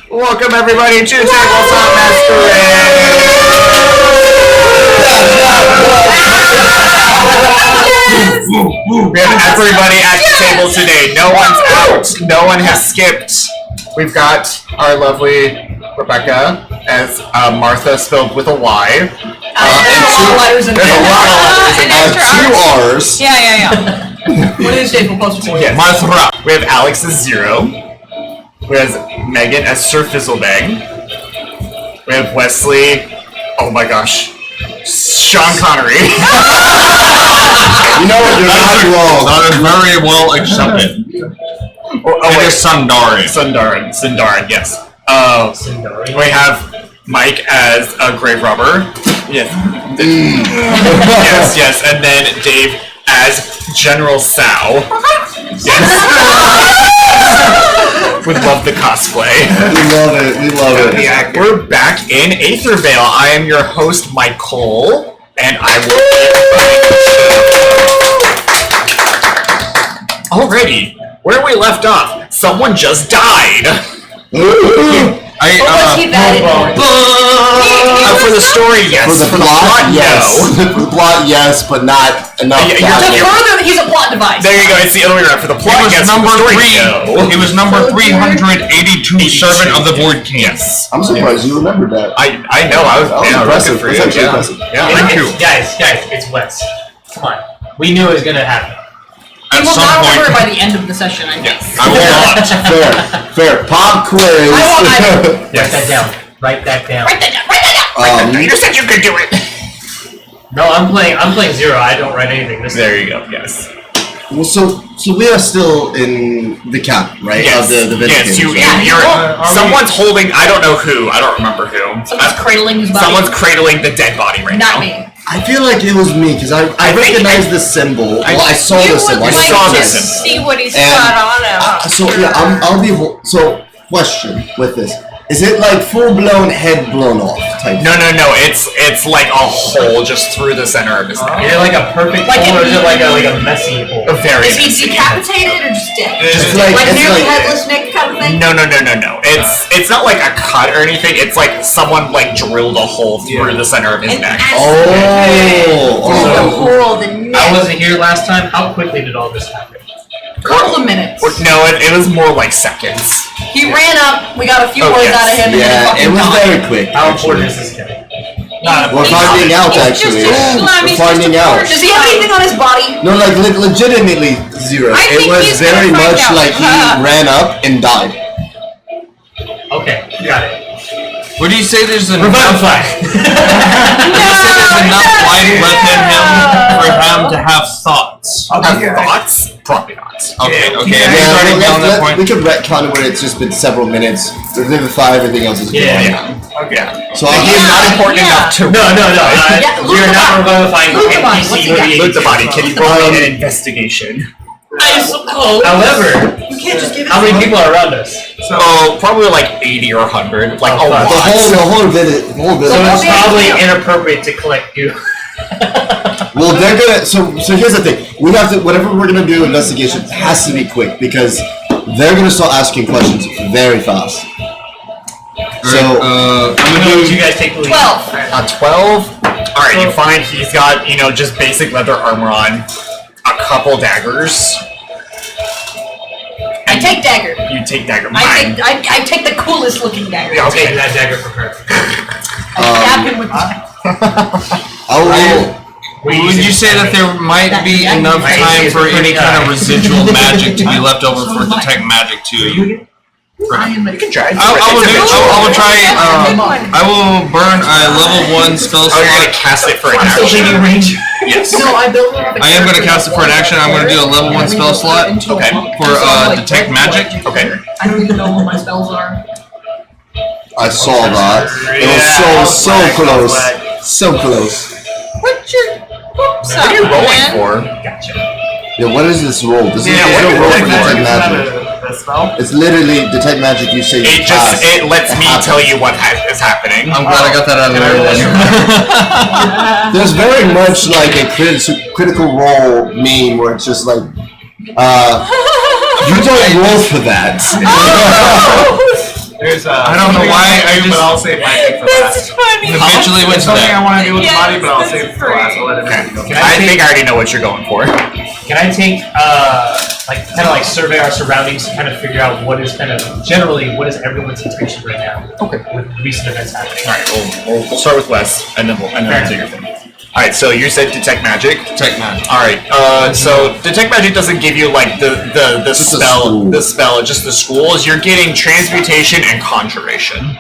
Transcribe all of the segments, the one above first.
Welcome everybody to Tabletop Masquerade! We have everybody at the table today. No one's out. No one has skipped. We've got our lovely Rebecca as Martha spelled with a Y. And two letters in there. There's a lot of letters in there. Two R's. Yeah. What is it? Yes. We have Alex as Zero. We have Megan as Sir Fizzlebang. We have Wesley. Oh my gosh. Sean Connery. You know what? You're not wrong. That is very well accepted. It is Sundarin, yes. We have Mike as a grave robber. Yes. yes. And then Dave as General Sao. Yes. We love the cosplay. We love it. Yeah, we're back in Aetherveil. I am your host, Michael, and I will be Alrighty, where we left off, someone just died. For the story, yes. For the plot, yes. For the plot, yes, but not enough. He's a plot device. There you go. It's the other way around. For the plot, yes. For the story, no. It was number 382, Servant of the Void King. Yes. I'm surprised you remembered that. I know. I was impressive. For you. That's actually impressive. Yeah. Thank you. Guys, it's Wes. Come on. We knew it was going to happen. He will not remember by the end of the session, I think. I will not. Fair. Pop quiz. Write that down. You said you could do it. No, I'm playing Zero. I don't write anything. There you go. Yes. Well, so we are still in the camp, right? Yes. Of the Vindicators. Yes. Someone's holding. I don't know who. I don't remember who. Someone's cradling his body. Someone's cradling the dead body right now. Not me. I feel like it was me because I recognized the symbol. I saw the symbol. I saw the symbol. See what he's got on him. So question with this. Is it like full-blown head blown off type? No. It's like a hole just through the center of his neck. Is it like a perfect hole, or is it like a messy hole? Very. Is he decapitated or just dead? Just like nearly headless Nick kind of thing? No. It's not like a cut or anything. It's like someone like drilled a hole through the center of his neck. I wasn't here last time. How quickly did all this happen? Couple of minutes. No, it was more like seconds. He ran up, we got a few words out of him, and then it was very quick. How important is this guy? We're finding out, actually. We're finding out. Does he have anything on his body? No, like legitimately Zero. It was very much like he ran up and died. Okay, got it. Would you say there's enough life within him for him to have thoughts? Thoughts? Probably not. Okay. We could retcon it where it's just been several minutes. Revivify everything else is gone. Okay. So he's not important enough to. No. You're not revivifying NPC. Loot the body. Can you roll an investigation? I suppose. However, you can't just give it. How many people are around us? So probably like 80 or 100. Like a lot. The whole village. So it's probably inappropriate to collect you. Well, they're gonna. So here's the thing. We have to. Whatever we're gonna do, investigation has to be quick because they're gonna start asking questions very fast. So would you guys take the lead? 12. 12. All right. You find he's got just basic leather armor on. A couple daggers. I take dagger. You take dagger. I take the coolest looking dagger. I'll take that dagger from her. I stab him with the Would you say that there might be enough time for any kind of residual magic to be left over for detect magic too? You can try. I will try. I will burn a level 1 spell slot. You're gonna cast it for an action. Range. Yes. No, I built it up. I am going to cast it for an action. I'm going to do a level 1 spell slot. Okay. For detect magic. Okay. I don't even know what my spells are. I saw that. It was so close. So close. What's your whoops What are you rolling for? Gotcha. Yeah, what is this roll? This is what a is roll this for detect magic. It's literally detect magic. You say it lets me tell you what is happening. I'm glad I got that out of the way. There's very much like a critical role meme where it's just like, you don't roll for that. There's I don't know why, but I'll save my thing for That's last. funny. Eventually went to Something I that. want to do with the Yes, body, but I'll that's save it for last. I'll let it go. I think I already know what you're going for. Can I take kind of like survey our surroundings to kind of figure out what is generally what is everyone's intention right now? Okay. With recent events happening. All right, we'll start with Wes, and then we'll do your thing. All right, so you said detect magic. Detect magic. All right, so detect magic doesn't give you like the spell, just the schools. You're getting transmutation and conjuration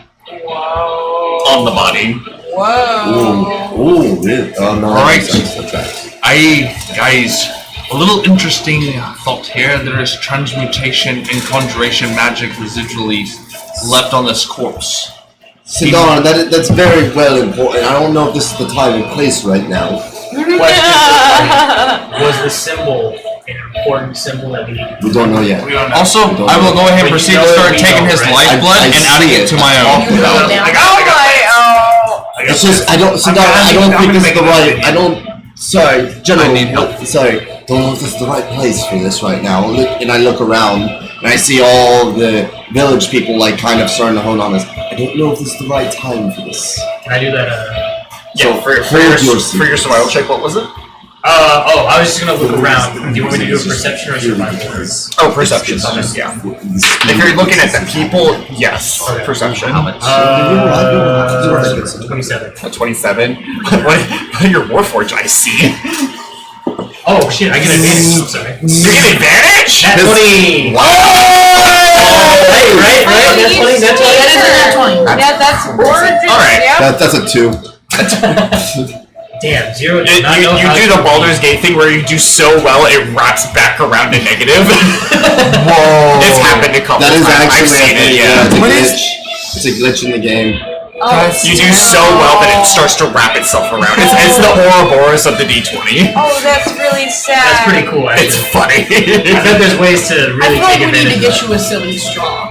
on the body. Whoa. Ooh, really? Oh no. Alright. That tracks. Guys, a little interesting thought here. There is transmutation and conjuration magic residually left on this corpse. Sidon, that's very well important. I don't know if this is the time and place right now. Question: was the symbol an important symbol that we need? We don't know yet. We don't know. Also, We don't I will know. go ahead and But you proceed know to that start we taking don't, his right? lifeblood I and adding see it to it. my own. It's just I don't think this is the right. I don't. Sorry, General. I need help. Sorry, don't know if this is the right place for this right now. And I look around and I see all the village people like kind of starting to hone on us. I don't know if this is the right time for this. Can I do that? Yeah, for your survival check, what was it? I was just gonna look around. Do you want me to do a perception or survival? Oh, perception. Yeah. If you're looking at the people, yes, perception. How much? 27. 27. What are your warforged? I see. Oh shit! I get advantage. I'm sorry. You get advantage? Nat 20. Wow. Right. Nat 20. That is a nat 20. Yeah, that's gorgeous. All right. Yep. That's a 2. Damn, 0 You do the Baldur's Gate thing where you do so well it wraps back around to negative. Whoa! It's happened a couple That is times. I've actually seen it. Yeah. It's a glitch. It's a glitch in the game. You do so well that it starts to wrap itself around. It's the Ouroboros of the D20. Oh, that's really sad. That's pretty cool. Actually. It's funny. I bet there's ways to I really feel like take we need to advantage get of you a silly straw.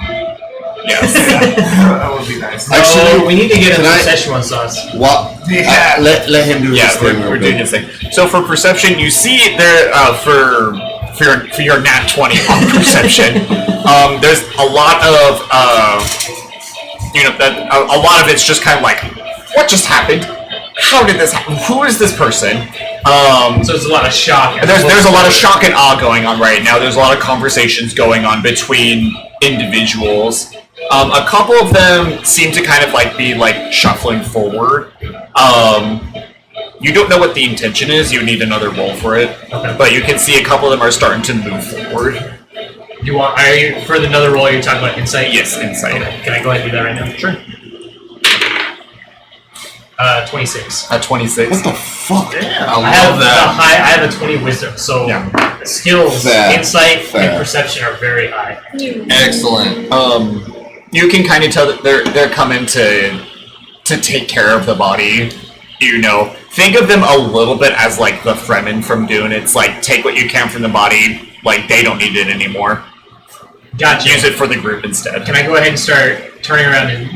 Yes. That would be nice. that. Actually, we need to get a can I- Szechuan sauce. What? Yeah. Let him do Yeah, his thing. we're doing this thing. So for perception, you see there for your nat 20 on perception. There's a lot of a lot of it's just kind of like, what just happened? How did this happen? Who is this person? So there's a lot of shock. There's a lot of shock and awe going on right now. There's a lot of conversations going on between individuals. A couple of them seem to kind of like be like shuffling forward. You don't know what the intention is. You need another roll for it. Okay. But you can see a couple of them are starting to move forward. Are you for another roll? You're talking about insight? Yes, insight. Okay. Can I go ahead and do that right now? Sure. 26. At 26. What the fuck? I have a 20 wisdom, so Yeah. skills, Fair. insight, Fair. and perception are very high. Excellent. You can kind of tell that they're coming to take care of the body. You know, think of them a little bit as like the Fremen from Dune. It's like take what you can from the body. Like they don't need it anymore. Gotcha. Use it for the group instead. Can I go ahead and start turning around and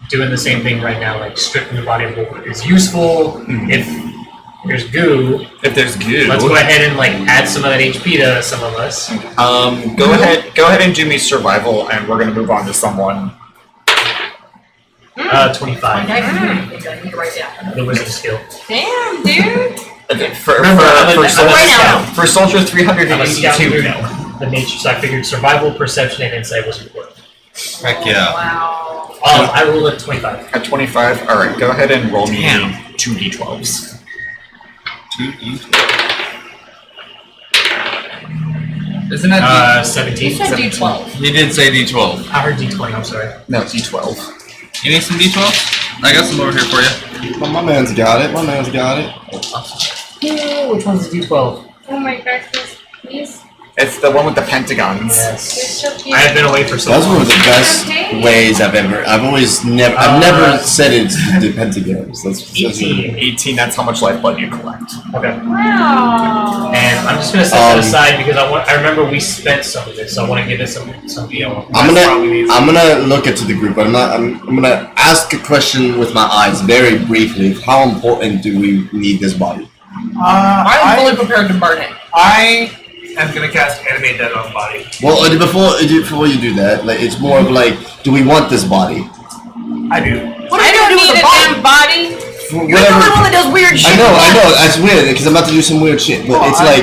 doing the same thing right now, like stripping the body of what is useful? If there's goo, If there's goo, let's go ahead and like add some of that HP to some of us. Go ahead and do me survival, and we're gonna move on to someone. 25. The wisdom skill. Damn, dude. For soldier 382. No. The nature, so I figured survival, perception, and insight was important. Heck yeah. Wow. I rolled a 25. At 25, all right. Go ahead and roll me 2 d12s. 2d12. Isn't that 17. You said D12. He did say d12. I heard D20. I'm sorry. No, d12. You need some d12? I got some over here for you. My man's got it. Which one's the D12? Oh my gosh, please. It's the one with the pentagons. You're Yes. so cute. I have been away for so That's long. one of the best ways I've ever. I've never said it's the pentagons. That's 18. 18. That's how much lifeblood you collect. Okay. Wow. And I'm just gonna set that aside because I remember we spent some of it, so I want to give it some I'm gonna look into the group, but I'm gonna ask a question with my eyes very briefly. How important do we need this body? I'm fully prepared to burn it. I I'm gonna cast Animate Dead on body. Well, before you do that, like it's more of like, do we want this body? I do. What I don't need a damn body. You're the only one that does weird shit. I know, that's weird because I'm about to do some weird shit. But it's like,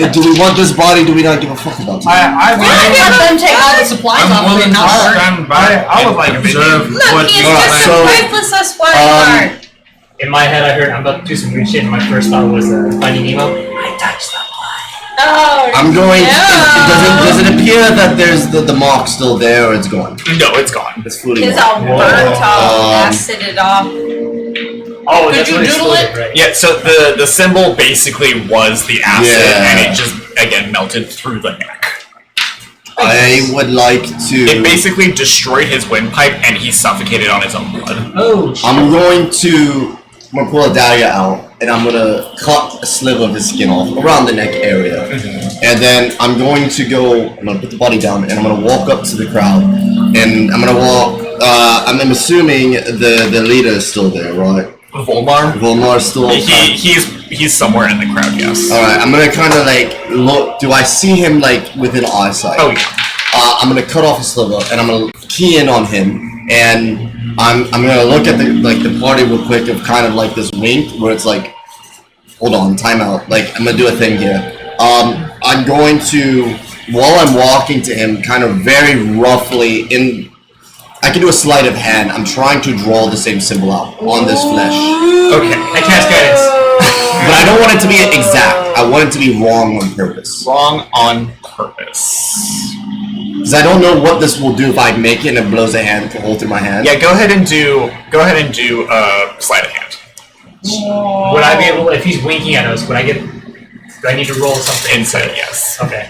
do we want this body? Do we not give a fuck about it? I Let them take all the supplies off of it, not hurt. stand by I would like and a video. observe Look, what he's you just so- a faithless esquire. In my head, I heard I'm about to do some weird shit, and my first thought was Finding Nemo. I touched the Oh, I'm going. no. Does it appear that there's the mark still there, or it's gone? No, it's gone. It's fully It's gone. all burnt off, acided off. Oh, Could that's you what doodle exploded, it? right? Yeah, so the symbol basically was the acid, Yeah. and it just, again, melted through the neck. I would like to. It basically destroyed his windpipe, and he suffocated on his own blood. Oh, shit. I'm gonna pull a dagger out, and I'm gonna cut a sliver of his skin off around the neck area, and then I'm going to go. I'm gonna put the body down, and I'm gonna walk up to the crowd, and I'm gonna walk. I'm assuming the leader is still there, right? Volmar? Volmar's still. He's somewhere in the crowd, yes. All right, I'm gonna kind of like look. Do I see him like within eyesight? Oh, yeah. I'm gonna cut off a sliver, and I'm gonna key in on him, and I'm gonna look at the party real quick of kind of like this wink where it's like, hold on, time out. Like I'm gonna do a thing here. I'm going to, while I'm walking to him, kind of very roughly I can do a sleight of hand. I'm trying to draw the same symbol out on this flesh. Okay. I cast guidance. But I don't want it to be exact. I want it to be wrong on purpose. Wrong on purpose. Because I don't know what this will do if I make it and it blows a hand hole through my hand. Yeah, go ahead and do sleight of hand. Would I be able, if he's winking at us, do I need to roll something? Insight, yes. Okay.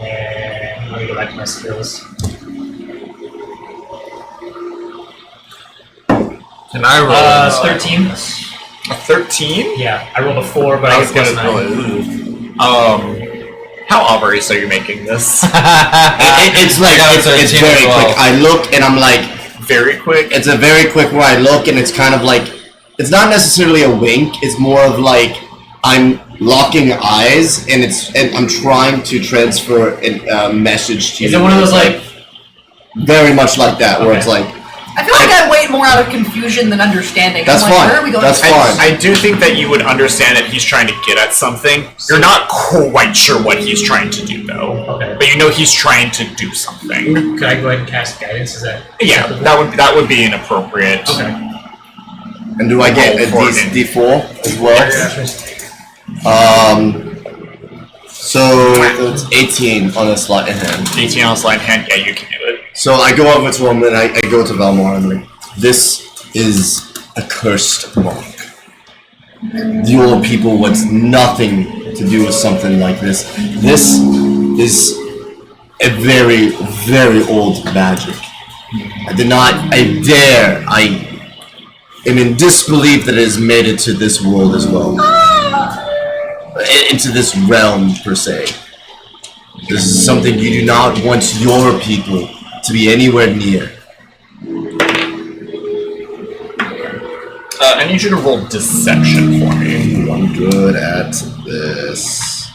And let me go back to my skills. Can I roll? 13. A 13? Yeah, I rolled a 4, but I was plus 9. How obvious are you making this? It's like, it's very quick. I look and I'm like, Very quick? it's a very quick where I look and it's kind of like, it's not necessarily a wink, it's more of like, I'm locking eyes and I'm trying to transfer a message to you. Is it one of those like... Very much like that, where it's like, I feel like I wait more out of confusion than understanding. That's I'm like, fine. Where are we going? That's fine. I do think that you would understand that he's trying to get at something. You're not quite sure what he's trying to do, though. Okay. But you know he's trying to do something. Could I go ahead and cast guidance? Is that... Yeah, that would be inappropriate. Okay. and do I get a Roll for it. D4 as well? So it's 18 on a sleight of hand. 18 on sleight of hand, yeah, you can do it. So I go over to him and I go to Valmar and I'm like, this is a cursed mark. Your people want nothing to do with something like this. This is a very, very old magic. I am in disbelief that it has made it to this world as well. Into this realm, per se. This is something you do not want your people to be anywhere near. I need you to roll deception for me. I'm good at this.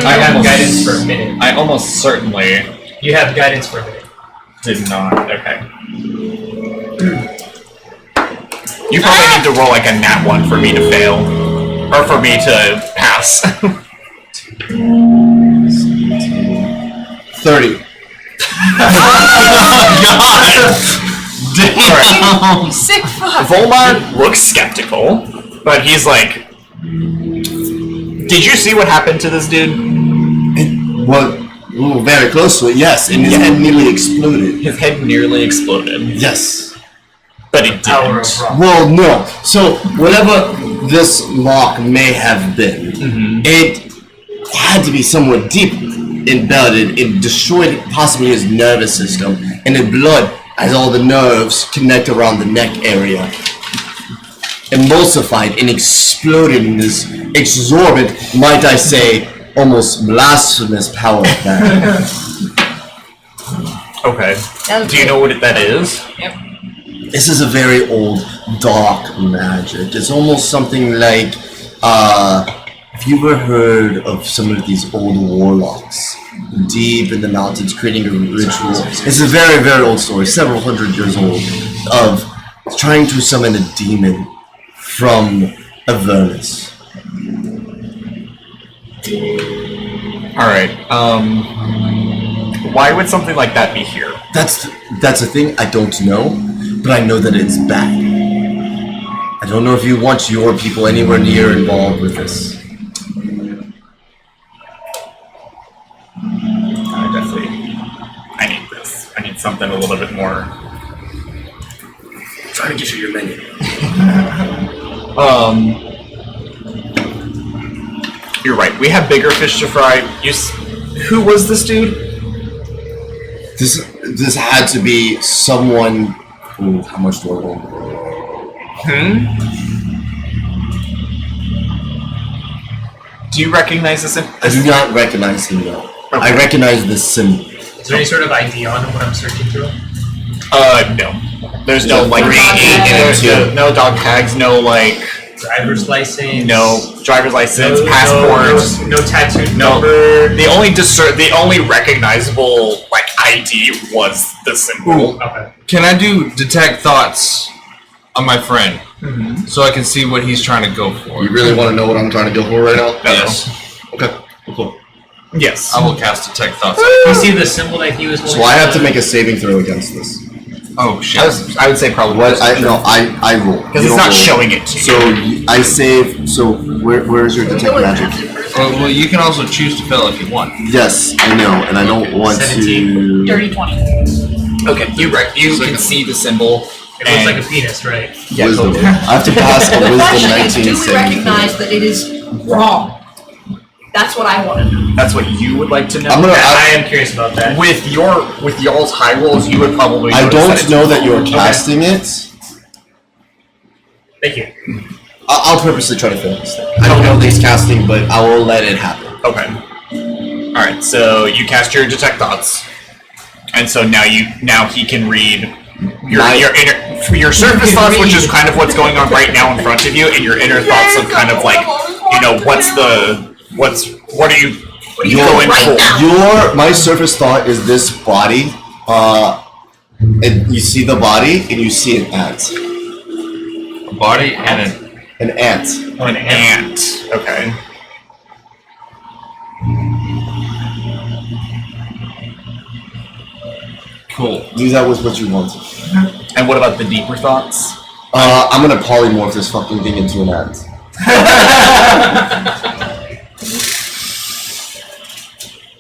I have guidance for a minute. I almost certainly You have guidance for a minute. did not. Okay. You probably need to roll like a nat 1 for me to fail. Or for me to pass. 30. Damn! Sick fuck. Volmar looks skeptical, but he's like, did you see what happened to this dude? We were very close to it, yes, and his head nearly exploded. His head nearly exploded, Yes. but it Power didn't. of rock. Well, no. So, whatever this mark may have been, it had to be somewhere deep embedded. It destroyed possibly his nervous system, and the blood, as all the nerves connect around the neck area, emulsified and exploded in this exorbitant, might I say, almost blasphemous power of that. Okay. Do you know what that is? Yep. This is a very old, dark magic. It's almost something like Have you ever heard of some of these old warlocks deep in the mountains creating a ritual? It's a very, very old story, several hundred years old, of trying to summon a demon from Avernus. Alright, why would something like that be here? That's a thing I don't know, but I know that it's bad. I don't know if you want your people anywhere near involved with this. I need this. I need something a little bit more. I'm trying to get you your menu. You're right. We have bigger fish to fry. Who was this dude? This had to be someone. Ooh, how much do I want? Do you recognize this? I do not recognize him though. Okay. I recognize the symbol. Is there any sort of ID on him when I'm searching through him? No. There's no like no dog tags, no like Driver's license. no driver's license, passports, no tattooed number. The only recognizable like ID was the symbol. Okay. Can I do detect thoughts on my friend so I can see what he's trying to go for? You really want to know what I'm trying to go for right now? Yes. Okay. Cool. Yes. I will cast detect thoughts. You see the symbol that he was holding? So I have to make a saving throw against this. Oh shit. I would say probably. What? I roll because it's not showing it to you. So I save. So where is your detect magic? Well, you can also choose to fail if you want. Yes, I know, and I don't want 17. to. Dirty 20. Okay, you can see the symbol. It looks like a penis, right? Yeah, Wisdom. totally. I have to pass a wisdom Actually, 19 do we saving recognize throw. that it is wrong? That's what I want to know. That's what you would like to know. I am curious about that. With y'all's high rolls, you would probably. I notice don't know that you're Okay. casting it. Thank you. I'll purposely try to fail this thing. I don't know that he's casting, but I will let it happen. Okay. All right. So you cast your detect thoughts, and so now he can read your surface thoughts, which is kind of what's going on right now in front of you, and your inner thoughts of kind of like what are you going for? My surface thought is this body. And you see the body, and you see an ant. A body and An ant. An ant. Okay. cool. Do that with what you want. And what about the deeper thoughts? I'm gonna polymorph this fucking thing into an ant.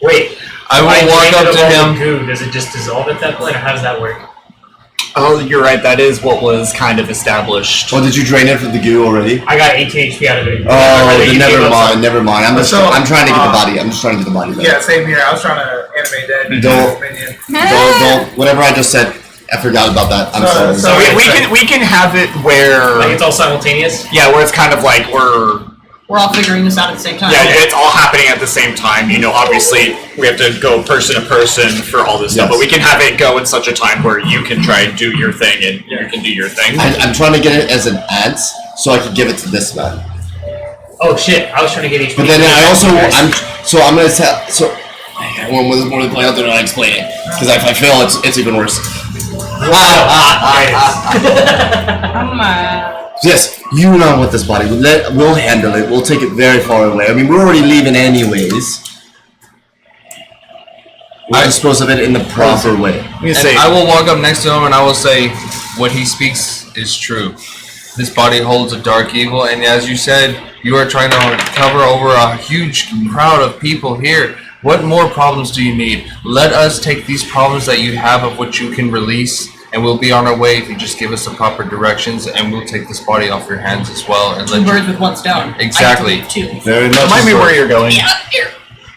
Wait. I will walk up to him. Goo, does it just dissolve at that point, or how does that work? Oh, you're right. That is what was kind of established. Oh, did you drain it for the goo already? I got 18 HP out of it. Oh, Remember that then you gave never us mind, never mind. I'm trying to get the So, body. I'm just trying to get the body back. Yeah, same here. I was trying to animate that. Don't- Minion. Don't. Whatever I just said, I forgot about that. I'm sorry. So we can have it where Like it's all simultaneous? where it's kind of like we're all figuring this out at the same time. it's all happening at the same time. You know, obviously we have to go person to person for all this stuff, Yes. but we can have it go in such a time where you can try and do your thing and you can do your thing. I'm trying to get it as an ant so I can give it to this man. Oh shit, I was trying to get HP. But then I also I'm gonna tell. So I want more to play out there and I explain it because if I fail, it's even worse. Yes, you and I want this body. We'll handle it. We'll take it very far away. I mean, we're already leaving anyways. We'll dispose of it in the proper way. And I will walk up next to him and I will say, what he speaks is true. This body holds a dark evil, and as you said, you are trying to cover over a huge crowd of people here. What more problems do you need? Let us take these problems that you have of what you can release, and we'll be on our way if you just give us the proper directions, and we'll take this body off your hands as well. And Two birds with one stone. Exactly. Two. Very much. Remind me where you're going.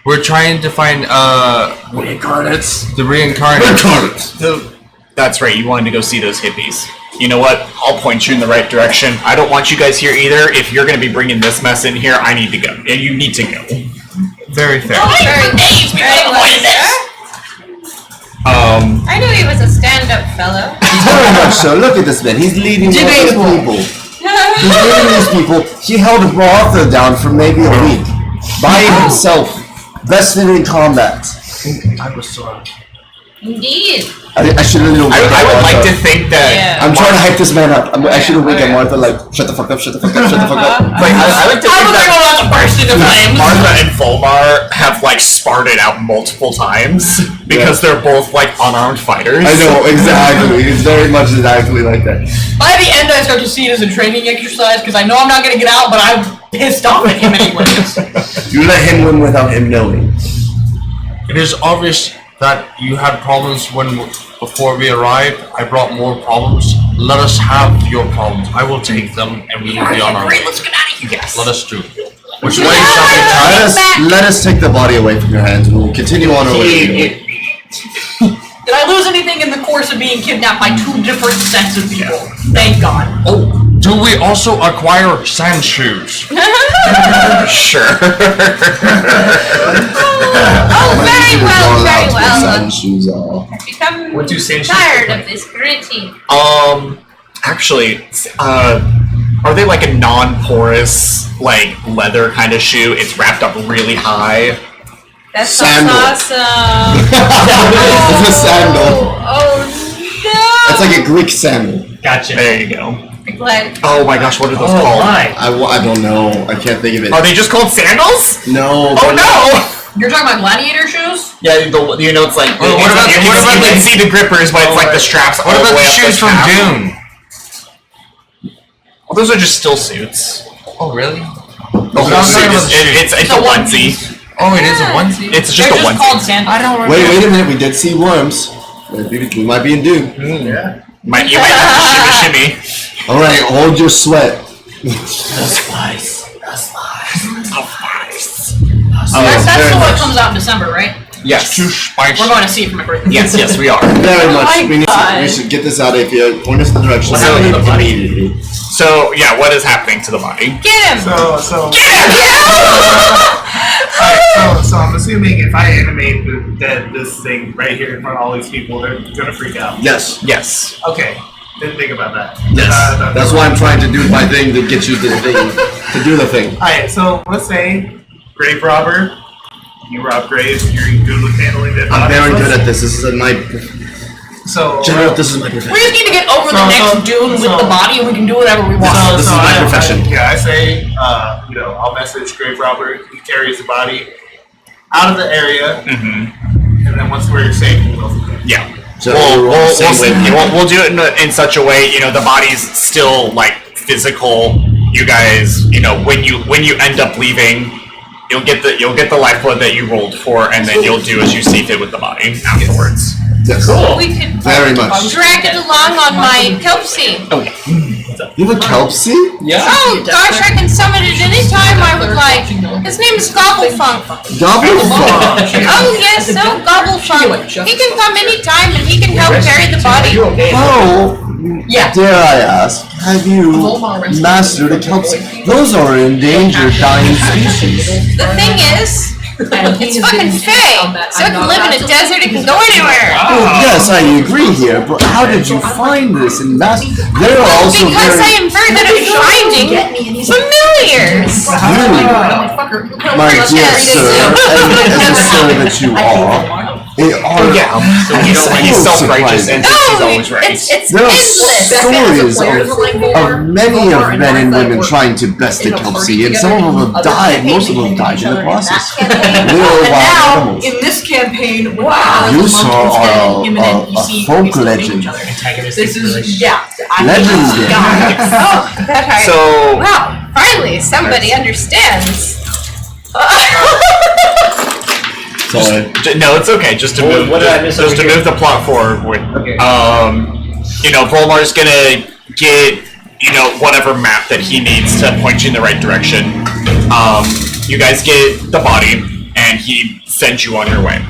We're trying to find Reincarnates. the reincarnates. That's right. You wanted to go see those hippies. You know what? I'll point you in the right direction. I don't want you guys here either. If you're going to be bringing this mess in here, I need to go. And you need to go. Very fair. Very nice. I knew he was a stand-up fellow. Very much so. Look at this man. He's leading all these Debatable. people. He's leading these people. He held Martha down for maybe a week by himself, vested in combat. I was so. Indeed. I should have known. I would like to think that I'm trying to hype this man up. I should have winked at Martha like, shut the fuck up, shut the fuck up, shut the fuck up. Like, I like to think that about to burst into flames. Martha and Volmar have like sparred it out multiple times because they're both like unarmed fighters. I know, exactly. It's very much exactly like that. By the end, I start to see it as a training exercise because I know I'm not going to get out, but I'm pissed off at him anyways. You let him win without him knowing. It is obvious that you had problems before we arrived. I brought more problems. Let us have your problems. I will take them, and we will be on our way. Let's get out of here. Yes. Let us do. Which way shall we turn? Let us take the body away from your hands. We will continue on our way. Did I lose anything in the course of being kidnapped by two different sets of people? Thank God. Oh, do we also acquire sand shoes? Sure. Very well, very well. Sand shoes are. I've become What do sand shoes tired look of this gritty. Actually, are they like a non-porous, like leather kind of shoe? It's wrapped up really high. That Sandal. sounds awesome. It's a sandal. Oh no! It's like a Greek sandal. Gotcha. There you go. I'm glad. Oh my gosh, what are those Oh called? my. I don't know. I can't think of it. Are they just called sandals? No. Oh no! You're talking about gladiator shoes? Yeah, you know it's like Oh, what about- you what about can the- see the grippers, but it's like the straps. What all about way the up shoes from calf. Dune? Well, those are just still suits. Oh, really? The whole I'm suit talking is about the shoes. it's a onesie. Oh, it is a onesie? It's just They're a just onesie. called sandals. I don't Wait remember. a minute. We did see worms. We might be in Dune. Yeah. You might have to shimmy. All right, hold your sweat. That's the one that comes out in December, right? Yes. Too spicy. We're going to see it for my birthday. Yes, we are. Very much. my We God. should get this out of here. Point us in the direction. What happened to the body? Immediately. So yeah, what is happening to the body? Get him! So I'm assuming if I animate this thing right here in front of all these people, they're gonna freak out. Yes. Yes. Okay, didn't think about that. Yes. That's why I'm trying to do my thing to get you the thing to do the thing. Alright, so let's say grave robber. You rob graves. You're good with handling dead I'm bodies. very good at this. This is my So general. This is my profession. We just need to get over the next dune with the body and we can do whatever we want. This is my profession. I say, I'll message grave robber. He carries the body out of the area, Mm-hmm. and then once we're safe, we'll go from there. Yeah. So We'll do it in such a way, the body's still like physical. You guys, when you end up leaving, you'll get the lifeblood that you rolled for, and then you'll do as you see fit with the body afterwards. Yes. We could Very much. drag it along on my kelp seed. Oh yeah. You have a kelp seed? Oh gosh, I can summon it anytime I would like. His name is Gobblefunk. Gobblefunk. Oh yes, so Gobblefunk. He can come anytime and he can help carry the body. How, Yeah. dare I ask, have you mastered a kelp seed? Those are endangered, dying species. The thing is, it's fucking fey, so it can live in a desert, it can go anywhere. Well, yes, I agree here, but how did you find this and master? There are also Because I very... am very good at finding familiars. You, my dear sir, and the sir that you are, they are He's self-righteous and he's always right. It's there are endless. stories of many of men and women trying to best a kelp seed, and some of them have died, most of them died in the process. They are And wild now, animals. in this campaign, wow, You the saw monkey's a imminent. You see, folk we still hate legend. each other. Antagonistic This is, relationship. yeah. Legendary. Oh, that I. So Wow, finally somebody understands. Sorry. no, it's okay. Just to move the plot forward. Okay. Volmar's gonna get whatever map that he needs to point you in the right direction. You guys get the body, and he sends you on your way.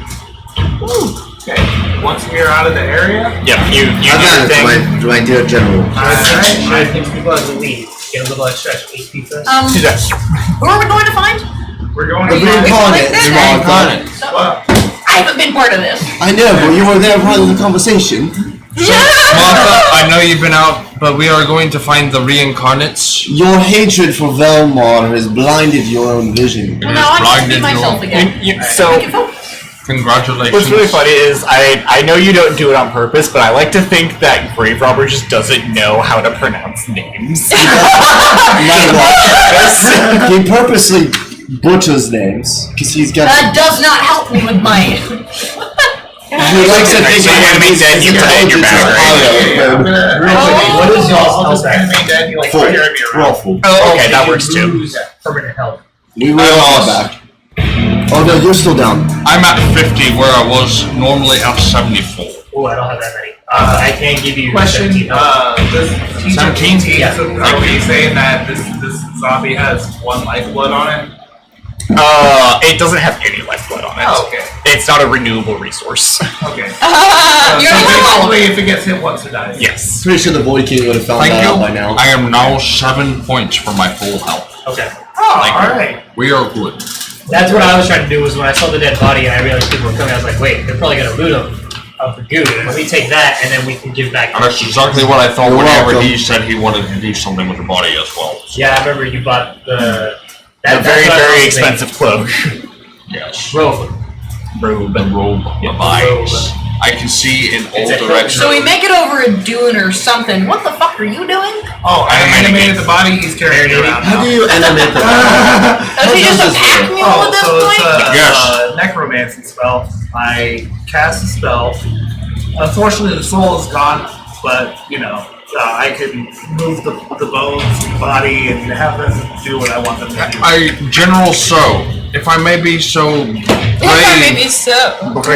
Okay. Once we're out of the area, Yep, you do I your got thing. it, my dear general. I think people as a lead get a little extra HP first. Yes. Who are we going to find? we're going The to reincarnate, Martha. Well, I haven't been part of this. I know, but you were there part of the conversation. Martha, I know you've been out But we are going to find the Reincanates. Your hatred for Velmar has blinded your own vision. Well, now I'm just be myself again. So, Congratulations. what's really funny is I know you don't do it on purpose, but I like to think that Grave Robber just doesn't know how to pronounce names. He purposely butchers names because he's got. That does not help me with my. He likes to think Enemy dead, you put it in your bag, What is y'all's health? Full. We're all full. Oh, okay, that works too. Lose permanent health. We will all back. Oh no, you're still down. I'm at 50 where I was normally at 74. Oh, I don't have that many. I can give you Question, 17 health. does teacher 17? Yeah. are we saying that this zombie has 1 lifeblood on it? It doesn't have any lifeblood on it. Oh, okay. It's not a renewable resource. Okay. You're Basically, if it gets hit once, it dies. Yes. Pretty sure the Void King would have found Thank that you. out by now. I am now 7 points for my full health. Okay. Oh, alright. We are good. That's what I was trying to do, was when I saw the dead body and I realized people were coming, I was like, wait, they're probably going to loot them of the goo. Let me take that and then we can give back. And that's exactly what I thought You're whenever welcome. he said he wanted to do something with the body as well. So, Yeah, I remember you bought the... A very, very expensive cloak. yes. robe. The robe of eyes. I can see in all It's a directions. So we make it over a dune or something. What the fuck are you doing? Oh, I animated the body, he's carrying it around How now. do you animate the Is he just a pack mule Oh, at this so it's point? Yes. a necromancy spell. I cast a spell. Unfortunately, the soul is gone, but, you know, I can move the bones and the body and have them do what I want them to do. General So, if I may be so brave,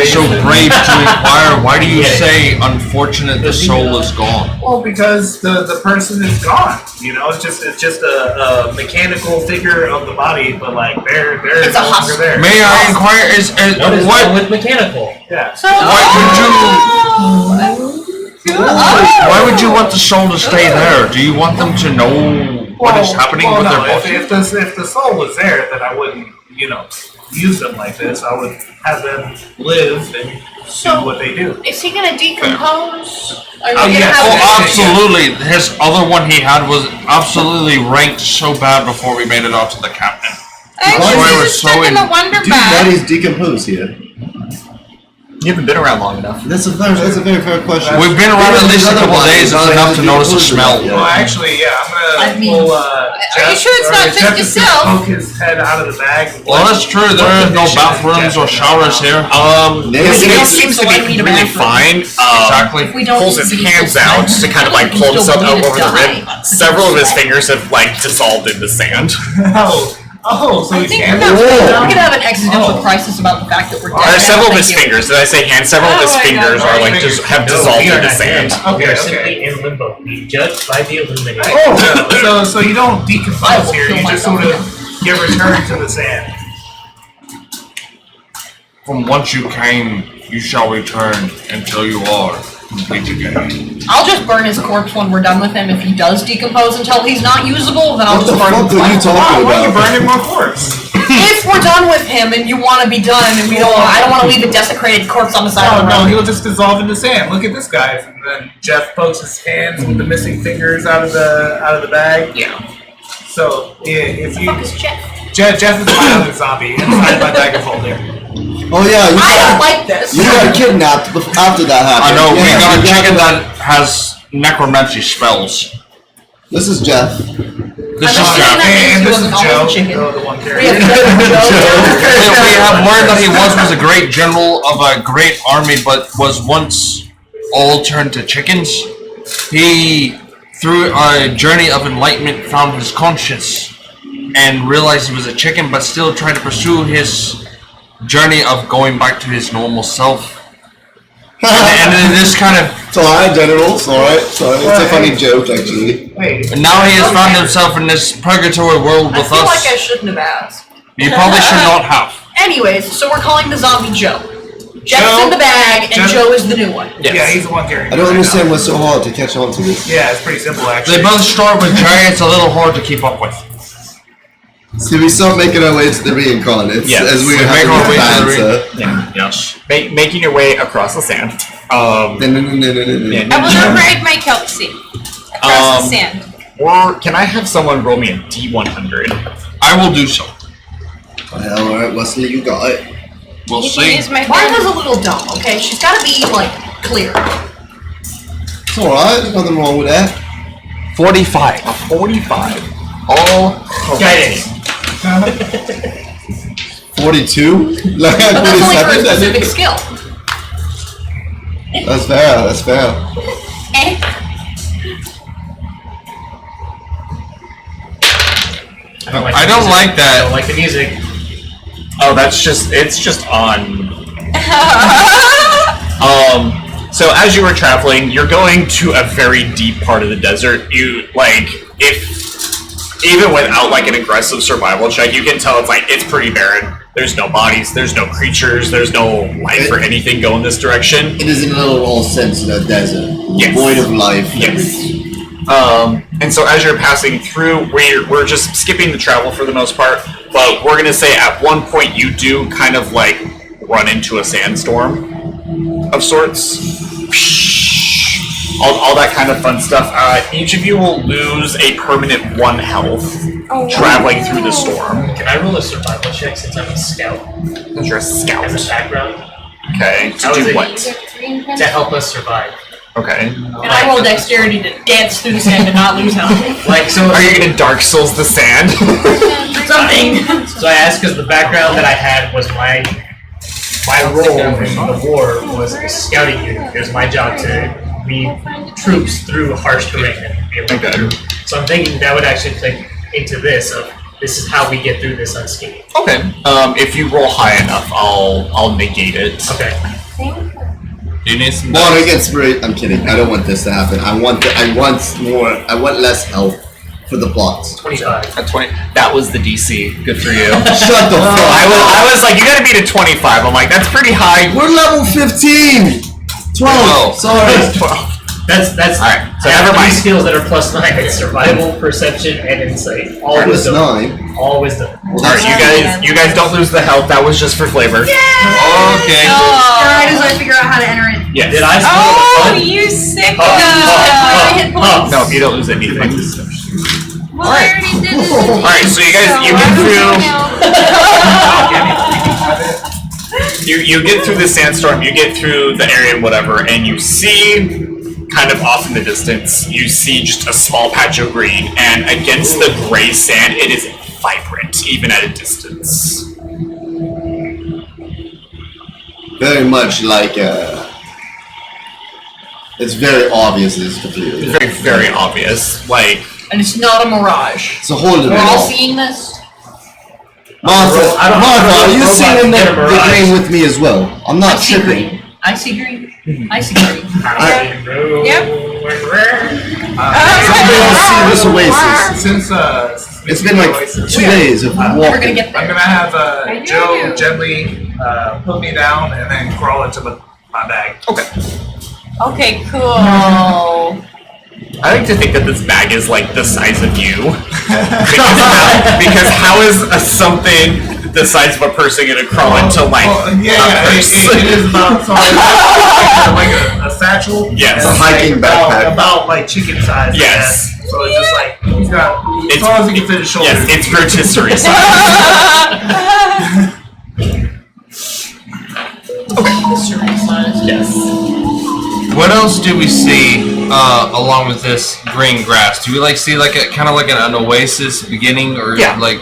so brave to inquire, why do you say unfortunate the soul is gone? Well, because the person is gone. You know, it's just a mechanical figure of the body, but like they're It's a no longer husk. there. May I inquire, is What is wrong what with mechanical? Yeah. why would you want the soul to stay there? Do you want them to know what is happening with their body? If the soul was there, then I wouldn't, you know, use them like this. I would have them live and do what they do. Is he gonna decompose? Are you Oh, gonna yes. have Oh, absolutely. His other one he had was absolutely ranked so bad before we made it out to the captain. I That's why we're was so stuck in in- the wonder Dude, bag. body's decomposed here. You haven't been around long enough. That's a very fair question. We've been around at least a couple of days. It's enough to notice the smell. Well, actually, yeah, I'm I gonna mean, pull. are you sure it's not just Jeff is gonna yourself? poke his head out of the bag. Well, that's true. There are no bathrooms or showers here. His we head don't seems to need be to really bathroom. fine. Exactly. If we don't Pulls his need to hands use out this to kind of time, like pull we himself still out need to over the die. rib. Several of his fingers have like dissolved in the sand. So I he's think standing. we're gonna have an existential crisis about the fact that we're dead. Several of his Thank you. fingers. Did I say hands? Several of his fingers are like just have dissolved we are in the not sand. dead. We Okay, are simply in limbo. We judged by the illuminated. So you don't I decompose will here. kill You just myself sort of get returned to the sand. From whence you came, you shall return until you are complete again. I'll just burn his corpse when we're done with him. If he does decompose until he's not usable, then I'll What just the burn him. fuck are you talking Why are you about? burning my corpse? If we're done with him and you want to be done, and I don't want to leave a desecrated corpse on the side of the No, road. he'll just dissolve into sand. Look at this guy. And then Jeff pokes his hands with the missing fingers out of the bag. Yeah. So if you Fuck is Jeff? Jeff is my other zombie inside my bag of holding. Oh yeah, I don't like this. you got kidnapped after that I happened. know, we Yeah, got a you chicken that has necromancy spells. This is Jeff. This is I'm Jeff. not And He this is wasn't Joe, all chicken. the one We carrying. have We have learned that he once was a great general of a great army, but was once all turned to chickens. He, through a journey of enlightenment, found his conscience and realized he was a chicken, but still tried to pursue his journey of going back to his normal self. And then this kind of, It's alright, General. It's alright. It's a funny joke, actually. Wait, and now he has found himself in this purgatory world I with feel like I us. shouldn't have asked. You probably should not have. Anyways, so we're calling the zombie Joe. Jeff's Joe- in the bag, and Jeff- Joe is the new one. yeah, he's the one carrying. I don't it right understand now. what's so hard to catch on to this. Yeah, it's pretty simple actually. They both start with J. It's a little hard to keep up with. So we start making our way to the Reincanates Yes. as we We have make our way to the banter. Yeah. Yes. Making your way across the sand. No. Yeah, I will not ride my Kelsey. Across the sand. Or can I have someone roll me a D100? I will do so. Alright, Wesley, you got it. We'll You can see. use my Martha's a little dumb, okay? She's gotta be, like, clear. It's alright, there's nothing wrong with that. 45. A 45. All Guidance. 42? Like, But that's only for a 47? specific skill. That's fair, that's fair. I don't like I don't like I that. don't like the music. Oh, it's just on. So as you were traveling, you're going to a very deep part of the desert. Even without like an aggressive survival check, you can tell it's pretty barren. There's no bodies, there's no creatures, there's no life or anything going this direction. It is in a literal sense a desert. Yes. Void of life. Yes. And so as you're passing through, we're just skipping the travel for the most part, but we're gonna say at one point you do kind of like run into a sandstorm of sorts. All that kind of fun stuff. Each of you will lose a permanent 1 health traveling through the storm. Can I roll a survival check since I'm a scout? Because you're a scout. As a background? Okay. How To is do it? what? To help us survive. Okay. And I roll dexterity to dance through the sand and not lose health. Like, so Are you gonna Dark Souls the sand? Something. So I asked because the background that I had was my role in the war was a scouting unit. It was my job to lead troops through harsh terrain and be able to get through. So I'm thinking that would actually play into this is how we get through this unscathed. Okay. If you roll high enough, I'll negate it. Okay. Do you need some Water dice? against spirit. I'm kidding. I don't want this to happen. I want less health for the plots. 25. At 20. That was the DC. Good for you. Shut the fuck I up. was like, you gotta beat a 25. I'm like, that's pretty high. We're level 15. 12. Sorry. 12. That's Alright, so I have never mind. three skills that are +9. It's survival, perception, and insight. All Plus wisdom. 9. All wisdom. Alright, you guys don't lose the health. That was just for flavor. Okay. Alright, as I figure out how to enter it. Yes. Did I Oh, spoil the fun? you sick No, you don't lose anything. Well, I already did this. Alright, so you get through. You get through the sandstorm. You get through the area and whatever, and you see, kind of off in the distance, you see just a small patch of green, and against the gray sand, it is vibrant, even at a distance. Very much like it's very obvious this is completely. It's very, very obvious. Like, And it's not a mirage. It's a whole little We're all bit. seeing this? Martha, I don't- are you robots seeing get a the mirage. green with me as well? I'm I not see tripping. green. I see green. I see green. Yep. Somebody else see this oasis. Since It's been like 2 days of We're gonna walking. get I'm there. gonna have Joe do. gently put me down and then crawl into my bag. Okay, cool. No. I like to think that this bag is like the size of you. because how is something the size of a person gonna crawl into like Yeah, a purse? it is about like a satchel. Yes. And A hiking like backpack. about like chicken size. I Yes. guess. So it's just like he's got as It's- far as he can fit his shoulders. Yes, it's rotisserie size. Yes. What else do we see along with this green grass? Do we like see like a kind of like an oasis beginning or Yeah. like?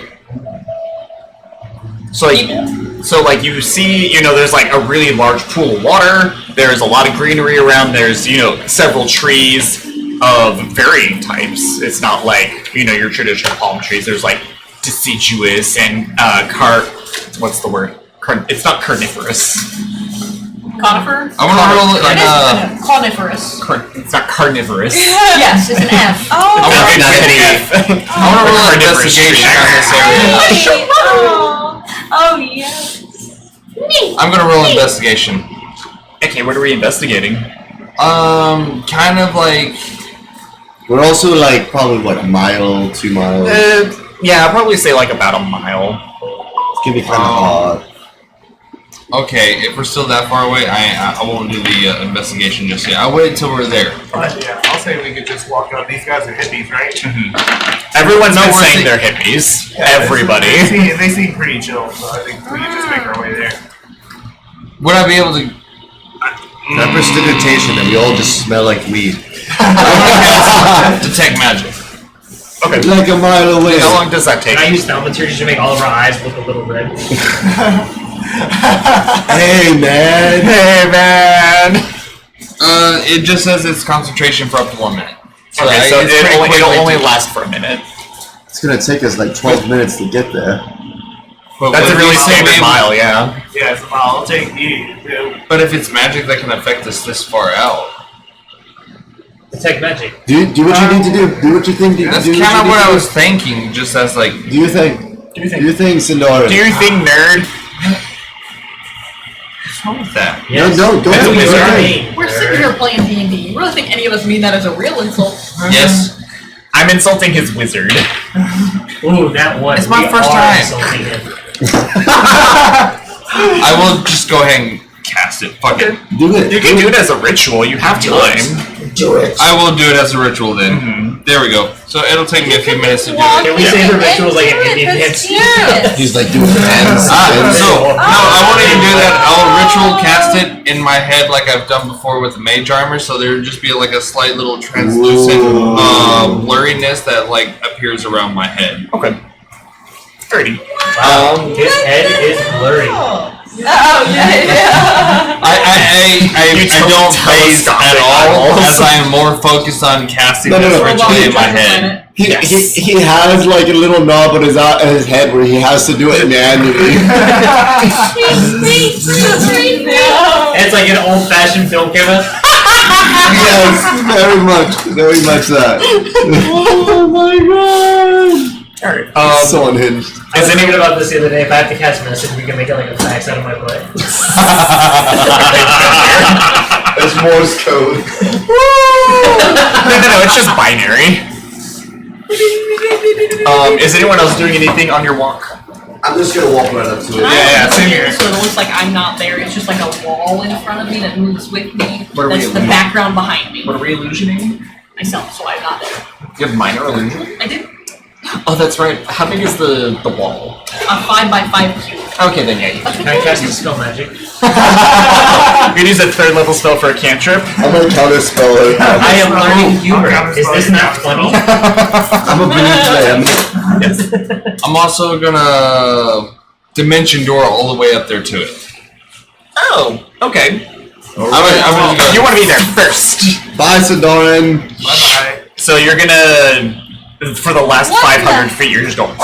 So like you see, there's like a really large pool of water. There's a lot of greenery around. There's several trees of varying types. It's not like your traditional palm trees. There's like deciduous and what's the word? It's not carnivorous. Conifer? I want to roll It is coniferous. It's not carnivorous. Yes, it's an F. Oh, I want to not get an an F. I want to roll an Carnivorous investigation tree. on this area. oh yes. I'm gonna roll investigation. Okay, what are we investigating? Kind of like We're also like probably what, a mile, 2 miles. Yeah, I'll probably say like about a mile. It's gonna be kind of hard. Okay, if we're still that far away, I won't do the investigation just yet. I'll wait until we're there. Yeah, I'll say we could just walk up. These guys are hippies, right? Everyone's been saying they're hippies. Yeah, Everybody. They seem pretty chill, so I think we can just make our way there. Would I be able to... That prestidigitation and we all just smell like weed. detect magic? Okay. Like a mile away. How long does that take? Can I use thaumaturgy to make all of our eyes look a little red? Hey man. Hey man. It just says it's concentration for up to 1 minute. So Okay, so it's pretty quick it'll way only to- last for a minute. It's gonna take us like 12 minutes to get there. But That's a would really we still standard be able- mile, yeah. Yeah, so I'll take you. But if it's magic that can affect us this far out, Detect magic. Do what you need to do. Do what you think. that's do kind of you what need I to was thinking. Just as like, do. Do you think? Do you think, Sindora? Do you think, nerd? what's wrong with that? Yes. No, go That's ahead. a wizard. Go ahead. Hey, We're sitting here playing D&D. You really think any of us mean that as a real insult? Yes. I'm insulting his wizard. Ooh, that one. It's my We first are time. insulting him. I will just go ahead and cast it. Fuck it. Do it. You can do it as a ritual. You have time. Do it. I will do it as a ritual then. There we go. So it'll take me a few minutes to do it. Can we say the rituals like an Indian dance? He's like doing hands. So, no, I won't even do that. I'll ritual cast it in my head like I've done before with the mage armor, so there would just be like a slight little translucent blurriness that like appears around my head. Okay. 30. His head is blurry. Oh, yeah. I don't phase at all as I am more focused on casting this ritual in my head. He has like a little knob on his head where he has to do it manually. It's like an old-fashioned film camera. Yes, very much that. Oh my god! Alright. So unhinged. I was thinking about this the other day. If I have to cast message, we can make it like a fax out of my butt. That's Morse code. No, it's just binary. Is anyone else doing anything on your walk? I'm just gonna walk right up to it. Yeah, same here. So it looks like I'm not there. It's just like a wall in front of me that moves with me. What are we That's the illusioning? background behind me. What are we illusioning? Myself, so I'm not there. You have minor illusion? I do. Oh, that's right. How big is the wall? A 5x5 cube. Okay, then yeah. Can I cast spell magic? You can use a 3rd level spell for a cantrip. I'm gonna counter spell it. I am learning humor. Is this not funny? I'm a beneath man. Yes. I'm also gonna dimension door all the way up there to it. Oh, okay. I'm gonna You want to be there first. Bye, Sindoran. Bye-bye. So you're gonna, for the last 500 feet, you're just going.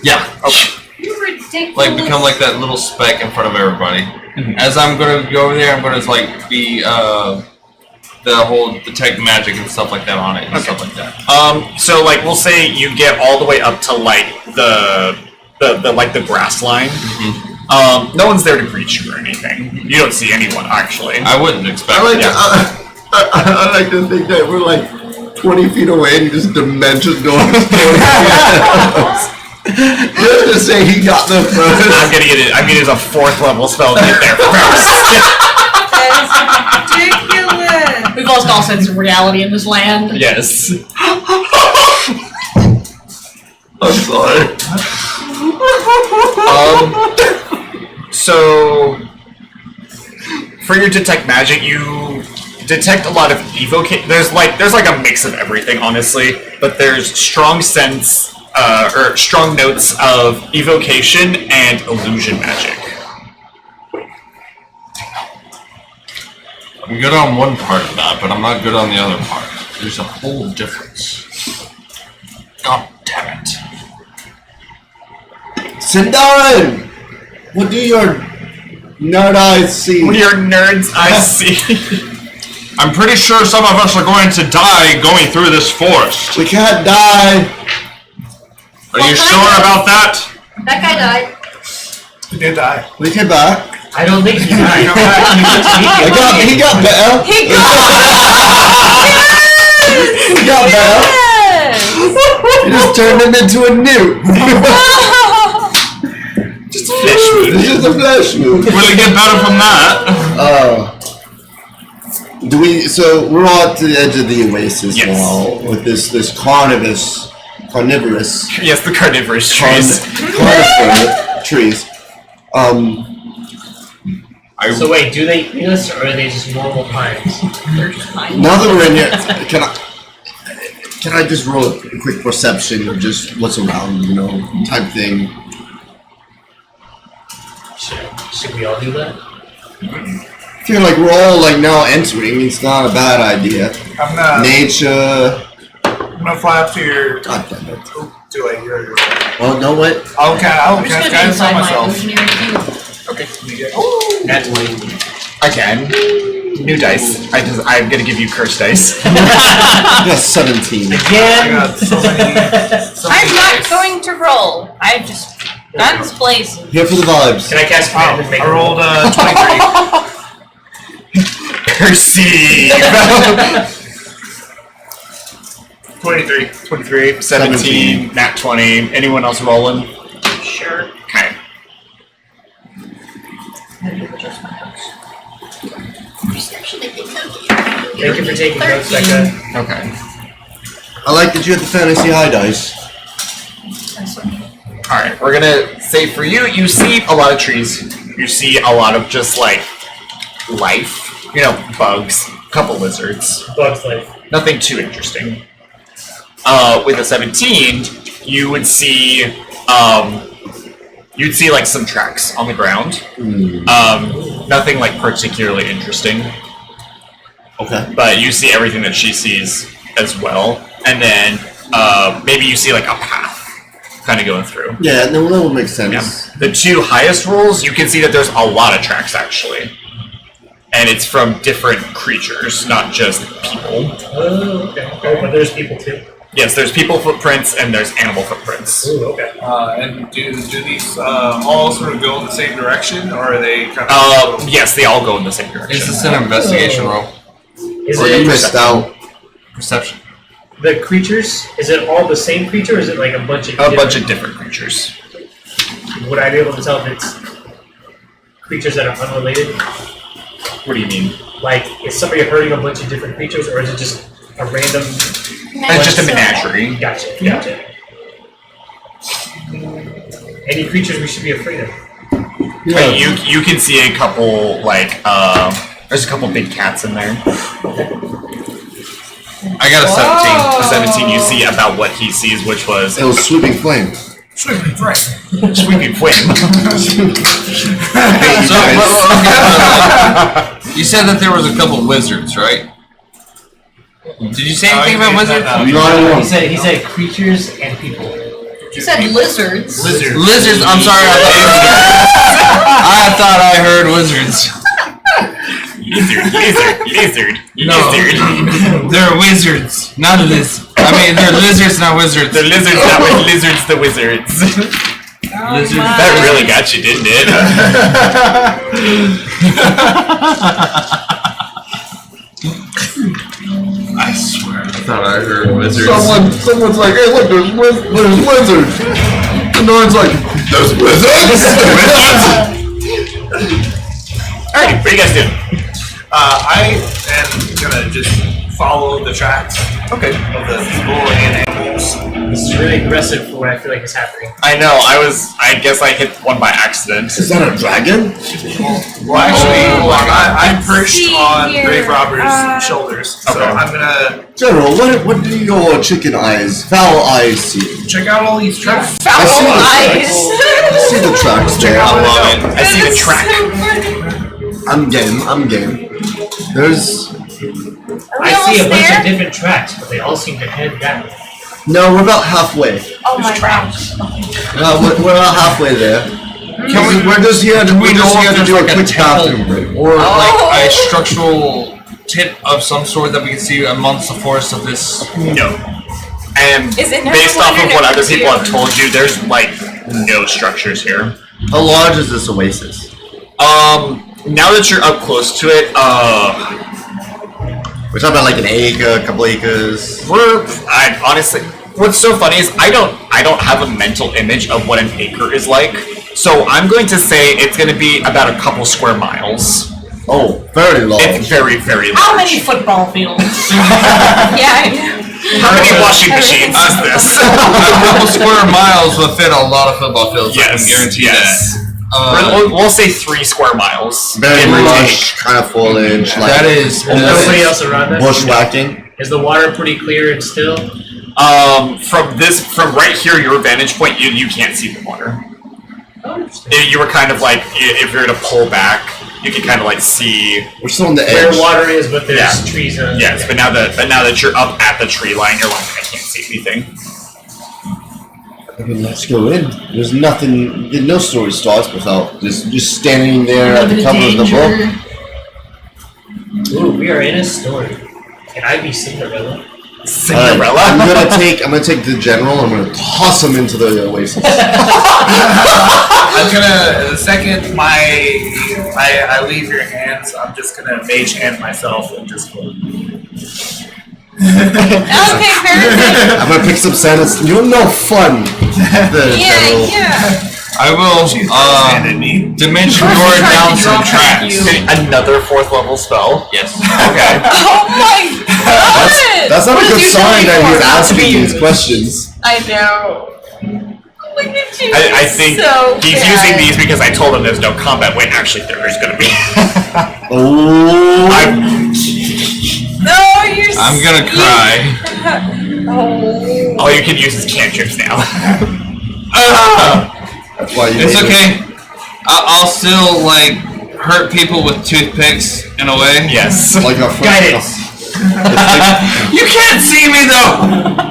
yeah. Okay. You ridiculous. Like become like that little speck in front of everybody. As I'm gonna go over there, I'm gonna like be the whole detect magic and stuff like that on it and stuff like that. So like we'll say you get all the way up to like the grass line. No one's there to greet you or anything. You don't see anyone actually. I wouldn't expect. I like, it. I like to think that we're like 20 feet away and you just dimension door. Just to say he got the first. I'm gonna use a 4th level spell to get there first. That's ridiculous. We've lost all sense of reality in this land. Yes. I'm sorry. So for your detect magic, you detect a lot of evocation. There's like a mix of everything, honestly, but there's strong sense or strong notes of evocation and illusion magic. I'm good on one part of that, but I'm not good on the other part. There's a whole difference. God damn it. Sindoran! What do your nerd eyes see? What are your nerds I see? I'm pretty sure some of us are going to die going through this forest. We can't die. Are you sure about that? That guy died. He did die. We came back. I don't think he died. He got better. He He got better. He just turned him into a newt. Just fish wound. This is a flesh wound. Will it get better from that? So we're all at the edge of the oasis Yes. now with this carnivorous Yes, the carnivorous trees. conifer trees. So wait, do they eat us or are they just normal pines? They're just pines. Now that we're in here, can I just roll a quick perception of just what's around, type thing? Should we all do that? I feel like we're all now entering. It's not a bad idea. I'm gonna Nature. fly up to your. God damn it. Do I hear? Well, know what? I'll I'm just cast gonna guidance on inside my myself. illusionary cube. That's lame. Again. New dice. I'm gonna give you cursed dice. Yes, 17. I Again? got so many. I'm not going to roll. I just guns blazing. Here for the vibes. Can I cast command and make I a roll? rolled 23. Perceive. 23. 17, nat 20. Anyone else rolling? Sure. Okay. Thank you for taking notes, Becca. Okay. I like that you had the fantasy high dice. Alright, we're gonna say for you, you see a lot of trees. You see a lot of just life. Bugs, a couple lizards. Bugs life. Nothing too interesting. With a 17, you would see some tracks on the ground. Nothing particularly interesting. Okay. But you see everything that she sees as well. And then maybe you see a path kind of going through. Yeah, no, that would make sense. Yeah. The two highest rolls, you can see that there's a lot of tracks actually. And it's from different creatures, not just people. Oh, okay. Oh, but there's people too. Yes, there's people footprints and there's animal footprints. Ooh, okay. And do these all sort of go in the same direction, or are they kind of? Yes, they all go in the same direction. Is this an investigation roll? Is Or you it missed out. Perception. the creatures? Is it all the same creature, or is it a bunch of Bunch of different creatures. Would I be able to tell if it's creatures that are unrelated? What do you mean? Is somebody hurting a bunch of different creatures, or is it just a random? It's just a menagerie. Gotcha. Any creatures we should be afraid of? Yeah. You can see a couple there's a couple big cats in there. I got a 17. A 17 you see about what he sees, which was It was sweeping flame. Sweeping flame. sweeping flame. You said that there was a couple wizards, right? Did you say anything about wizards? He said creatures and people. You said lizards. Lizards. I'm sorry. I thought I heard wizards. Lizard. No, they're wizards, not lizards. I mean, they're lizards, not wizards. The lizards, not with lizards, the wizards. Lizards. That really got you, didn't it? I swear, I thought I heard wizards. Someone's like, hey, look, there's lizards. And no one's like, there's wizards? Alright, what are you guys doing? I am gonna just follow the tracks Okay. of the people and animals. This is really aggressive for what I feel like is happening. I know, I guess I hit one by accident. Is that a dragon? Well, actually, I'm perched see on here. Grave Robber's shoulders, so Okay. I'm gonna General, what do your foul eyes see? check out all these tracks. I see the eyes. tracks. I see the tracks there. I love it. I see the track. I'm game. There's... I see a bunch of different tracks, but they all seem to head that way. No, we're about halfway. Oh my gosh. We're about halfway there. We're just here to, we know if to there's do a like a quick temple bathroom break. or like a structural tip of some sort that we can see amongst the forest of this? No. And Is it number based one off or of what number other people two? have told you, there's no structures here. How large is this oasis? Now that you're up close to it, We're talking about an acre, a couple acres. Honestly, what's so funny is I don't have a mental image of what an acre is like. So I'm going to say it's going to be about a couple square miles. Oh, very large. It's very, very large. How many football fields? Yeah. How many washing machines is this? A couple square miles will fit a lot of football fields. I can guarantee that. We'll say 3 square miles. Very lush, kind of foliage. Like That is Nobody else around us? bushwhacking. Is the water pretty clear and still? From right here, your vantage point, you can't see the water. You were kind of like, if you were to pull back, you can kind of like see We're still on the Where edge. water is, but there's trees on Yes, but now that you're up at the tree line, you're like, I can't see anything. Okay, let's go in. There's nothing. No story starts without just standing there at the cover of the book. Ooh, we are in a story. Can I be Cinderella? Cinderella. I'm gonna take the general. I'm gonna toss him into the Oasis. I'm gonna, the second I leave your hands, I'm just gonna mage hand myself and just go. Okay, perfect. I'm gonna pick some sentence. You're no fun. The general. Yeah. I will dimension door down some tracks. Another 4th level spell. Yes. Okay. Oh my god! That's not What a is good usually sign that he's for? asking these questions. I know. Look at you. I think so he's bad. using these because I told him there's no combat. Wait, actually, there is going to be. Oh. No, you're I'm gonna cry. Oh. All you can use is cantrips now. That's why you It's made okay. I'll still like hurt people with toothpicks in a way. Yes. Like a Guidance. You can't see me though.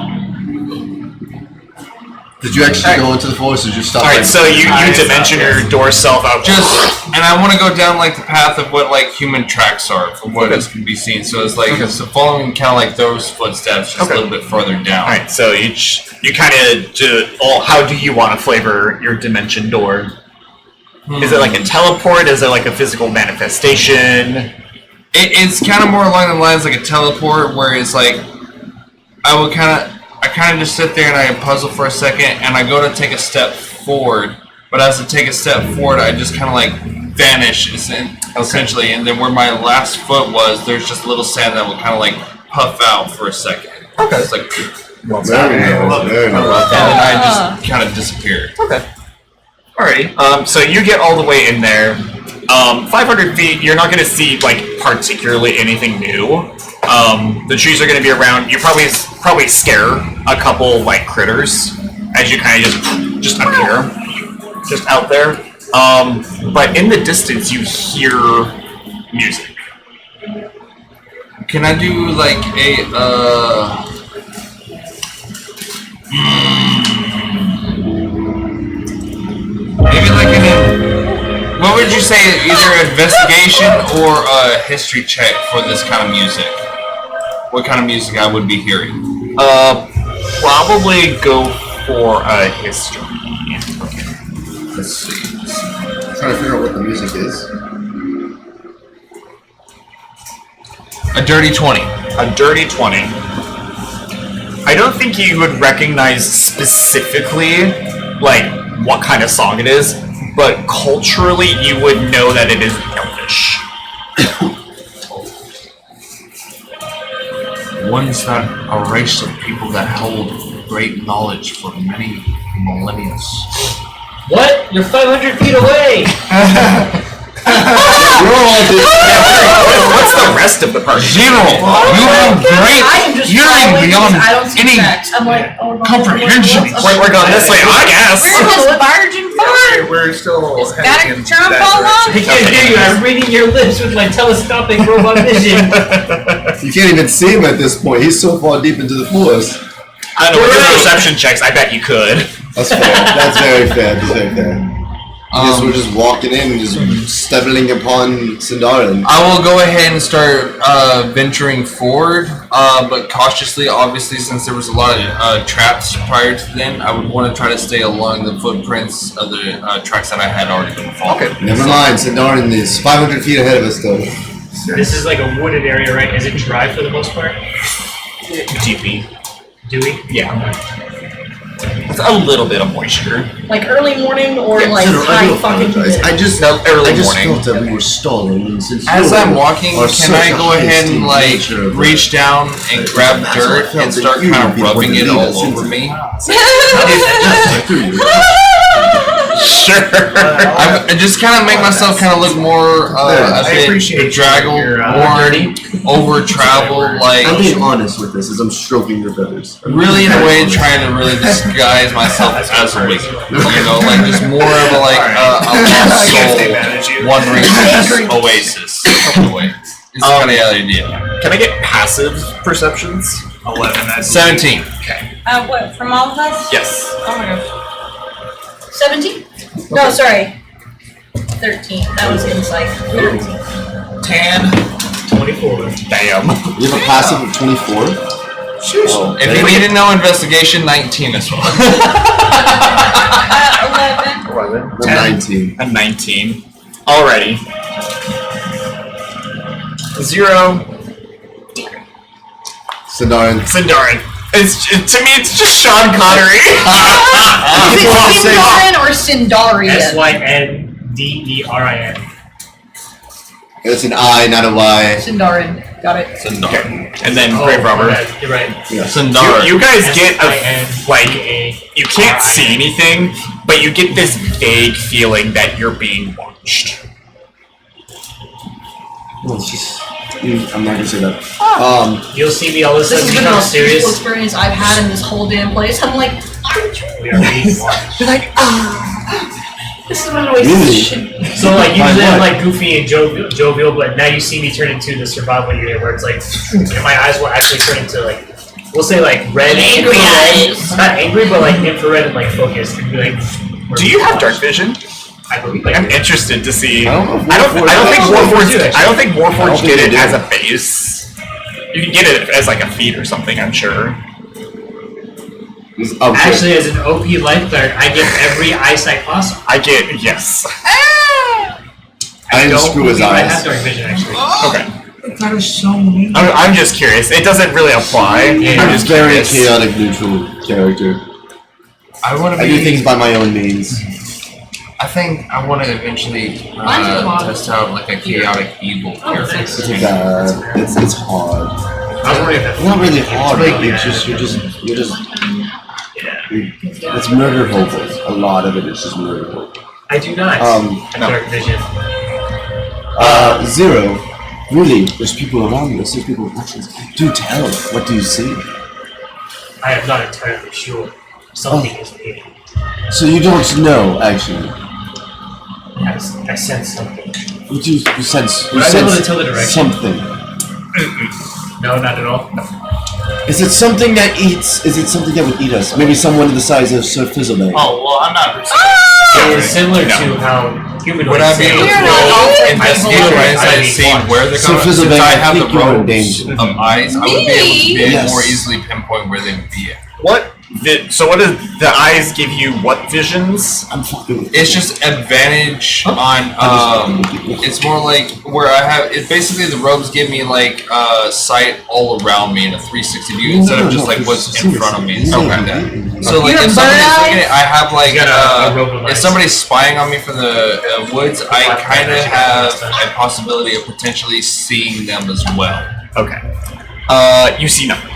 Did you actually go into the forest or just stop? All right, so you dimension your door self out. And I want to go down like the path of what like human tracks are from what else can be seen. So it's like so following kind of like those footsteps just a little bit further down. All right, so you kind of do. How do you want to flavor your dimension door? Is it like a teleport? Is it like a physical manifestation? It's kind of more along the lines like a teleport, where it's like I kind of just sit there and I puzzle for a second, and I go to take a step forward, but as I take a step forward, I just kind of like vanish essentially, and then where my last foot was, there's just a little sand that will kind of like puff out for a second. Okay, it's like Very nice. Very nice. and then I just kind of disappear. Okay. Alrighty. So you get all the way in there. 500 feet, you're not going to see like particularly anything new. The trees are going to be around. You probably scare a couple like critters as you kind of just appear, just out there. But in the distance, you hear music. Can I do like a maybe like what would you say, either an investigation or a history check for this kind of music? What kind of music I would be hearing? Probably go for a history. Let's see. I'm trying to figure out what the music is. A dirty 20. A dirty 20. I don't think you would recognize specifically, like, what kind of song it is, but culturally you would know that it is Elvish. Once that a race of people that hold great knowledge for many millennia. What? You're 500 feet away! What's the rest of the party? General, you have great I am just hearing following beyond because I don't see any tracks. I'm like, oh no. comprehension. We're going this way, I guess. We're just barging forward. We're still Gotta heading in jump that all I direction. can't hear you. I'm reading your lips with my telescopic robot vision. You can't even see him at this point. He's so far deep into the forest. I don't know, with your perception checks, I bet you could. That's fair. That's very fair. That's very fair. We're just walking in and just stumbling upon Sindarin. I will go ahead and start venturing forward, but cautiously, obviously, since there was a lot of traps prior to then, I would want to try to stay along the footprints of the tracks that I had already been following. Okay. Never mind, Sindarin is 500 feet ahead of us though. This is like a wooded area, right? Is it dry for the most part? GP. Do we? Yeah. It's a little bit of moisture. Like early morning or like I high do fucking apologize. humidity? I just early felt that we were stalling, and since As you I'm are walking, can such I a go ahead and hasty like nature, reach down and grab That's what I dirt felt and that start you kind would of be rubbing able it to lead all us over into me? Sure. I just kind of make myself kind of look more a I bit appreciate bedraggled, your, worn, over traveled, I'm like being honest with this as I'm stroking your feathers. really in a way trying to really disguise myself as a wizard. You know, like just more of a like a lost soul wandering through Oasis away. It's kind of the idea. Can I get passive perceptions? 11. 17. Okay. What, from all of us? Yes. Oh my gosh. 17? No, sorry. 13. That was insight. 13. 10. 24. Damn. You have a passive of 24? Oh, If you need to know investigation, 19 as well. 11. 11. 19. A 19. Alrighty. 0. Sindarin. To me, it's just Sean Connery. Is it Sindarin or Sindarian? Synderin. It's an I, not a Y. Sindarin. Got it. Okay. And then Grave Robber. You're right. Sindar. You guys get you can't see anything, but you get this vague feeling that you're being watched. Well, it's just, I'm not gonna say that. You'll see me all of a This sudden has been the become most peaceful serious. experience I've had in this whole damn place. I'm like, We are being watched. like, this is what always Really? shit. So like usually what? I'm like goofy and jovial, but now you see me turn into the survival unit where it's like, and my eyes will actually turn into like, we'll say like red, Angry infrared. eyes. Not angry, but like infrared and like focused. And be like, Do you have dark vision? I believe I'm like interested to see. I don't know if I don't think Warforged do, Warforged. I don't think I don't Warforged think did it they do. as a base. You can get it as like a feat or something. I'm sure. Okay. actually as an OP life cleric, I get every eyesight possible. I get yes. I didn't screw his I eyes. have dark vision actually. Okay. That is so mean. I'm just curious. It doesn't really apply. Yeah. I'm I'm just a very curious. chaotic, neutral character. I want to I be. do things by my own means. I think I want to eventually Mine's at the bottom. test out like a chaotic evil character. thanks. It's it's hard. I was wondering if It's not really hard. It's just you're just. It's murder hobo. A lot of it is just murder hobo. I do not have dark vision. 0. Really, there's people around you. I see people with actions. Do tell. What do you see? I am not entirely sure. Something is needed. So you don't know, actually. I sense something. What do you sense? You Would I be able to sense tell the direction? something. No, not at all. Is it something that eats? Is it something that would eat us? Maybe someone the size of Sir Fizzleman. Oh, well, I'm not. It is similar to how humanoids Would I be say able We're to not all roll investigation or I insight, mean, see where they're So coming? Since Fizzleman, I I have think the you're in robes danger. of eyes, I would be able to Yes. more easily pinpoint where they would be at. What? So what does the eyes give you? What visions? I'm fucking with It's just advantage on it's more like where I have it's basically the robes give me like sight all around me in a 360 view instead of just like what's in front of me and stuff like that. So like You if have bird somebody's looking eyes? at, I have like You got a robe of if eyes. somebody's spying on me from the woods, I kind of have a possibility of potentially seeing them as well. Okay. You see nothing.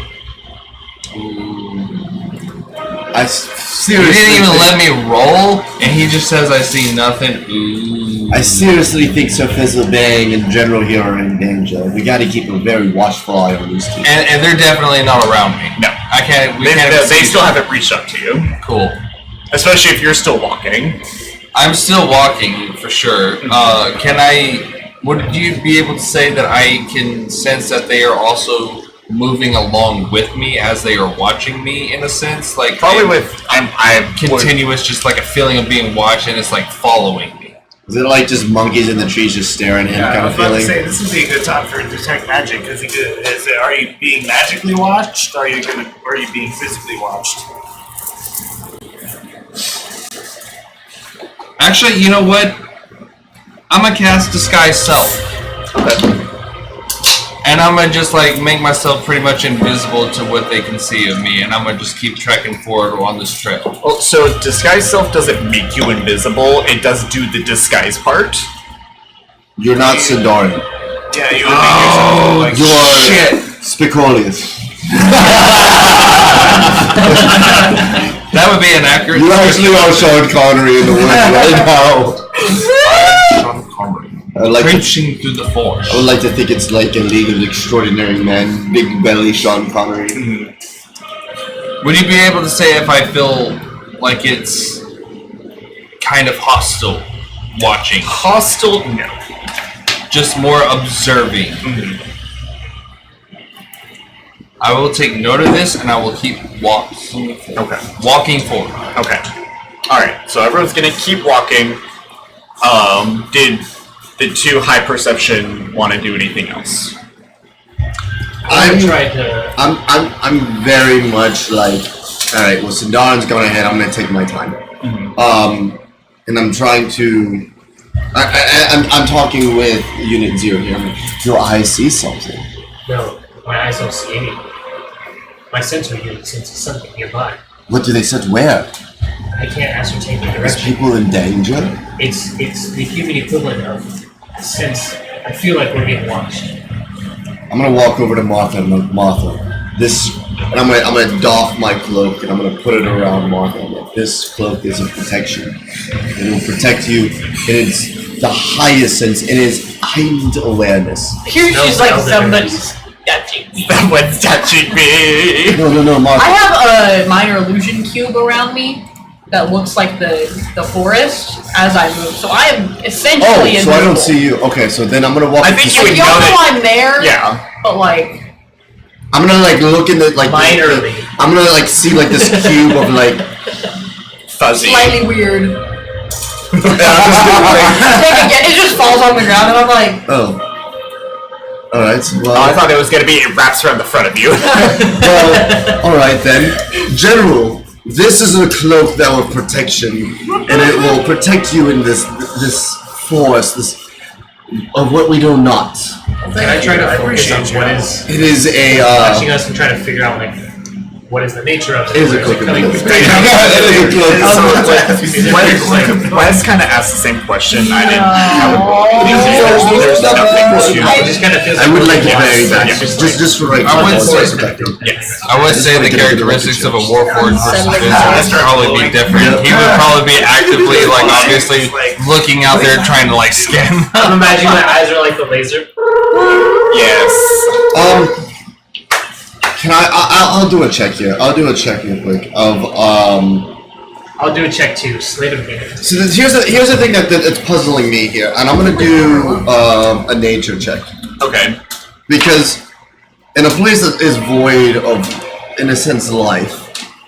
I He seriously. didn't even think- let me roll, and he just says I see nothing. Ooh. I seriously think Sir Fizzlebang in general here are in danger. We got to keep a very watchful eye on these two. And they're definitely not around me. No. I can't. We They, can't. they, even they see still them. haven't reached up to you, Cool. especially if you're still walking. I'm still walking for sure. Can I? Would you be able to say that I can sense that they are also moving along with me as they are watching me in a sense? Like Probably I'm with I'm continuous, just like a feeling of being watched, and it's like following me. Is it like just monkeys in the trees just staring at him I kind was of about to feeling? say this would be a good time for detect magic because are you being magically watched? Or are you being physically watched? Actually, you know what? I'm gonna cast Disguise Self. And I'm gonna just like make myself pretty much invisible to what they can see of me, and I'm gonna just keep trekking forward on this trail. Well, so disguise self doesn't make you invisible, it does do the disguise part. You're not Sindari. Yeah, you would make yourself like You are Shit! Spicolius. That would be an accurate. You actually are Sean Connery in the woods right now. Sean Connery. I would like to, Preaching through the force. I would like to think it's like a League of Extraordinary Men, big belly Sean Connery. Would you be able to say if I feel like it's kind of hostile watching? hostile. No. Just more observing. I will take note of this and I will keep walking forward. Okay. Alright, so everyone's gonna keep walking. Did the two high perception want to do anything else? I'm very much like, alright, well, Sindarin's going ahead, I'm gonna take my time. And I'm trying to... I'm talking with Unit 0 here. Your eyes see something. No, my eyes don't see anything. My sensory unit senses something nearby. What do they sense? Where? I can't ascertain the Is direction. people in danger? It's the human equivalent of sense. I feel like we're being watched. I'm gonna walk over to Martha and I'm like, Martha, this, and I'm gonna doff my cloak and I'm gonna put it around Martha. I'm like, this cloak is a protection. It will protect you. It is the highest sense. It is heightened awareness. Here she's like, somebody's touching me. Someone's touching me! No, Martha. I have a minor illusion cube around me that looks like the forest as I move. So I am essentially Oh, so invisible. I don't see you. Okay, so then I'm gonna walk. I think you would Y'all know know that. I'm there, Yeah. but like, I'm gonna like look in the like. Minorly. I'm gonna like see like this cube of like. Fuzzy. slightly weird. It just falls on the ground and I'm like, Oh. Alright, well. I thought it was gonna be it wraps around the front of you. Well, alright then. General, this is a cloak that will protection, and it will protect you in this forest, of what we do not. Can I try to focus on what is It is a watching us and try to figure out like what is the nature of it? It is a Where cloak. it coming from? Wes kind of asked the same question. I didn't. There's nothing to. It just kind of feels I would like it Yes. very bad. Yeah. Just for like. I would say- Yes. I would say the characteristics of a Warforged versus Vincent would probably be different. He would probably be actively, like, obviously looking out there trying to, like, scan. I'm imagining my eyes are like the laser. Yes. Can I'll do a check here. I'll do a check real quick of I'll do a check too. Slate of minutes. So here's the thing that's puzzling me here, and I'm gonna do a nature check Okay. because in a place that is void of, in a sense, life,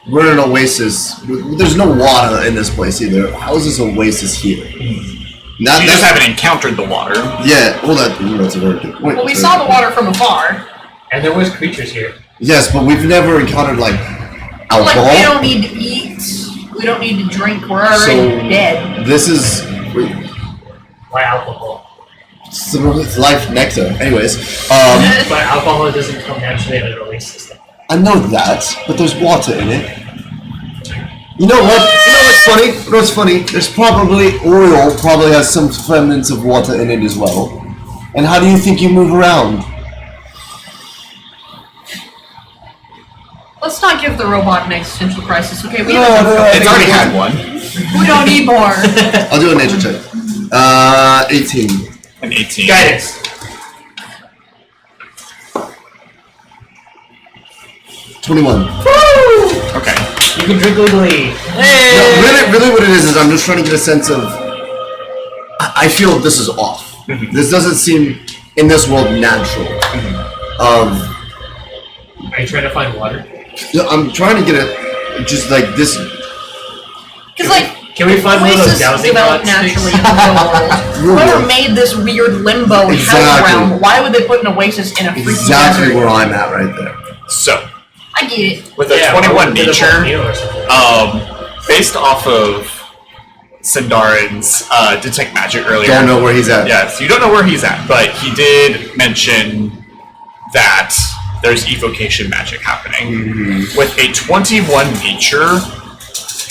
we're in an oasis. There's no water in this place either. How is this oasis here? You just haven't encountered the water. Yeah. Well, that's a very good point. well, we saw the water from afar. And there was creatures here. Yes, but we've never encountered like Like, alcohol. we don't need to eat. We don't need to drink. We're already dead. This is Why alcohol? it's life nectar. Anyways, But alcohol doesn't come naturally in an oasis. I know that, but there's water in it. You know what? You know what's funny? You know what's funny? There's probably oil. Probably has some remnants of water in it as well. And how do you think you move around? Let's not give the robot an existential crisis, okay? We No, have no, It's already had one. we don't need more. I'll do a nature check. 18. An 18. Guidance. 21. Okay. You can drink legally. No, really what it is I'm just trying to get a sense of. I feel this is off. This doesn't seem in this world natural. Are you trying to find water? I'm trying to get it, just like this. Because, like, Can we find one of those oasis dowsing developed rods naturally things? in the real world. Whoever made this weird limbo and hell Exactly. realm, why would they put an oasis in a freaking Exactly desert? where I'm at right there. So, I get it. with a Yeah, 21 or nature, volcano or something. based off of Sindarin's detect magic earlier. Don't know where he's at. Yes, you don't know where he's at, but he did mention that there's evocation magic happening. With a 21 nature,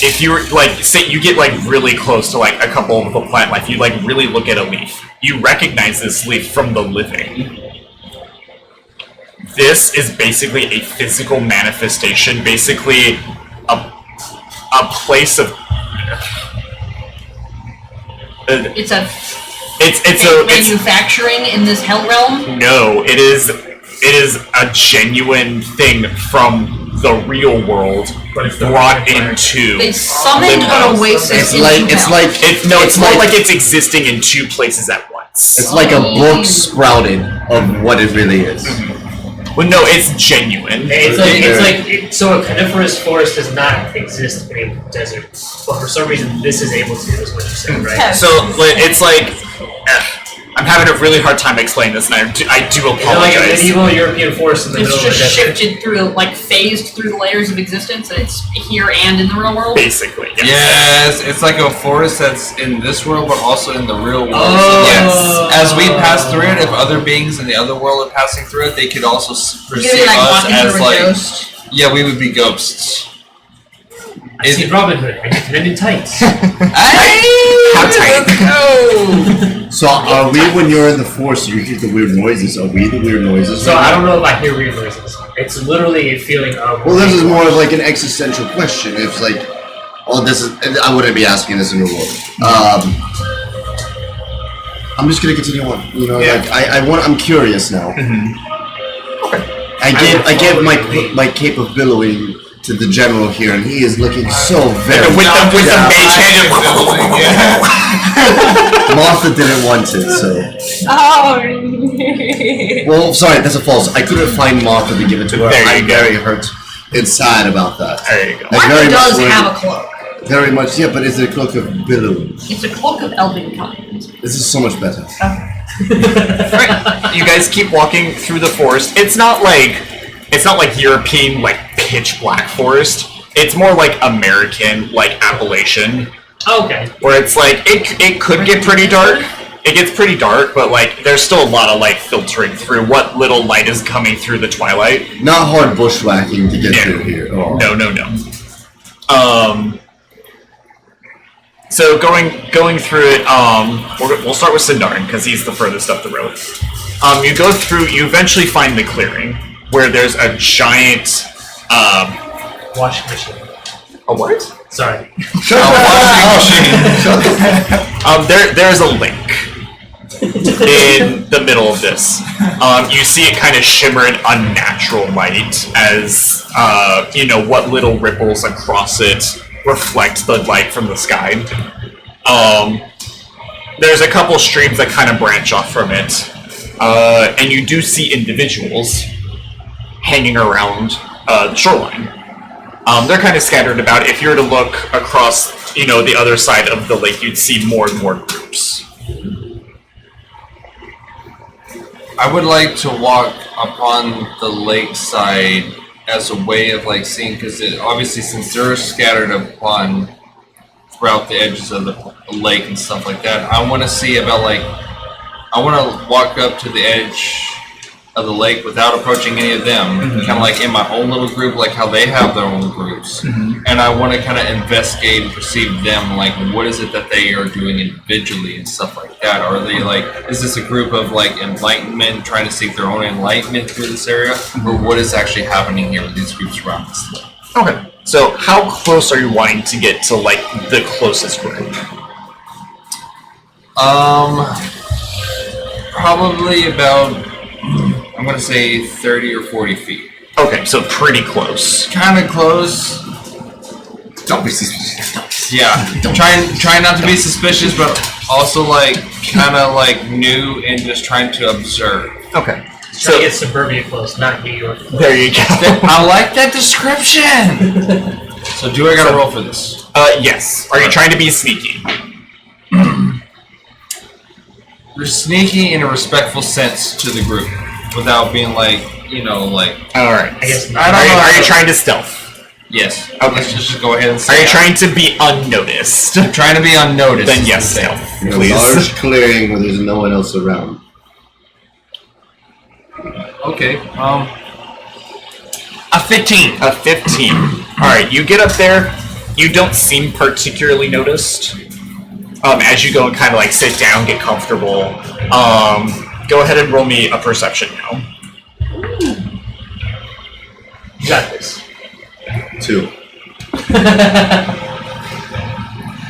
if you're like, say you get like really close to like a couple of the plant life, you like really look at a leaf. You recognize this leaf from the living. This is basically a physical manifestation, basically a place of. It's a manufacturing in this hell realm? No, it is a genuine thing from the real world brought into. They summoned an Oasis. It's more like it's existing in two places at once. It's like a book sprouted of what it really is. Well, no, it's genuine. So a coniferous forest does not exist in a desert, but for some reason this is able to. Is what you said, right? So it's like I'm having a really hard time explaining this, and I do apologize. Like a medieval European forest in the middle of the desert. It's just shifted through, like phased through the layers of existence, and it's here and in the real world. Basically, yes. Yes, it's like a forest that's in this world, but also in the real world. Oh. So as we pass through it, if other beings in the other world are passing through it, they could also perceive us as like, yeah, we would be ghosts. I see Robin Hood. I get men in tights. How tight? So are we, when you're in the forest, you hear the weird noises? Are we the weird noises? So I don't know if I hear weird noises. It's literally a feeling of. Well, this is more of like an existential question. It's like, oh, this is. I wouldn't be asking this in the world. I'm just gonna continue on. You know, like I'm curious now. I gave my cape of billowing to the general here, and he is looking so very with the mage hand. Martha didn't want it, so. Oh. Well, sorry, that's a false. I couldn't find Martha to give it to her. I'm very hurt inside about that. There you go. Martha does have a cloak. Very much, yeah, but it's a cloak of billowing. It's a cloak of elven kind. This is so much better. Right. You guys keep walking through the forest. It's not like European, like pitch black forest. It's more like American, like Appalachian. Okay. Where it's like it could get pretty dark. It gets pretty dark, but like there's still a lot of light filtering through what little light is coming through the twilight. Not hard bushwhacking to get through here. Oh. No. So going through it, we'll start with Sindarin because he's the furthest up the road. You go through. You eventually find the clearing where there's a giant washing machine. A what? Sorry. There's a link in the middle of this. You see it kind of shimmer in unnatural light as what little ripples across it reflect the light from the sky. There's a couple streams that kind of branch off from it, and you do see individuals hanging around the shoreline. They're kind of scattered about. If you were to look across, the other side of the lake, you'd see more and more groups. I would like to walk upon the lakeside as a way of like seeing, because obviously since they're scattered upon throughout the edges of the lake and stuff like that, I want to see about I want to walk up to the edge of the lake without approaching any of them, kind of like in my own little group, like how they have their own groups, and I want to kind of investigate and perceive them, like what is it that they are doing individually and stuff like that. Are they is this a group of like enlightenment trying to seek their own enlightenment through this area, or what is actually happening here with these groups around this lake? Okay, so how close are you wanting to get to like the closest group? Probably about, I'm going to say 30 or 40 feet. Okay, so pretty close. Kind of close. Don't be suspicious. Yeah. Trying not to be suspicious, but also kind of new and just trying to observe. Okay. So get suburbia close, not New York close. There you go. I like that description! So do I gotta roll for this? Yes. Are you trying to be sneaky? You're sneaky in a respectful sense to the group, without being Alright. I guess not. Are you trying to stealth? Yes. Okay. Let's just go ahead and say Are you trying to be unnoticed? I'm trying to be unnoticed. Then yes, stealth. In a large clearing where there's no one else around. Okay. A 15. A 15. Alright, you get up there. You don't seem particularly noticed. As you go and kind of like sit down, get comfortable. Go ahead and roll me a perception now. You got this. 2.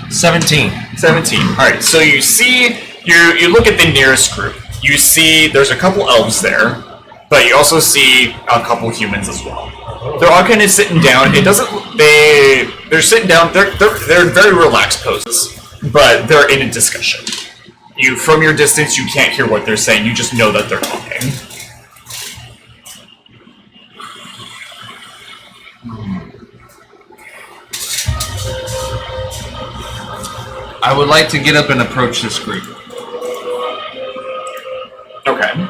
17. 17. Alright, so you see, you look at the nearest group. You see there's a couple elves there, but you also see a couple humans as well. They're all kind of sitting down. They're sitting down, they're very relaxed poses, but they're in a discussion. From your distance, you can't hear what they're saying, you just know that they're talking. I would like to get up and approach this group. Okay.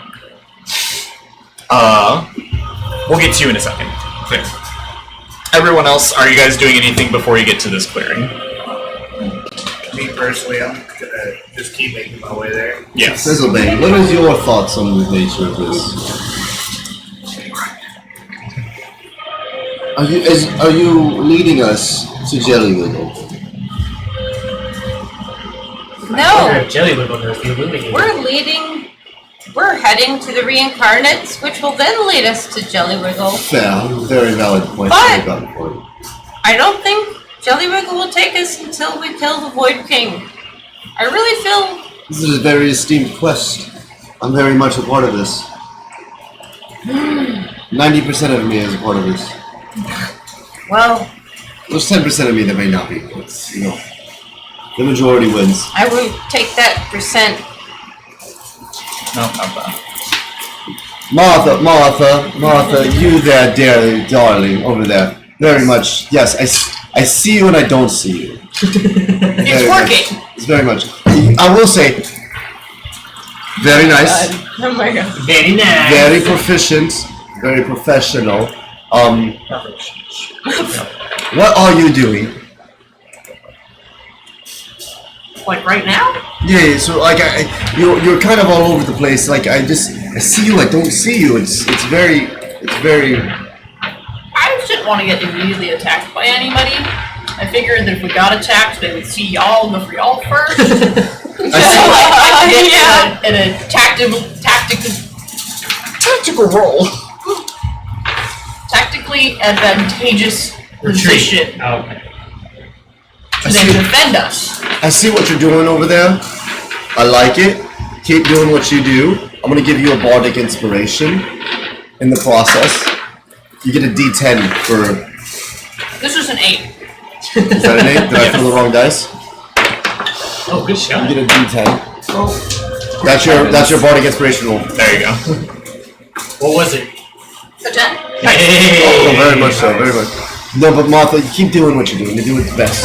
We'll get to you in a second. Okay. Everyone else, are you guys doing anything before you get to this clearing? Me personally, I'm gonna just keep making my way there. Yes. Fizzlebane, what is your thoughts on the nature of this? Are you leading us to Jellywiggle? No, Jelly Wiggle knows the illuminated. we're heading to the Reincanates, which will then lead us to Jellywiggle. Fair, very valid point. But- Very valid point. I don't think Jellywiggle will take us until we kill the Void King. I really feel This is a very esteemed quest. I'm very much a part of this. 90% of me is a part of this. well. There's 10% of me that may not be, but the majority wins. I won't take that percent. No, not that. Martha, you there, dear darling, over there. Very much, yes, I see you and I don't see you. It's working. It's very much. I will say, very nice, Oh my god. Very nice. very proficient, very professional. What are you doing? Like right now? Yeah, so like you're kind of all over the place. Like I see you, I don't see you. It's very. I just didn't want to get immediately attacked by anybody. I figured that if we got attacked, they would see y'all and go for y'all first. So I get in a tactical role. Tactically advantageous position Okay. to then defend us. I see what you're doing over there. I like it. Keep doing what you do. I'm gonna give you a bardic inspiration in the process. You get a D10 for. This is an 8. Is that an 8? Did I throw the wrong dice? Oh, good shot. You get a D10. That's your bardic inspiration roll. There you go. What was it? A 10? Oh, very much so. Very much. No, but Martha, you keep doing what you're doing. You do it best.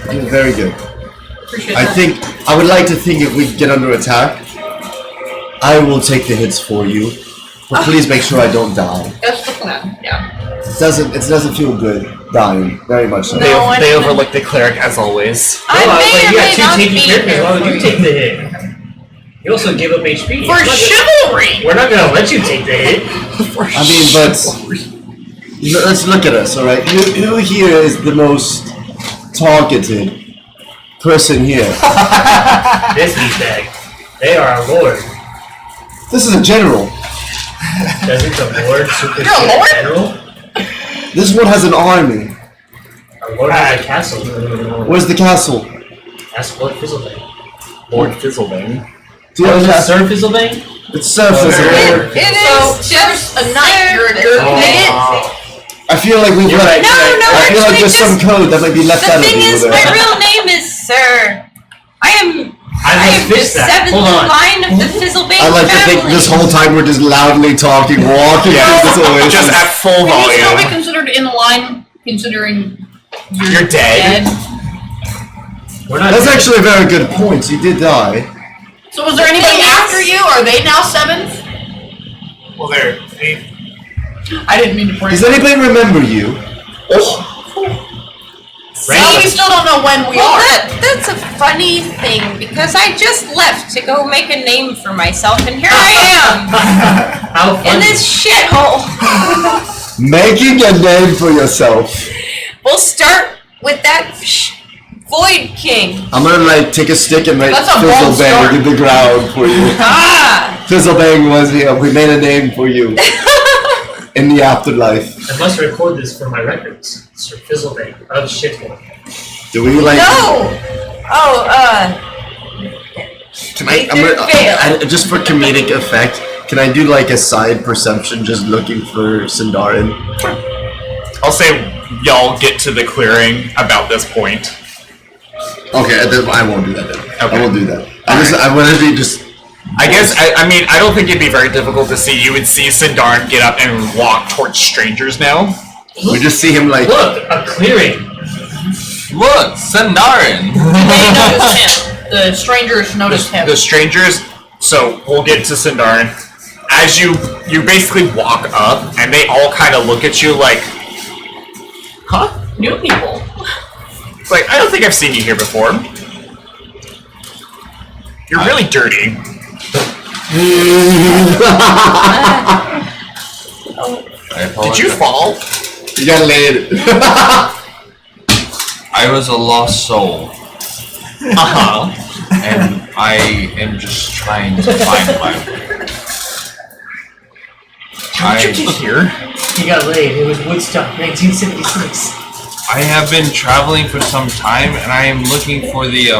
You're doing very good. Appreciate I that. think I would like to think if we get under attack, I will take the hits for you. But please make sure I don't die. That's the plan, yeah. It doesn't feel good dying. Very much so. No. They overlook the cleric as always. I Well, may but or you may got not two tanky be characters. here Why would for you you. take the hit? You also give up HP. For chivalry! We're not gonna let you take the hit. I mean, but let's look at us, all right? Who here is the most targeted person here? This D-bag. They are our lord. This is a general. Doesn't the lord supersede You're a lord? general? This one has an army. Our lord has a castle. Where's the castle? That's Lord Fizzlebane. Lord Fizzlebane. Do you have a Is it castle? Sir Fizzlebane? It's surface. It So, is there's a knight, you're I feel like we've left. No, I feel like actually, there's some code that might be left The out of thing you is, there. my real name is Sir. I am the fish that. seventh Hold on. line of the Fizzlebane I like to think family. this whole time we're just loudly talking, walking through this Oasis. Just at full Can you still be volume. considered in line, considering You're dead. We're not That's dead. actually a very good point. You did die. So was there anybody after you? Are they now 7th? Well, there. I didn't mean to break. Does anybody remember you? Well, we still don't know when we are. That's a funny thing because I just left to go make a name for myself, and here I am in this shithole. Making a name for yourself. We'll start with that Void King. I'm gonna like take a stick and write That's a bold start. Fizzlebang in the ground for you. Fizzlebang was here. We made a name for you in the afterlife. I must record this for my records. Sir Fizzlebang out of shithole. Do we like? No. Can I just for comedic effect? Can I do like a side perception, just looking for Sindarin? I'll say y'all get to the clearing about this point. Okay, I won't do that then. Okay. I won't do that. I want to be just. I guess, I mean, I don't think it'd be very difficult to see. You would see Sindarin get up and walk towards strangers now. We just see him like. Look, a clearing. Look, Sindarin. They noticed him. The strangers noticed him. The strangers, so we'll get to Sindarin. As you basically walk up, and they all kind of look at you like, huh? New people. It's like, I don't think I've seen you here before. You're really dirty. Did you fall? You got laid. I was a lost soul. And I am just trying to find my way. How did you get here? He got laid. It was Woodstock, 1976. I have been traveling for some time, and I am looking for the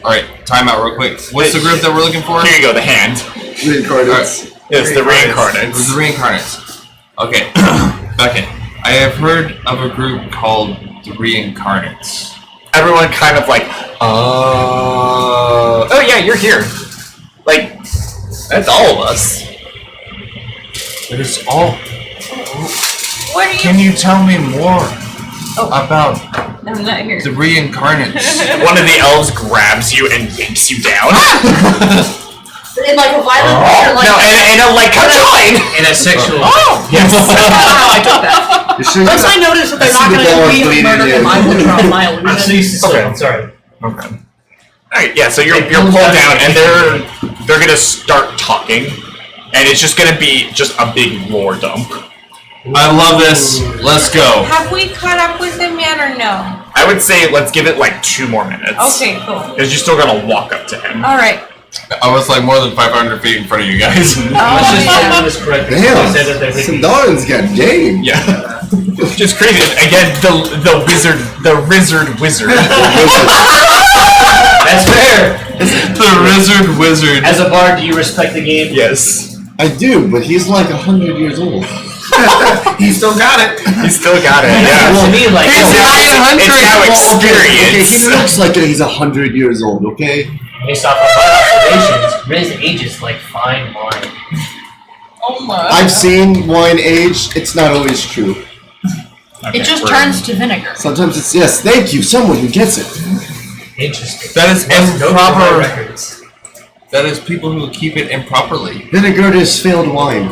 Alright, time out real quick. What's the group that we're looking for? Here you go, the hand. Reincarnates. It's the Reincarnates. The Reincanates. Okay, okay. I have heard of a group called the Reincarnates. Everyone kind of like, oh yeah, you're here. Like, that's all of us. There's all. What are you? Can you tell me more about I'm not here. the Reincarnates? One of the elves grabs you and yanks you down. In like a violent way, or like No, and a like, come join! In a sexual. Yes. I took that. Once I notice that they're not going to murder him, I will drop my illusion. I'm so used to sleep. I'm sorry. Okay. Alright, yeah, so you're pulled down, and they're gonna start talking, and it's just gonna be just a big lore dump. I love this. Let's go. Have we caught up with him yet or no? I would say let's give it like 2 more minutes. Okay, cool. Because you're still gonna walk up to him. Alright. I was like more than 500 feet in front of you guys. Let's just say this correctly. Damn. Said that they're hippies. Sindarin's got game. Yeah. Just crazy. Again, the wizard. That's fair. The wizard. As a bard, do you respect the game? Yes. I do, but he's like 100 years old. He still got it. He still got it. Yeah. Yeah. To me, like, It's now Okay, he experience. looks like he's 100 years old, okay? based off of my observations, Riz ages like fine wine. Oh my. I've seen wine age. It's not always true. It just turns to vinegar. Sometimes it's yes. Thank you, someone who gets it. Interesting. That is Let's go to my improper. records. That is people who keep it improperly. Vinegar is failed wine.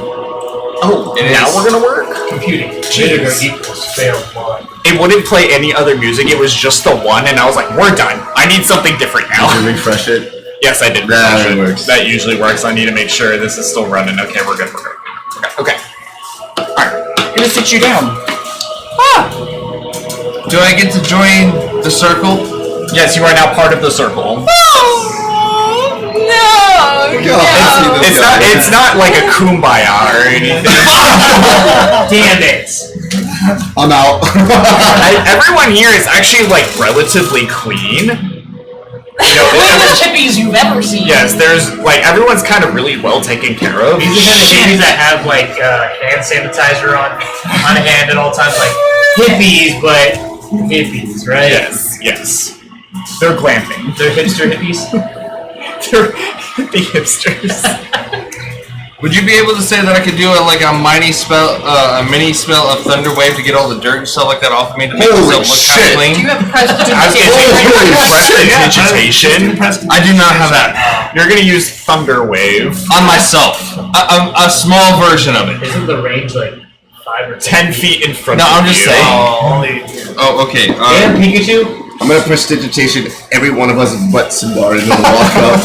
Oh, It now is. we're gonna work? Computing. Vinegar equals failed wine. It wouldn't play any other music, it was just the one, and I was like, we're done. I need something different now. Did you refresh it? Yes, I did. That refresh it. works. That usually works. I need to make sure this is still running. Okay, we're good, we're good. Okay. Alright, I'm gonna sit you down. Do I get to join the circle? Yes, you are now part of the circle. It's not like a kumbaya or anything. Damn it! I'm out. Everyone here is actually like relatively clean. You know, Cleanest hippies you've ever seen. yes, there's like everyone's kind of really well taken care of. These are the kind of hippies that have like hand sanitizer on hand at all times, like hippies, but hippies, right? Yes. They're glamping. They're hipster hippies. They're hippie hipsters. Would you be able to say that I could do a mini spell of Thunder Wave to get all the dirt and stuff like that off of me to make Holy myself look kind shit. of clean? Do you have I was gonna say prestidigitation. I do not have that You're gonna use Thunder Wave. on myself. A small version of it. Isn't the range like 5 or 10 feet in front No, of I'm just you. saying. Oh, okay. And Pikachu. I'm gonna prestidigitation every one of us but Sindar and then walk up.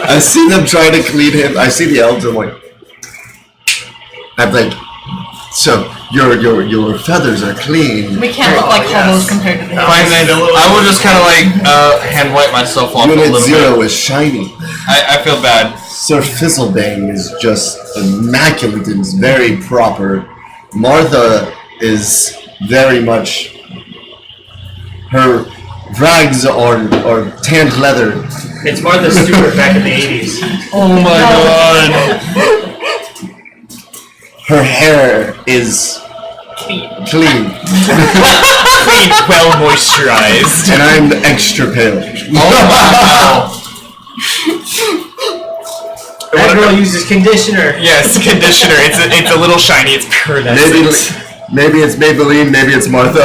I see them trying to clean him. I see the elves. I'm like, so your feathers are clean. We can't look like hobos compared to the Fine then. I will just kind of like hand wipe myself off a Unit little 0 bit. is shiny. I feel bad. Sir Fizzlebang is just immaculate and is very proper. Martha is very much. Her rags are tanned leather. It's Martha Stewart back in the 80s. Oh my god. Her hair is clean. Clean, well moisturized. And I'm extra pale. Oh That girl uses conditioner. Yes, conditioner. It's a little shiny. It's pearlescent. Maybe it's Maybelline, maybe it's Martha.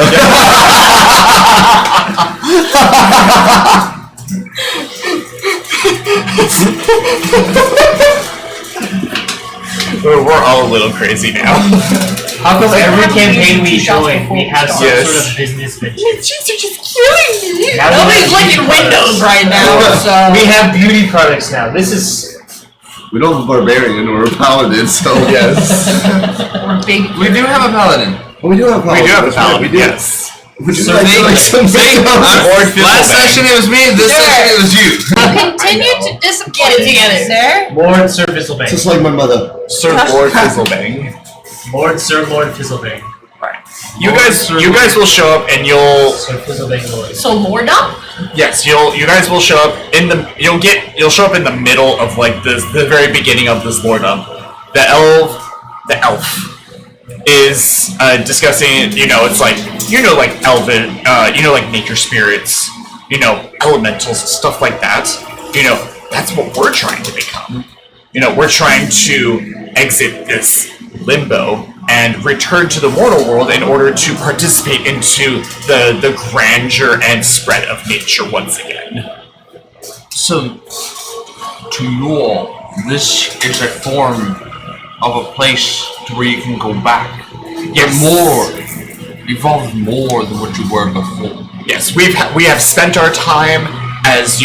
We're all a little crazy now. How come every campaign we join, we have some Yes. sort of business venture? Jeez, you're just killing me. Now we Nobody's have licking beauty windows products. right now, so. We have beauty products now. This is. We don't have a barbarian or a paladin, so Yes. We're big. We do have a paladin. Well, we do have a paladin. We do have a paladin. We do. Yes. Would you So like they- to like some Last session it was me, this Sure. session it was you. Continue to disappoint Get it me, together. sir. Lord Sir Fizzlebank. Just like my mother. Sir Lord Fizzlebang. Lord Fizzlebank. You guys will show up and you'll Sir Fizzlebank Lord. So Lord up? yes you guys will show up in the you'll show up in the middle of like the very beginning of this lordom. The elf is discussing, it's like, like elven, like nature spirits, elementals, stuff like that. That's what we're trying to become. We're trying to exit this limbo and return to the mortal world in order to participate into the grandeur and spread of nature once again. So, to you all, this is a form of a place to where you can go back. Yes. Evolve more than what you were before. Yes, we have spent our time as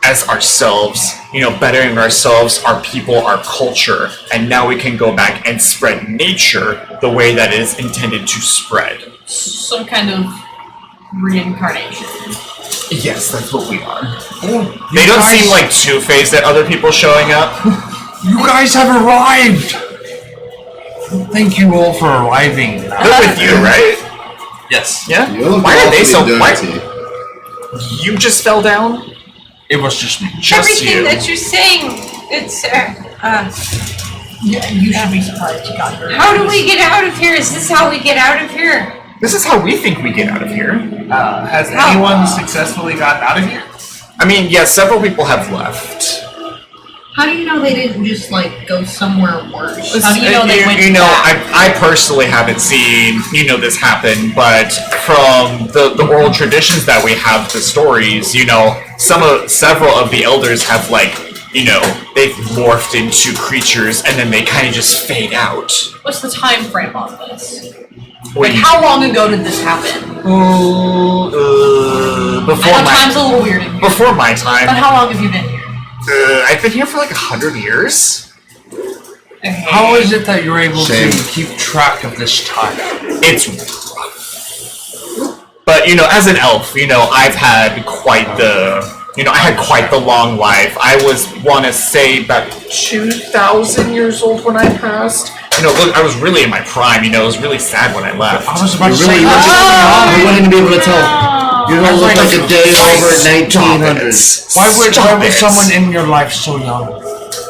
as ourselves, bettering ourselves, our people, our culture, and now we can go back and spread nature the way that it is intended to spread. Some kind of reincarnation. Yes, that's what we are. They don't seem like two-faced at other people showing up. You guys have arrived! Thank you all for arriving. They're with you, right? Yes. Yeah? You look Why are they so... awfully Why, dirty. you just fell down? It was just me. Just Everything you. that you're saying, it's, Yeah, you should be surprised you got hurt. how do we get out of here? Is this how we get out of here? This is how we think we get out of here. Has anyone successfully gotten out of here? I mean, yes, several people have left. How do you know they didn't just, go somewhere worse? How do you know they went back? I personally haven't seen, this happen, but from the oral traditions that we have, the stories, several of the elders have, they've morphed into creatures, and then they kind of just fade out. What's the time frame on this? Wait, How long ago did this happen? before I know my time's a little weird in here. before my time. But how long have you been here? I've been here for 100 years. Okay. How is it that you're able Shame. to keep track of this time? It's rough. But, as an elf, I've had quite I had quite the long life. I want to say, about 2,000 years old when I passed. Look, I was really in my prime, it was really sad when I left. I was about to You really say look you wouldn't be able to tell. You don't look like a day over 1900s. Why was Stop someone it. in your life so young?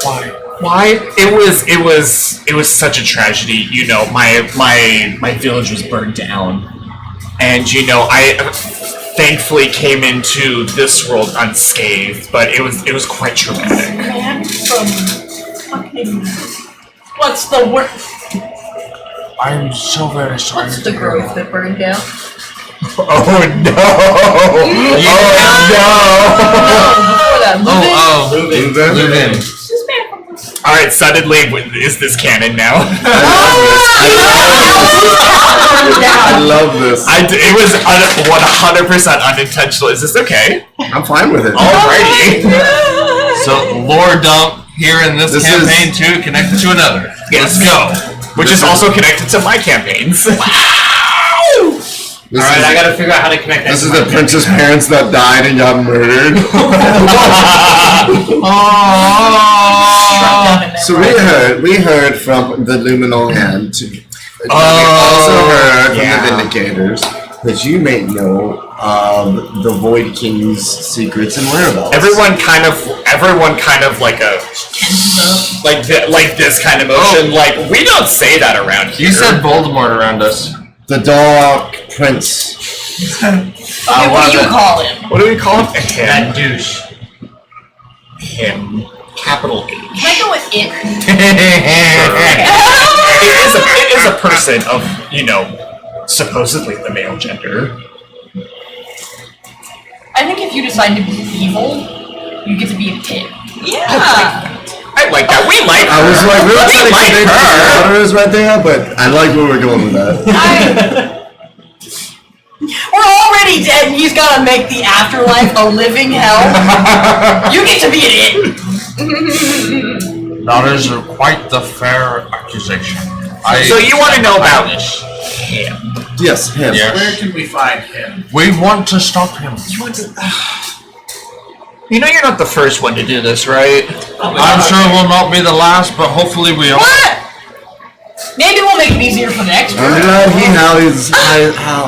Why? Why? It was such a tragedy. My village was burned down, and I thankfully came into this world unscathed. But it was quite traumatic. Man from fucking... What's the word? I'm so very sorry. What's the grove that burned down? Oh no! Oh Before that, Oh, Luven? Luven. This man from Alright, suddenly, is this canon now? I love this. It was 100% unintentional. Is this okay? I'm fine with it. Alrighty. So, lore dump here in this campaign too, connected to another. Yes. Let's go. Which is also connected to my campaigns. Wow! Alright, I gotta figure out how to connect that. This is the prince's parents that died and got murdered. So we heard from the Luminal Hand. We also heard from the Vindicators that you may know of the Void King's secrets and whereabouts. Everyone kind of like this kind of motion. Like, we don't say that around here. You said Voldemort around us. The Dark Prince. Okay, what do you call him? What do we call him? That douche. Him. Capital H. Can I go with it? It is a person of, supposedly the male gender. I think if you decide to be evil, you get to be a pig. Yeah. I like that. We like her. I was like, really like her. Her is right there, but I like where we're going with that. We're already dead and he's gotta make the afterlife a living hell. You get to be an it. That is quite the fair accusation. So you want to know about him? Yes, him. Yes. Where can we find him? We want to stop him. You know you're not the first one to do this, right? I'm sure we'll not be the last, but hopefully we are. What? Maybe we'll make it easier for the next one. I'm glad he now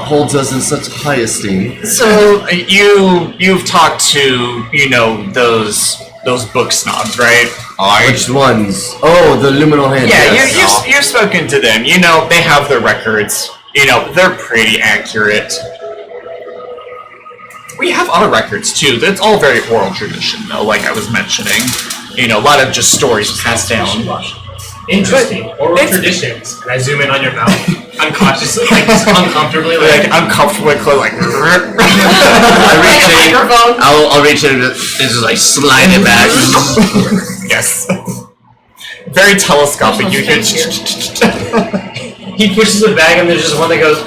holds us in such high esteem. So you've talked to those book snobs, right? Which ones? Oh, the Luminal Hand. Yeah, you've spoken to them. They have their records. They're pretty accurate. We have other records too. That's all very oral tradition, though. Like I was mentioning, a lot of just stories passed down. Interesting. Oral traditions. And I zoom in on your mouth unconsciously, like just uncomfortably, like uncomfortably close, like. I'll reach in and just like slide it back. Yes. Very telescopic. You hear. He pushes it back, and there's just one that goes.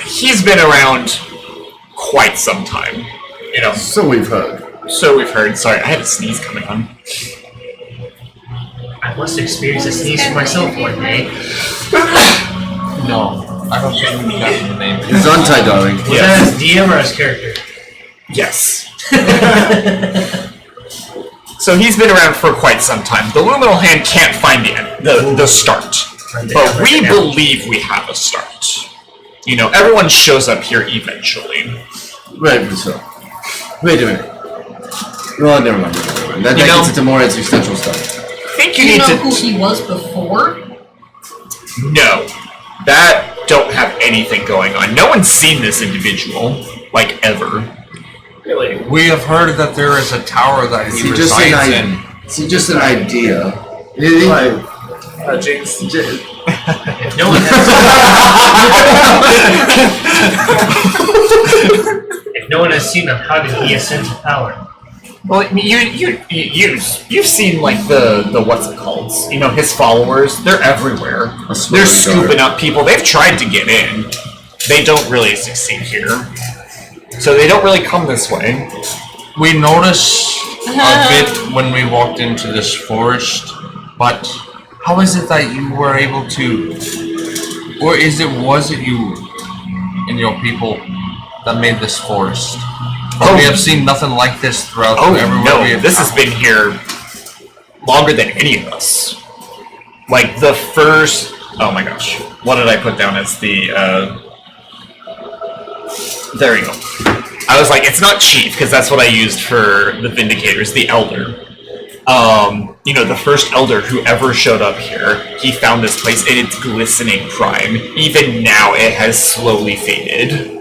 He's been around quite some time. So we've heard. Sorry, I had a sneeze coming on. I must experience a sneeze for myself one day. No, I don't think we got the name. It's Untie, darling. Was that his DM or his character? Yes. So he's been around for quite some time. The Luminal Hand can't find the start. But we believe we have a start. Everyone shows up here eventually. Right, so. Wait a minute. Well, never mind. That gets into more existential stuff. I think you Do you need know to... who he was before? No. That don't have anything going on. No one's seen this individual, like, ever. Really? We have heard that there is a tower that he resides in. Is he just an idea? James. If no one has... If no one has seen him, how did he ascend to power? Well, you've seen like the what's it called? His followers. They're everywhere. They're scooping up people. They've tried to get in. They don't really succeed here. So they don't really come this way. We noticed a bit when we walked into this forest, but how is it that you were able to, or was it you and your people that made this forest? But we have seen nothing like this throughout everywhere we have this has been here longer than any of us. Like the first... Oh my gosh. What did I put down as the... There you go. I was like, it's not chief, because that's what I used for the Vindicators, the elder. The first elder who ever showed up here, he found this place in its glistening prime. Even now, it has slowly faded.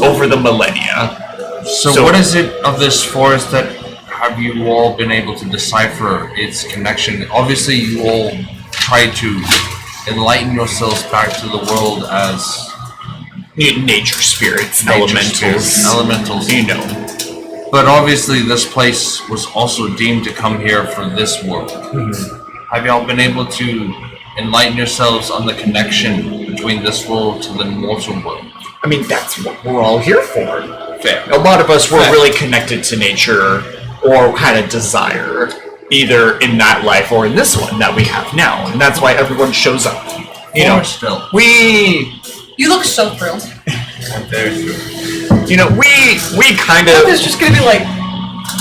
Over the millennia. So what is it of this forest that have you all been able to decipher its connection? Obviously, you all try to enlighten yourselves back to the world as nature spirits, elementals, you know. But obviously, this place was also deemed to come here for this world. Have y'all been able to enlighten yourselves on the connection between this world to the mortal world? I mean, that's what we're all here for. Fair. A lot of us were really connected to nature or had a desire, either in that life or in this one that we have now. And that's why everyone shows up. You know, still. You look so thrilled. I'm very true. You know, we kind of... It's just gonna be like...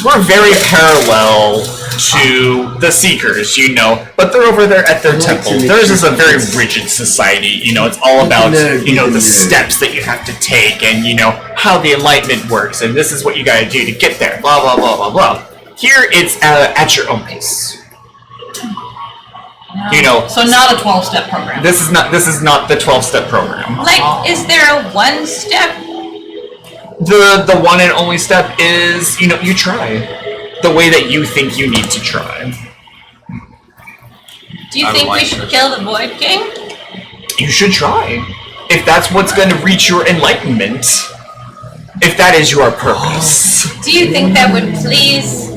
We're very parallel to the Seekers, you know, but they're over there at their temple. Theirs is a very rigid society, you know, it's all about, you know, the steps that you have to take and, you know, how the enlightenment works, and this is what you gotta do to get there, blah, blah, blah, blah, blah. Here, it's at your own pace. You know, so not a 12-step program. This is not the 12-step program. Like, is there a one-step? The one and only step is, you know, you try the way that you think you need to try. Do you think we should kill the Void King? You should try. If that's what's going to reach your enlightenment. If that is your purpose. Do you think that would please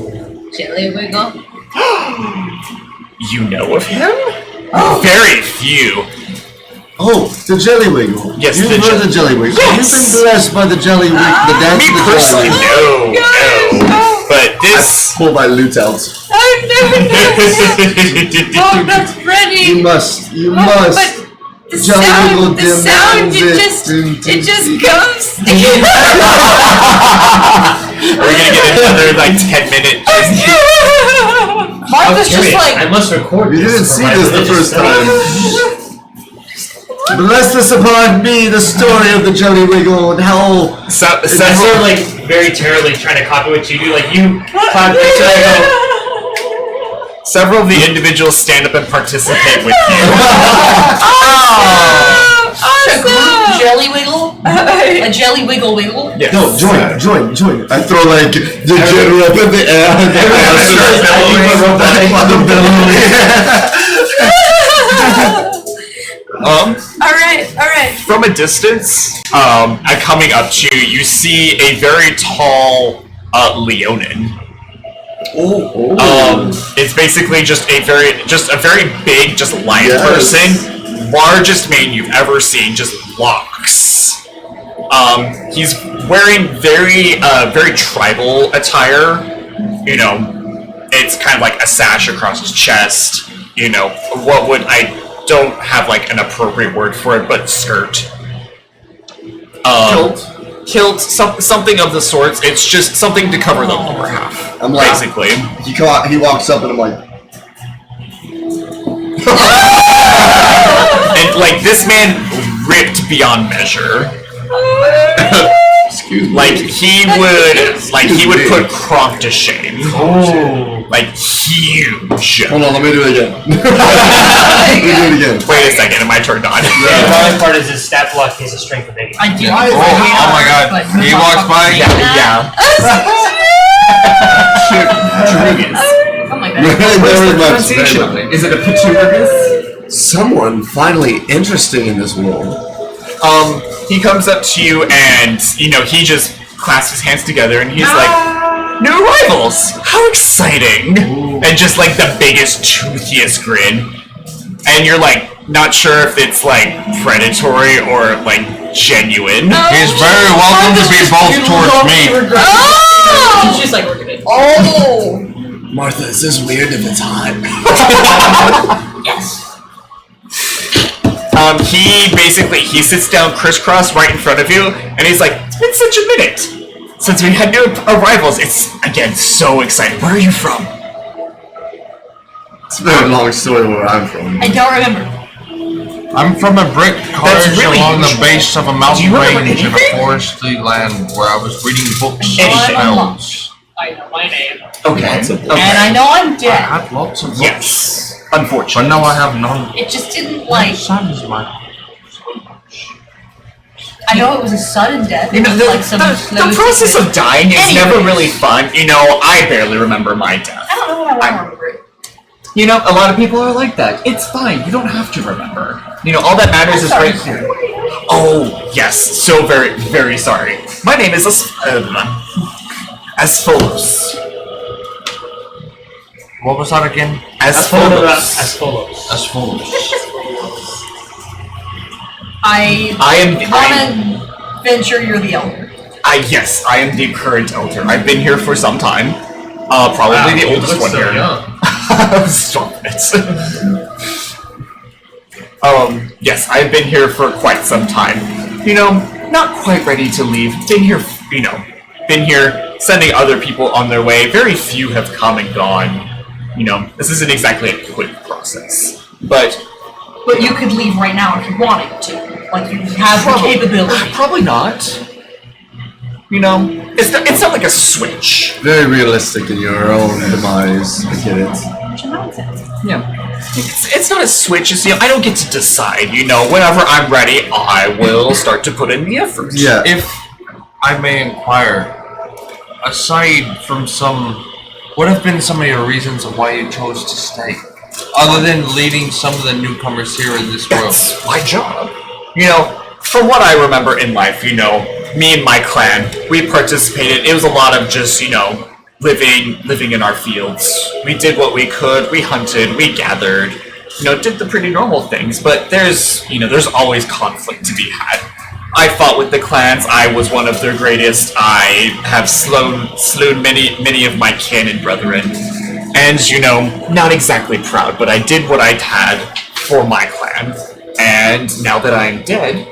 Jellywiggle? You know of him? Very few. Oh, the Jellywiggle. Yes, You've heard the Jellywiggle. Yes. You've been blessed by the Jellywiggle, the dance Me of the personally, Jellywiggle. no. But this... Pull my lute out. I've never done this. Oh, that's pretty. You must. But the sound, it just comes. Are we gonna get another, like, 10-minute... Martha's just like... I must record You didn't see this the first time. Bless this upon me, the story of the Jellywiggle and how... I sort of like very terribly trying to copy what you do. Like you clap this and I go. Several of the individuals stand up and participate with you. Awesome! Jellywiggle? A Jellywiggle? Yes. No, join. I throw like the general up in the air. Alright. From a distance, coming up to you, you see a very tall Leonin. It's basically just a very big, just lion person. Largest mane you've ever seen, just locks. He's wearing very tribal attire. You know, it's kind of like a sash across his chest. You know, I don't have like an appropriate word for it, but skirt. Kilt, something of the sorts. It's just something to cover the lower half. I'm like, basically. He walks up and I'm like, and like this man ripped beyond measure. excuse me. Like he would put Kronk to shame. Oh, like huge. Hold on, let me do it again. Wait a second, am I turned on? the annoying part is his stat block is a strength of 8. I do. Oh my god. He walks by. Yeah. Oh my god. Very much. Is it a Petrugus? Someone finally interesting in this world. He comes up to you and, you know, he just clasps his hands together and he's like, new arrivals! How exciting! Ooh. And just like the biggest, toothiest grin. And you're like, not sure if it's like predatory or like genuine. He's very welcome to be both towards me. Oh! She's just like, we're gonna... Oh! Martha, is this weird if it's hot? Yes. He sits down crisscross right in front of you, and he's like, it's been such a minute since we had new arrivals. It's, again, so exciting. Where are you from? It's a very long story where I'm from. I don't remember. I'm from a brick cottage really along the usual. base of a mountain range in a anything? foresty land where I was reading books Anything. and spells. I know my name. Okay. And I know I'm I dead. had lots of books. Yes. But Unfortunately. now I have none. It just didn't like... Son's mine. I know it was a sudden death. You know, It was like some slow the process sickness. of dying is never really fun. You know, I barely remember my death. I don't know what I want to remember it. You know, a lot of people are like that. It's fine. You don't have to remember. You know, all that matters is right here. Oh, Oh, yes. So very, very sorry. My name is as follows. What was that again? As follows. As follows. As follows. I want to venture you're the elder. Yes, I am the current elder. I've been here for some time. Probably the oldest one here. Stop it. Yes, I've been here for quite some time. You know, not quite ready to leave. Been here, sending other people on their way. Very few have come and gone. You know, this isn't exactly a quick process. But you could leave right now if you wanted to. Like, you have the capability. Probably not. You know, it's not like a switch. Very realistic in your own demise. I get it. Yeah. It's not a switch. It's, I don't get to decide. You know, whenever I'm ready, I will start to put in the effort. Yeah. If I may inquire, aside from what have been some of your reasons of why you chose to stay? Other than leading some of the newcomers here in this world. That's my job. You know, from what I remember in life, you know, me and my clan, we participated. It was a lot of just, you know, living in our fields. We did what we could. We hunted. We gathered. You know, did the pretty normal things. But there's always conflict to be had. I fought with the clans. I was one of their greatest. I have slewn many of my kin and brethren. And, you know, not exactly proud, but I did what I had for my clan. And now that I am dead,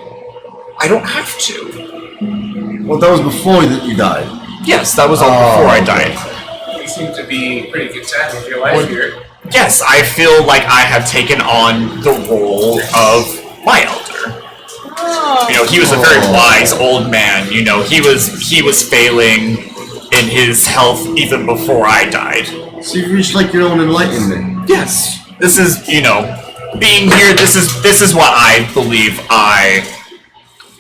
I don't have to. Well, that was before you died. Yes, that was all before I died. You seem to be pretty content with your life here. Yes, I feel like I have taken on the role of my elder. You know, he was a very wise old man. You know, he was failing in his health even before I died. So you've reached like your own enlightenment. Yes, this is, you know, being here. This is what I believe I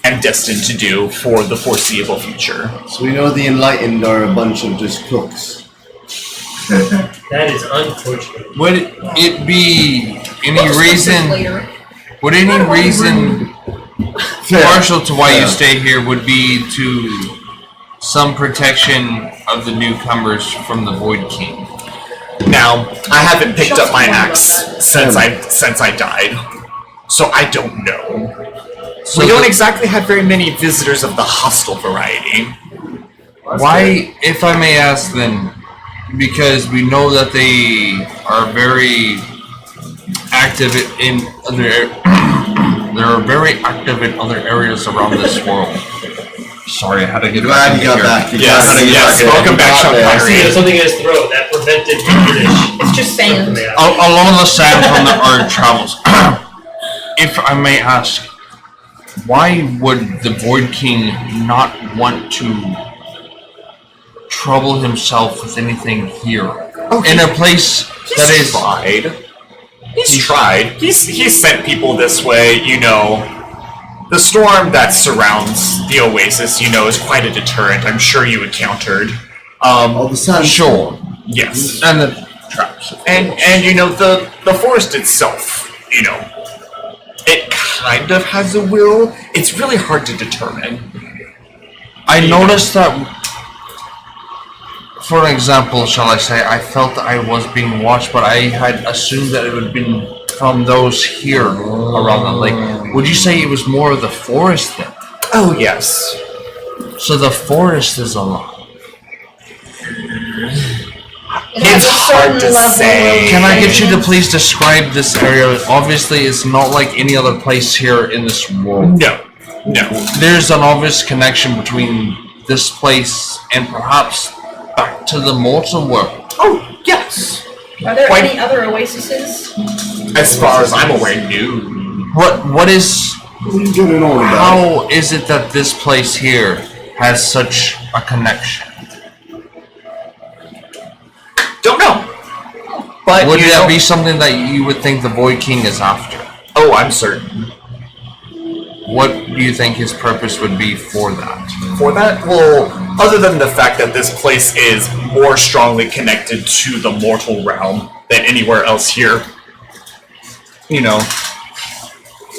am destined to do for the foreseeable future. So we know the enlightened are a bunch of just crooks. That is unfortunate. Would it be any reason? Would any reason partial to why you stay here would be to some protection of the newcomers from the Void King? Now, I haven't picked up my axe since I died, so I don't know. So we don't exactly have very many visitors of the hostile variety. Why, if I may ask then, because we know that they are very active in other they're very active in other areas around this world. Sorry, I had to get Glad you got back. Yes, welcome back, Sean I see Connery. something in his throat that prevented British. It's just sand. Along the sand from our travels. If I may ask, why would the Void King not want to trouble himself with anything here? In a place that is... He's tried. He's sent people this way, you know. The storm that surrounds the Oasis, you know, is quite a deterrent. I'm sure you encountered. All the sun. Sure. Yes. And the traps. And you know, the forest itself, you know, it kind of has a will. It's really hard to determine. I noticed that, for an example, shall I say, I felt that I was being watched, but I had assumed that it would have been from those here around the lake. Would you say it was more of the forest then? Oh, yes. So the forest is alive. It's hard to say. Can I get you to please describe this area? Obviously, it's not like any other place here in this world. No. There's an obvious connection between this place and perhaps back to the mortal world. Oh, yes. Are there any other oases? As far as I'm aware, no. What is... How is it that this place here has such a connection? Don't know. But would that be something that you would think the Void King is after? Oh, I'm certain. What do you think his purpose would be for that? For that? Well, other than the fact that this place is more strongly connected to the mortal realm than anywhere else here, you know,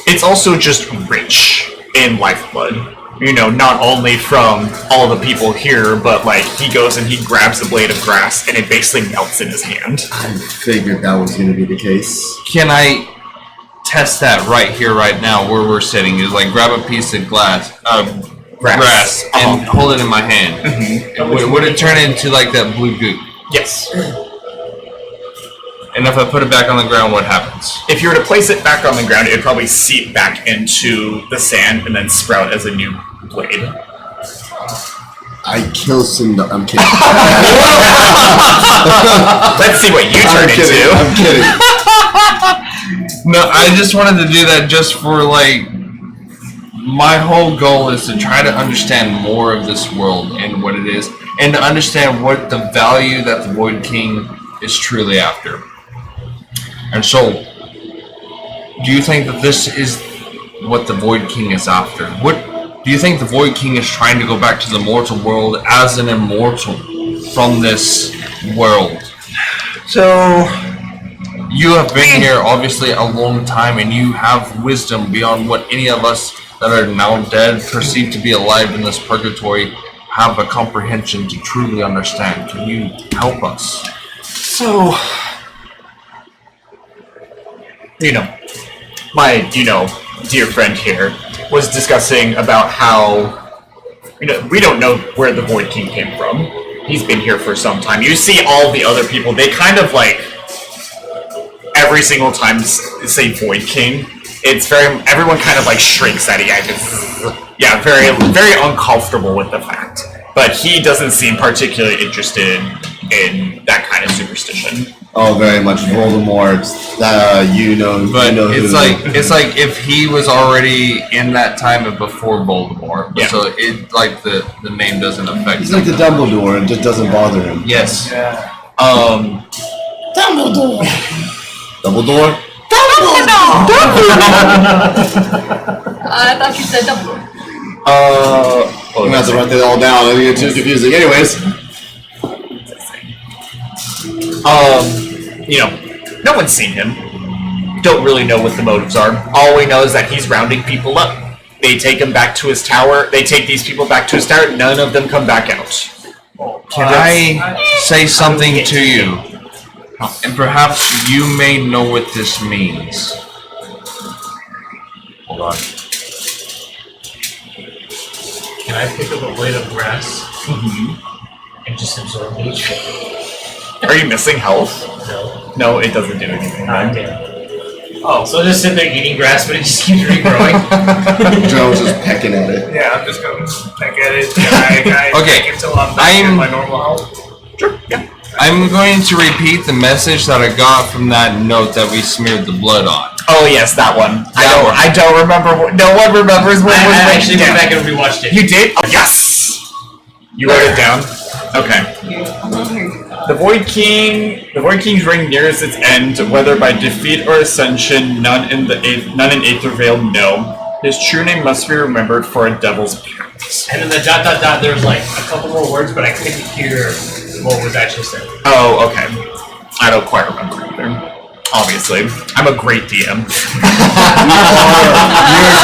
it's also just rich in lifeblood. You know, not only from all the people here, but like he goes and he grabs a blade of grass and it basically melts in his hand. I figured that was going to be the case. Can I test that right here, right now, where we're sitting? Is like grab a piece of grass, and hold it in my hand. Mm-hmm. Would it turn into like that blue goo? Yes. And if I put it back on the ground, what happens? If you were to place it back on the ground, it would probably seep back into the sand and then sprout as a new blade. I kill Sindar. I'm kidding. Let's see what you turn into. I'm kidding. No, I just wanted to do that just for like. My whole goal is to try to understand more of this world and what it is, and to understand what the value that the Void King is truly after. And so, do you think that this is what the Void King is after? What do you think the Void King is trying to go back to the mortal world as an immortal from this world? So, you have been here obviously a long time, and you have wisdom beyond what any of us that are now dead, perceived to be alive in this purgatory, have a comprehension to truly understand. Can you help us? So, my, dear friend here was discussing about how, we don't know where the Void King came from. He's been here for some time. You see all the other people, they kind of like, every single time say Void King, everyone kind of like shrinks at it. Yeah, very, very uncomfortable with the fact. But he doesn't seem particularly interested in that kind of superstition. Oh, very much Voldemort. But it's like if he was already in that time of before Voldemort. Yeah. So it like the name doesn't affect. He's like the Dumbledore, and just doesn't bother him. Yes. Yeah. Dumbledore. Dumbledore. I thought you said Dumbledore. I'm gonna have to write that all down. It'll get too confusing. Anyways. No one's seen him. Don't really know what the motives are. All we know is that he's rounding people up. They take him back to his tower. They take these people back to his tower. None of them come back out. Can I say something to you? And perhaps you may know what this means. Hold on. Can I pick up a blade of grass and just absorb each? Are you missing health? No. No, it doesn't do anything. Oh, so just sit there eating grass, but it just keeps regrowing? Joe's just pecking at it. Yeah, I'm just going to peck at it. I okay. Until I'm back in my normal health. Sure, yeah. I'm going to repeat the message that I got from that note that we smeared the blood on. Oh yes, that one. I don't remember. No one remembers what was I actually went back and rewatched it. You did? Oh, yes. You wrote it down. Okay. The Void King's reign nears its end, whether by defeat or ascension. None in Aetherveil know. His true name must be remembered for a devil's pact. And then the ... there was like a couple more words, but I couldn't hear what was actually said. Oh, okay. I don't quite remember either. Obviously. I'm a great DM. You're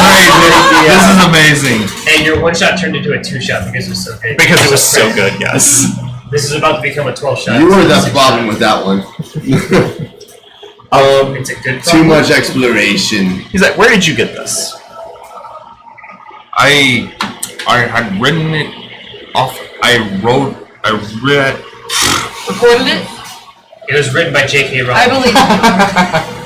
great, DM. This is amazing. And your one shot turned into a 2-shot because it was so good. Because it was so good, yes. This is about to become a 12-shot. You were the problem with that one. It's a good too much exploration. He's like, where did you get this? I had written it off. Recorded it? It was written by J.K. Rowling. I believe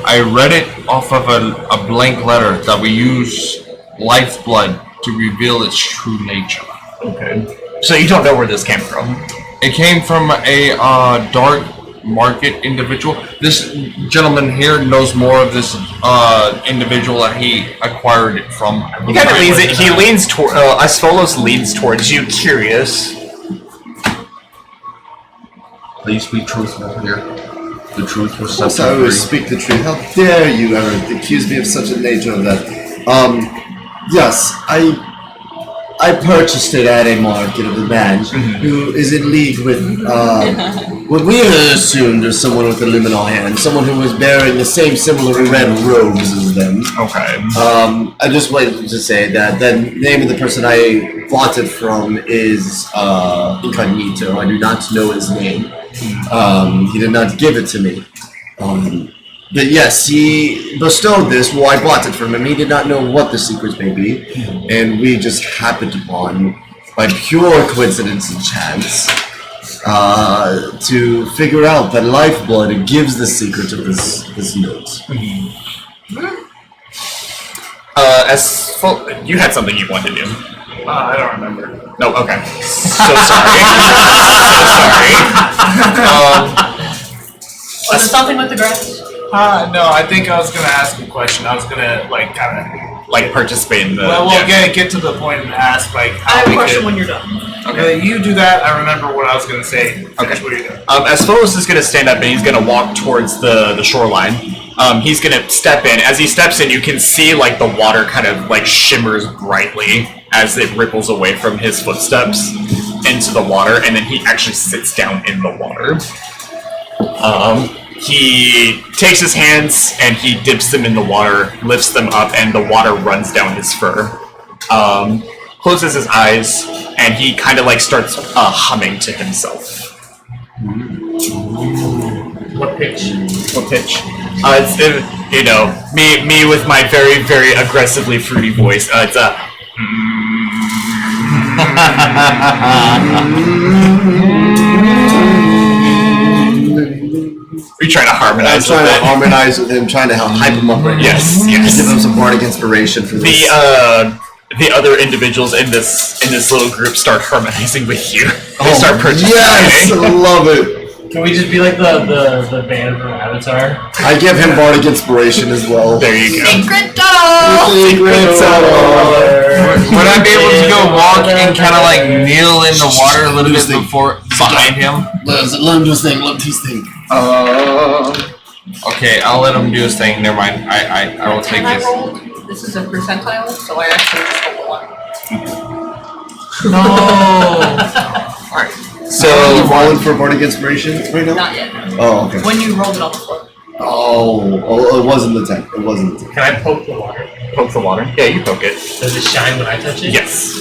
I read it off of a blank letter that we use lifeblood to reveal its true nature. Okay. So you don't know where this came from? It came from a dark market individual. This gentleman here knows more of this individual that he acquired it from. He kind of leans it. He leans toward. Asfolos leans towards you, curious. Please be truthful here. The truth will set I always speak the truth. How dare you ever accuse me of such a nature of that? Yes, I purchased it at a market of a man who is in league with what we assumed is someone with a liminal hand, someone who was bearing the same similar red robes as them. Okay. I just wanted to say that the name of the person I bought it from is incognito. I do not know his name. He did not give it to me. But yes, he bestowed this. Well, I bought it from him. He did not know what the secrets may be, and we just happened upon, by pure coincidence and chance, to figure out that Lifeblood gives the secret of this note. You had something you wanted to do. I don't remember. No, okay. So sorry. Was it something with the grass? No, I think I was gonna ask a question. I was gonna kind of participate in the. Well, we'll get to the point and ask I how have a we question could. when you're done. Okay, you do that. I remember what I was gonna say. Finish what you're doing. Asphodius is going to stand up and he's going to walk towards the shoreline. He's going to step in. As he steps in, you can see the water kind of shimmers brightly as it ripples away from his footsteps into the water, and then he actually sits down in the water. He takes his hands and he dips them in the water, lifts them up, and the water runs down his fur. Closes his eyes, and he kind of starts humming to himself. What pitch? What pitch? It's me with my very, very aggressively fruity voice. It's a. Are you trying to harmonize with I'm trying it? to harmonize with him, trying to help hype him up right Yes, now. yes. Give him some bardic inspiration for this. The other individuals in this little group start harmonizing with you. They start participating. Yes, I love it. Can we just be like the band from Avatar? I give him bardic inspiration as well. There you go. Secret door! Secret Would I be able to go walk and kind of kneel in the water a little bit behind him? Let him do his thing. Let him do his thing. Okay, I'll let him do his thing. Never mind. I will take this. This is a percentile, so I actually just rolled a 1. No. Alright. So you rolling for bardic inspiration right now? Not yet. Oh, okay. When you rolled it on the floor. Oh, it wasn't the 10. It wasn't the 10. Can I poke the water? Poke the water? Yeah, you poke it. Does it shine when I touch it? Yes.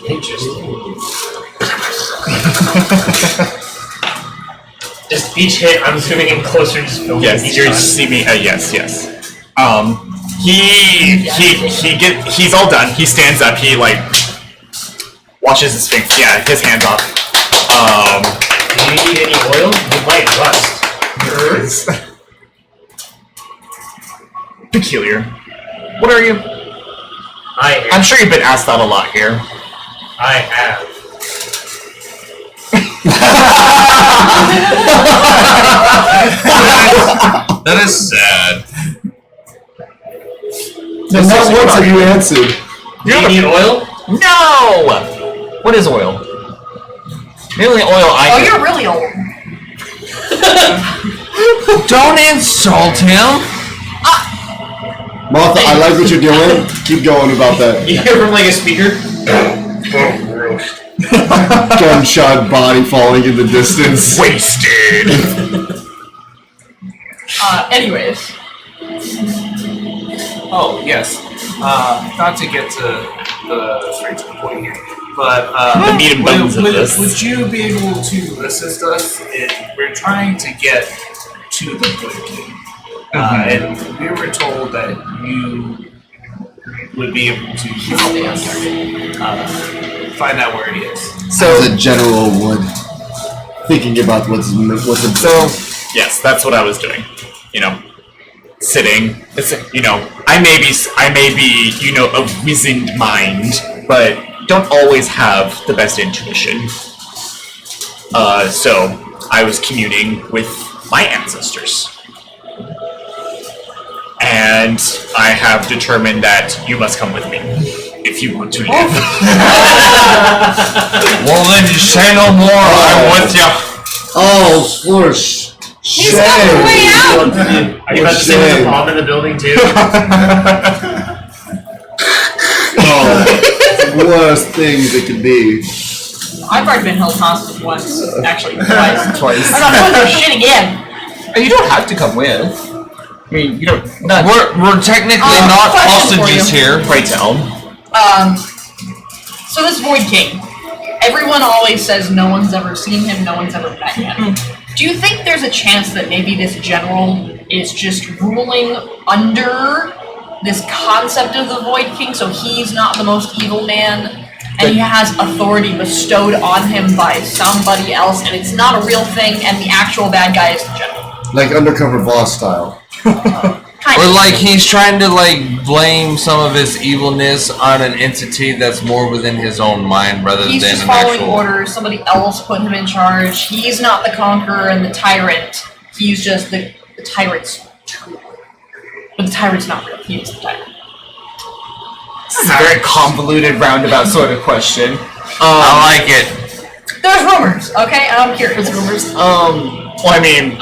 Interesting. Just each hit, I'm zooming in closer, just filming Yes, each you time. see me. Yes. He's all done. He stands up. He washes his face. Yeah, his hands off. Do you need any oil? You might rust. Peculiar. What are you? I'm sure you've been asked that a lot here. I have. That is sad. Not once have you answered. Do you need oil? No! What is oil? The only oil I Oh, know. you're really old. Don't insult him. Martha, I like what you're doing. Keep going about that. You hear from a speaker? Gunshot body falling in the distance. Wasted. Anyways. Oh yes. Not to get to straight to the point here, but The meat and bones of this. would you be able to assist us? We're trying to get to the Vindicators, and we were told that you would be able to help us find out where it is. So As a general would, thinking about what's So, yes, that's what I was doing. Sitting. I may be, a wizened mind, but don't always have the best intuition. So I was communing with my ancestors. And I have determined that you must come with me if you want to live. Well, then you say no more. I'm with you. Oh, for shame. He's got the way out. Are you about to say there's a bomb in the building too? worst things it could be. I've already been held hostage once, actually twice. Twice. I'm not doing this shit again. And you don't have to come with. I mean, you don't. We're technically not question for hostages you. here. Pray tell. So this Void King, everyone always says no one's ever seen him, no one's ever met him. Do you think there's a chance that maybe this general is just ruling under this concept of the Void King, so he's not the most evil man, and he has authority bestowed on him by somebody else, and it's not a real thing, and the actual bad guy is the general? Like undercover boss style. Or like he's trying to like blame some of his evilness on an entity that's more within his own mind rather He's than just an following actual. orders, somebody else put him in charge. He's not the conqueror and the tyrant. He's just the tyrant's tool. But the tyrant's not real, he is the tyrant. This is a very convoluted, roundabout sort of question. I like it. There's rumors, okay? I'm curious. Rumors. Well, I mean,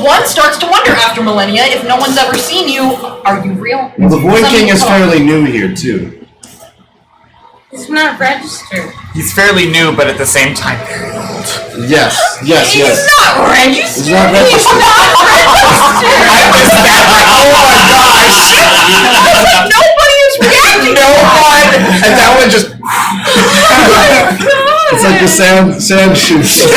One starts to wonder after millennia, if no one's ever seen you, are you real? Well, the Void King is Something- fairly new here too. It's not registered. he's fairly new, but at the same time very old. Yes. He's not registered. It's not registered. I missed that. Oh my gosh! Nobody is reacting. No one! And that one just. It's like the sand shoes.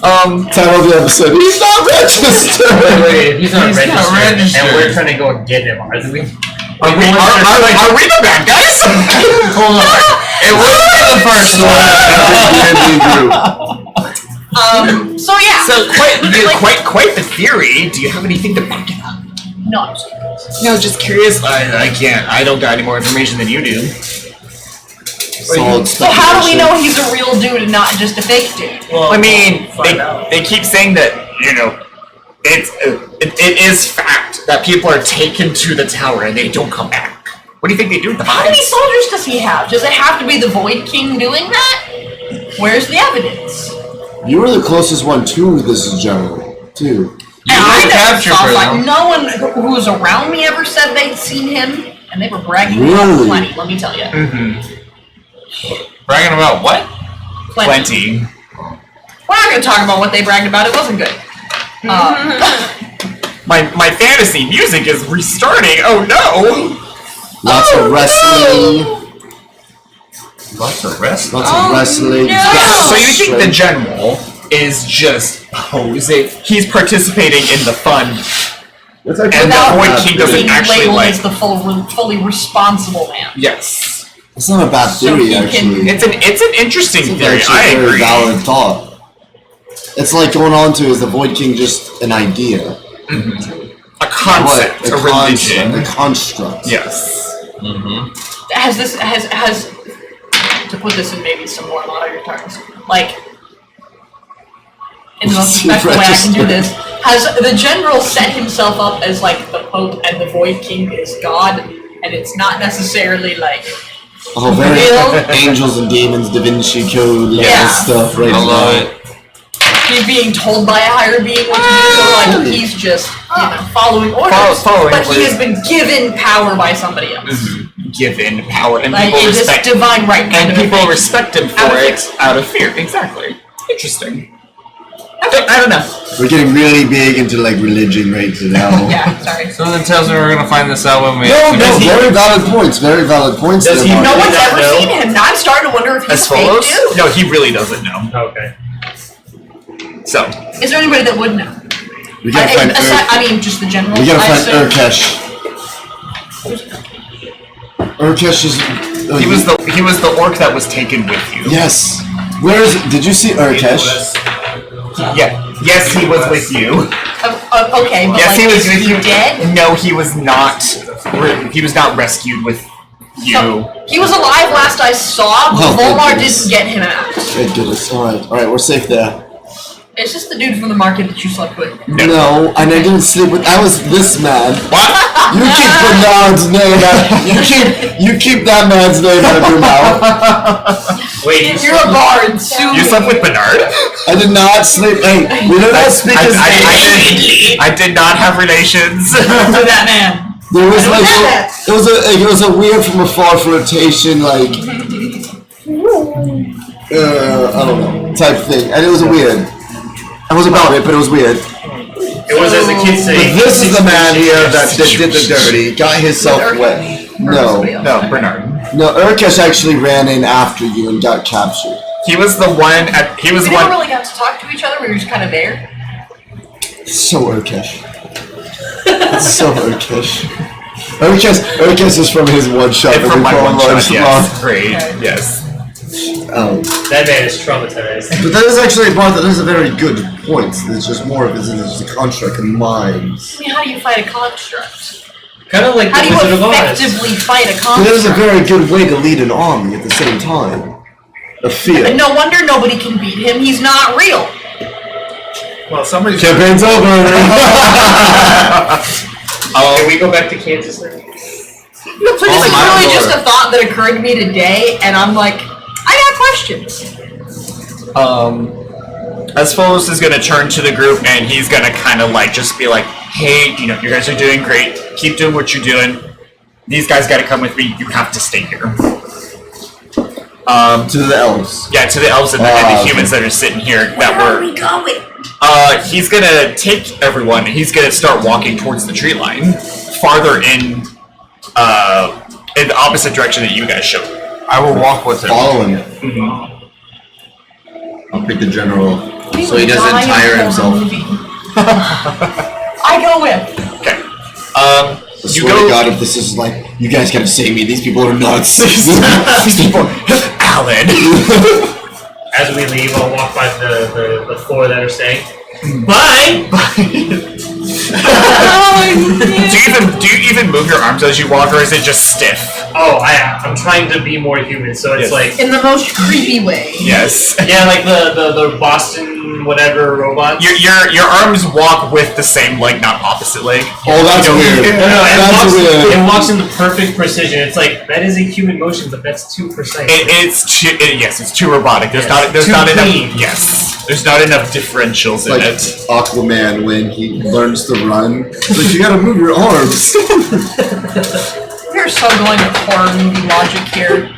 Title of the episode. He's not registered. Wait, he's not registered, and we're registered. trying to go and get him, aren't we? Are we the bad guys? Hold on. It was the first one. So yeah. So quite the theory. Do you have anything to back it up? No. No, just curious. I can't. I don't got any more information than you do. So how do we know he's a real dude and not just a fake dude? Well, I mean, they keep saying that, you know, it is fact that people are taken to the tower and they don't come back. What do you think they do with the How many bodies? soldiers does he have? Does it have to be the Void King doing that? Where's the evidence? You were the closest one to this general, too. And I never capture saw for like them. no one who was around me ever said they'd seen him, and they were bragging about Really? plenty. Let me tell you, Bragging about what? Plenty. We're not going to talk about what they bragged about. It wasn't good. My fantasy music is restarting. Oh no! Lots of wrestling. Lots of rest. Lots of wrestling. no. So you think the general is just posing? He's participating in the fun, and the Without Void King doesn't being actually labeled like. as the fully responsible man. Yes, It's not a bad So theory, he can- actually. it's an interesting It's theory. actually I a very agree. valid thought. It's like going on to, is the Void King just an idea? A concept, a religion. A construct. Yes. Has to put this in maybe some more modern terms, like in the most respectful way I can do this, has the general set himself up as like the Pope and the Void King is God, and it's not necessarily like Oh, very real. angels and demons, Da Vinci Code, level Yeah. stuff right I love now. it. He's being told by a higher being what to do, so like he's just following orders, Following but he orders. has been given power by somebody else, Given power, and like people it's just respect, divine right kind and of a people thing. respect him Out for of it fear. out of fear. Exactly. Interesting. I don't know. We're getting really big into like religion right now. Yeah, sorry. Something tells me we're gonna find this out when we. No, very valid points. Very valid points. Does there, he Mark. No one's not ever know? seen him. Now I'm starting to wonder if he's As fake follows? too. No, he really doesn't know. Okay. So Is there anybody that would know? We gotta find I mean, just the general. We gotta I find assume. Urkesh. Urkesh is. Oh, he was the orc that was taken with you. Yes. Where is it? Did you see Urkesh? Yeah. Yes, he was with you. Okay, but Yes, like, he was is with he you. dead? No, he was not. He was not rescued with you. So, he was alive last I saw, but Oh, thank Volmar goodness. didn't get him out. Good goodness. Alright, we're safe there. It's just the dude from the market that you slept with. No, and I didn't sleep with. I was this man. What? You keep Bernard's name out. You keep that man's name out of your mouth. Wait, You're a bard, sue You me. slept with Bernard? I did not sleep. Hey, we did not speak his name. I did not have relations. to that man. There was like it was a weird from afar flirtation, like I don't know, type thing, and it was weird. I was about it, but it was weird. It was as a kid saying. But this is the man here that did the dirty, got himself wet. No, Bernard. No, Urkesh actually ran in after you and got captured. He was the one. He was We the one. never really got to talk to each other. We were just kind of there. So Urkesh. It's so Urkesh. Urkesh is from his one shot. From my one shot, yes. Great, yes. That man is traumatized. But that is actually a part that is a very good point. It's just more of it's just a construct in minds. I mean, how do you fight a construct? Kind of like How the do you Wizard of Oz. effectively fight a construct? That is a very good way to lead an army at the same time. A fear. And no wonder nobody can beat him. He's not real. Well, somebody. Campaign's over. Can we go back to Kansas now? No, please, it's really just a thought that occurred to me today, and I'm like, I got questions. Asphalt is gonna turn to the group and he's gonna kind of like just be like, "Hey, you know, you guys are doing great. Keep doing what you're doing. These guys gotta come with me. You have to stay here." To the elves. Yeah, to the elves and the humans that are sitting here. Where are we going? He's gonna take everyone and he's gonna start walking towards the tree line, farther in the opposite direction that you guys showed. I will walk with him. Follow him. I'll pick the general so he doesn't tire himself. I go with. Okay. I swear to God, if this is like, you guys gotta save me. These people are nuts. These people, Alan. As we leave, I'll walk by the four that are staying. Bye! Do you even move your arms as you walk, or is it just stiff? Oh, I'm trying to be more human, so it's like in the most creepy way. Yes. Yeah, like the Boston whatever robot. Your arms walk with the same leg, not opposite leg. Oh, that's weird. No, it walks in the perfect precision. It's like that is a human motion, but that's too precise. It's too robotic. There's not enough. Yes, there's not enough differentials in it. Aquaman when he learns to run. Like, you gotta move your arms. We're so going with horror movie logic here.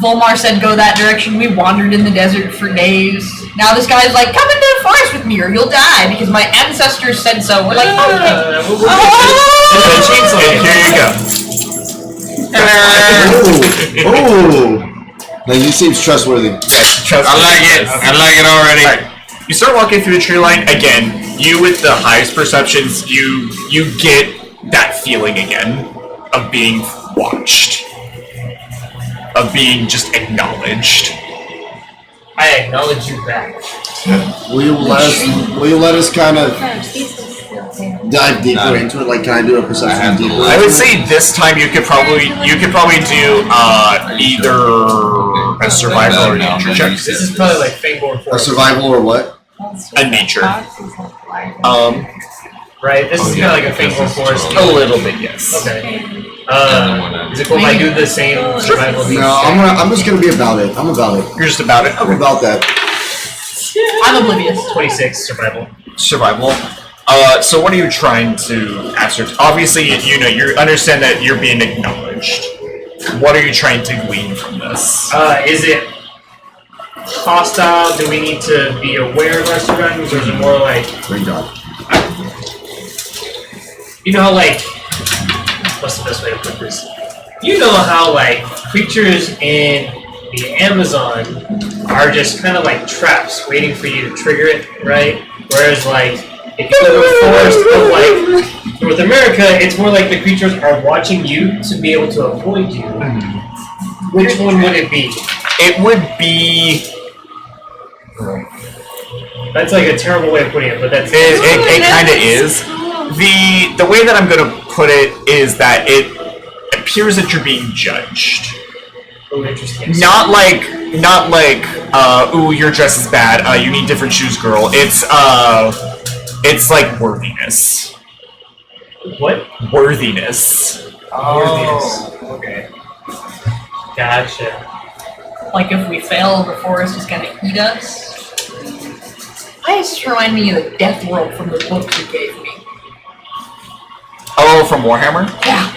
Volmar said go that direction. We wandered in the desert for days. Now this guy's like, come into the forest with me or you'll die because my ancestors said so. We're like, okay. Here you go. Oh. Now he seems trustworthy. Yes, I like it. I like it already. Right. You start walking through the tree line again. You with the highest perceptions, you get that feeling again of being watched, of being just acknowledged. I acknowledge you back. Will you let us kind of dive deeper into it? Like, can I do a perception deeper? I would say this time you could probably do either a survival or nature check. This is probably like Fangorn 4. A survival or what? A nature. Right, this is kind of like a Fangorn Forest. A little bit, yes. Okay. Is it cool if I do the same survival? No, I'm just gonna be about it. I'm about it. You're just about it? I'm about that. I'm oblivious. 26 survival. Survival. So what are you trying to ascertain? Obviously, you understand that you're being acknowledged. What are you trying to glean from this? Is it hostile? Do we need to be aware of our surroundings, or is it more like... Thank God. You know how, like... What's the best way to put this? You know how, like, creatures in the Amazon are just kind of like traps waiting for you to trigger it, right? Whereas, like, if you live in a forest of, like, North America, it's more like the creatures are watching you to be able to avoid you. Which one would it be? It would be... That's like a terrible way of putting it, but that's... It kind of is. The way that I'm going to put it is that it appears that you're being judged. Oh, interesting. Not like, ooh, your dress is bad, you need different shoes, girl. It's like worthiness. What? Worthiness. Oh, okay. Gotcha. Like if we fail, the forest is gonna eat us. Why does this remind me of the death world from the book you gave me? Oh, from Warhammer? Yeah.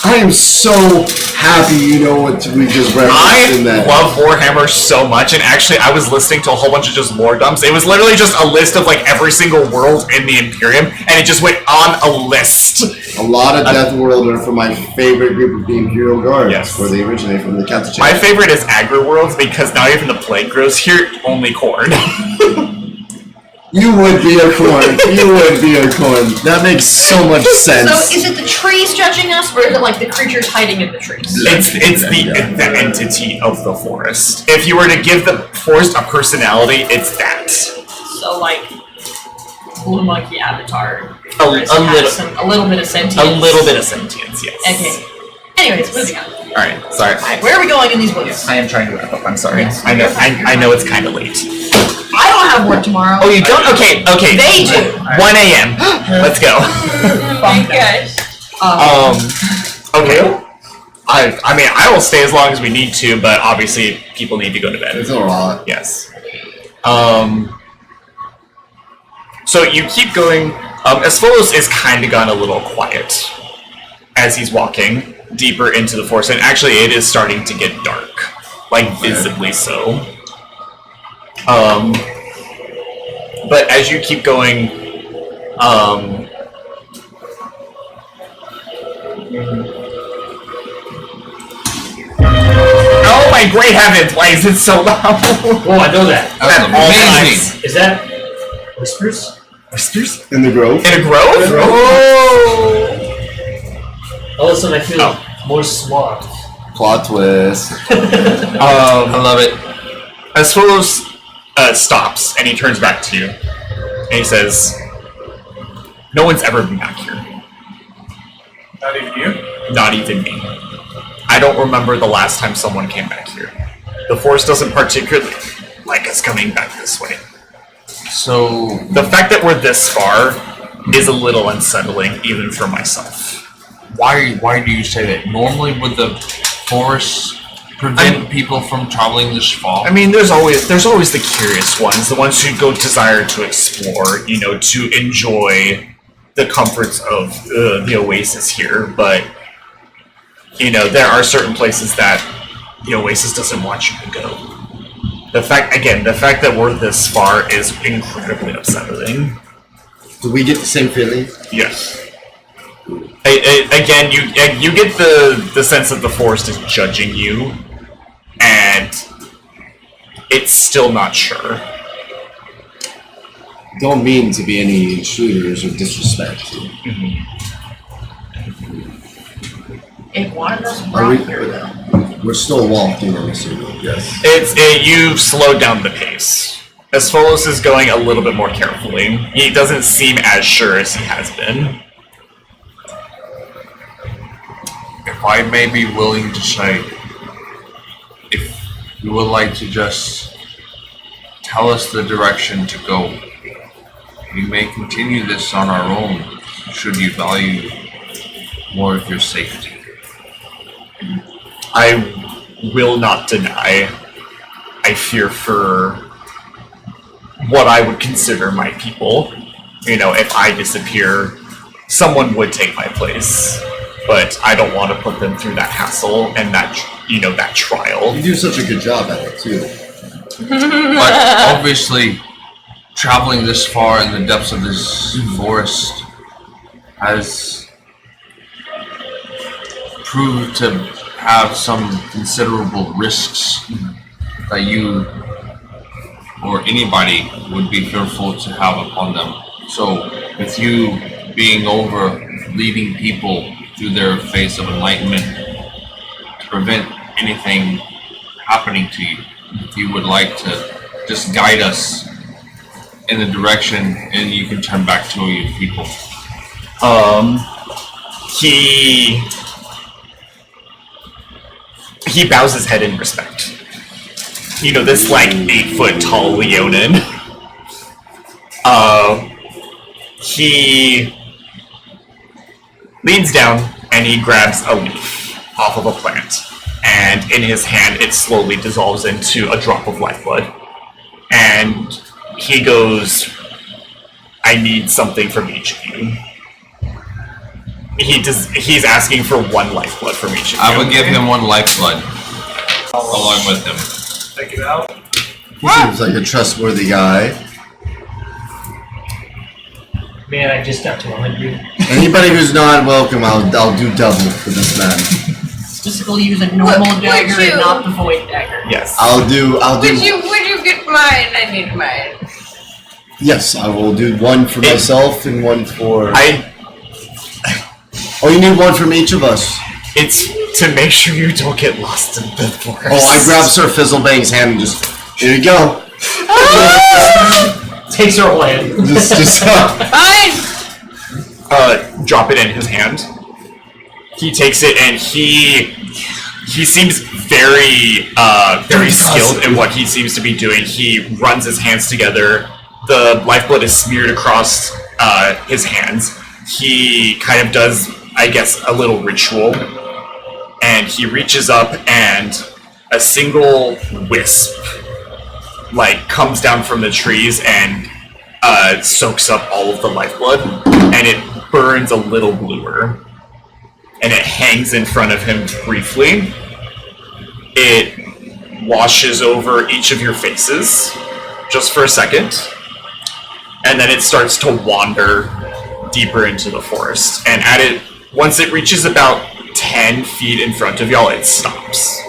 I am so happy you know what we just referenced in that. I love Warhammer so much, and actually I was listening to a whole bunch of just lore dumps. It was literally just a list of like every single world in the Imperium, and it just went on a list. A lot of Death World are from my favorite group of the Imperial Guards, Yes. where they originate from the Captain. My favorite is Agri Worlds because not even the plague grows here, only corn. You would be a corn. You would be a corn. That makes so much sense. So is it the trees judging us, or is it like the creatures hiding in the trees? It's the entity of the forest. If you were to give the forest a personality, it's that. So like Blue Monkey Avatar. A little bit of sentience. A little bit of sentience, yes. Okay. Anyways, moving on. Alright, sorry. Alright, where are we going in these woods? I am trying to wrap up, I'm sorry. Yes. I know it's kinda late. I don't have work tomorrow. Oh, you don't? Okay. They do. 1 a.m. Let's go. Oh my gosh. Okay. I mean, I will stay as long as we need to, but obviously people need to go to bed. It's a lot. Yes. So you keep going. Aspholos is kind of gone a little quiet as he's walking deeper into the forest, and actually it is starting to get dark, like visibly so. But as you keep going, oh my great heavens! Why is it so loud? Oh, I know that. That's amazing. Is that whispers? Whispers? In the grove? In a grove? Oh! All of a sudden I feel more suave. Plot twist. I love it. Aspholos stops and he turns back to you and he says, "No one's ever been back here. Not even you? Not even me. I don't remember the last time someone came back here. The force doesn't particularly like us coming back this way. So The fact that we're this far is a little unsettling, even for myself." why do you say that? Normally, would the forest prevent people from traveling this far? I mean, there's always the curious ones, the ones who go desire to explore, to enjoy the comforts of the Oasis here. But there are certain places that the Oasis doesn't want you to go. The fact that we're this far is incredibly upsetting. Do we get the same feeling? Yes. Again, you get the sense that the forest is judging you, and it's still not sure. Don't mean to be any intruders or disrespect. It wanted us Are brought we- here, though. We're still walking, I'm assuming. Yes. You've slowed down the pace. Aspholos is going a little bit more carefully. He doesn't seem as sure as he has been. If I may be willing to say, if you would like to just tell us the direction to go, we may continue this on our own, should you value more of your safety. I will not deny I fear for what I would consider my people. If I disappear, someone would take my place. But I don't want to put them through that hassle and that trial. You do such a good job at it, too. But obviously, traveling this far in the depths of this forest has proved to have some considerable risks that you or anybody would be fearful to have upon them. So, with you being over, leading people through their phase of enlightenment to prevent anything happening to you, if you would like to just guide us in the direction, and you can turn back to your people. He bows his head in respect. This 8-foot tall Leonin. He leans down and he grabs a leaf off of a plant, and in his hand it slowly dissolves into a drop of lifeblood. And he goes, "I need something from each of you." He's asking for 1 lifeblood from each of you. I would give him 1 lifeblood along with him. Take it out. He seems like a trustworthy guy. Man, I just got to 100. Anybody who's not welcome, I'll do double for this man. Specifically use a normal dagger and not the void dagger. Yes. I'll do. Would you get mine? I need mine. Yes, I will do 1 for myself and 1 for. Oh, you need 1 from each of us. It's to make sure you don't get lost in the forest. Oh, I grab Sir Fizzlebang's hand and just, here you go. Takes her whole hand. Just Fine. Drop it in his hand. He takes it and he seems very skilled in what he seems to be doing. He runs his hands together. The lifeblood is smeared across his hands. He kind of does, I guess, a little ritual. And he reaches up and a single wisp comes down from the trees and soaks up all of the lifeblood, and it burns a little bluer. And it hangs in front of him briefly. It washes over each of your faces just for a second, and then it starts to wander deeper into the forest. And once it reaches about 10 feet in front of y'all, it stops.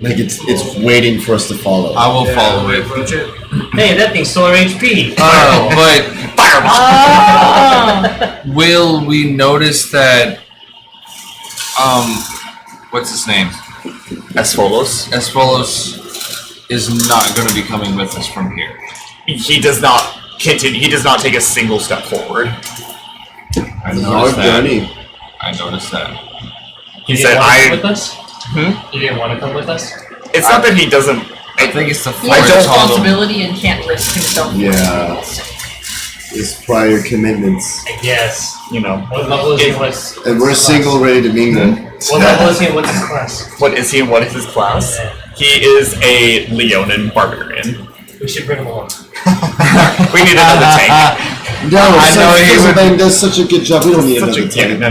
Like it's waiting for us to follow. I will follow it. Hey, that thing's solar HP. But Oh. will we notice that? What's his name? Espholos is not going to be coming with us from here. He does not continue. He does not take a single step forward. I noticed that. I noticed that. He said, with us? You didn't want to come with us? It's not that he doesn't. I think it's the He has responsibility and can't risk himself. Yeah. His prior commitments. I guess. You know. What level is he? And we're single, ready to mingle. What level is he and what's his class? What is he and what is his class? Yeah. He is a Leonin barbarian. We should bring him along. We need another tank. No, I know Fizzlebang does such a good job. We don't need another tank. No.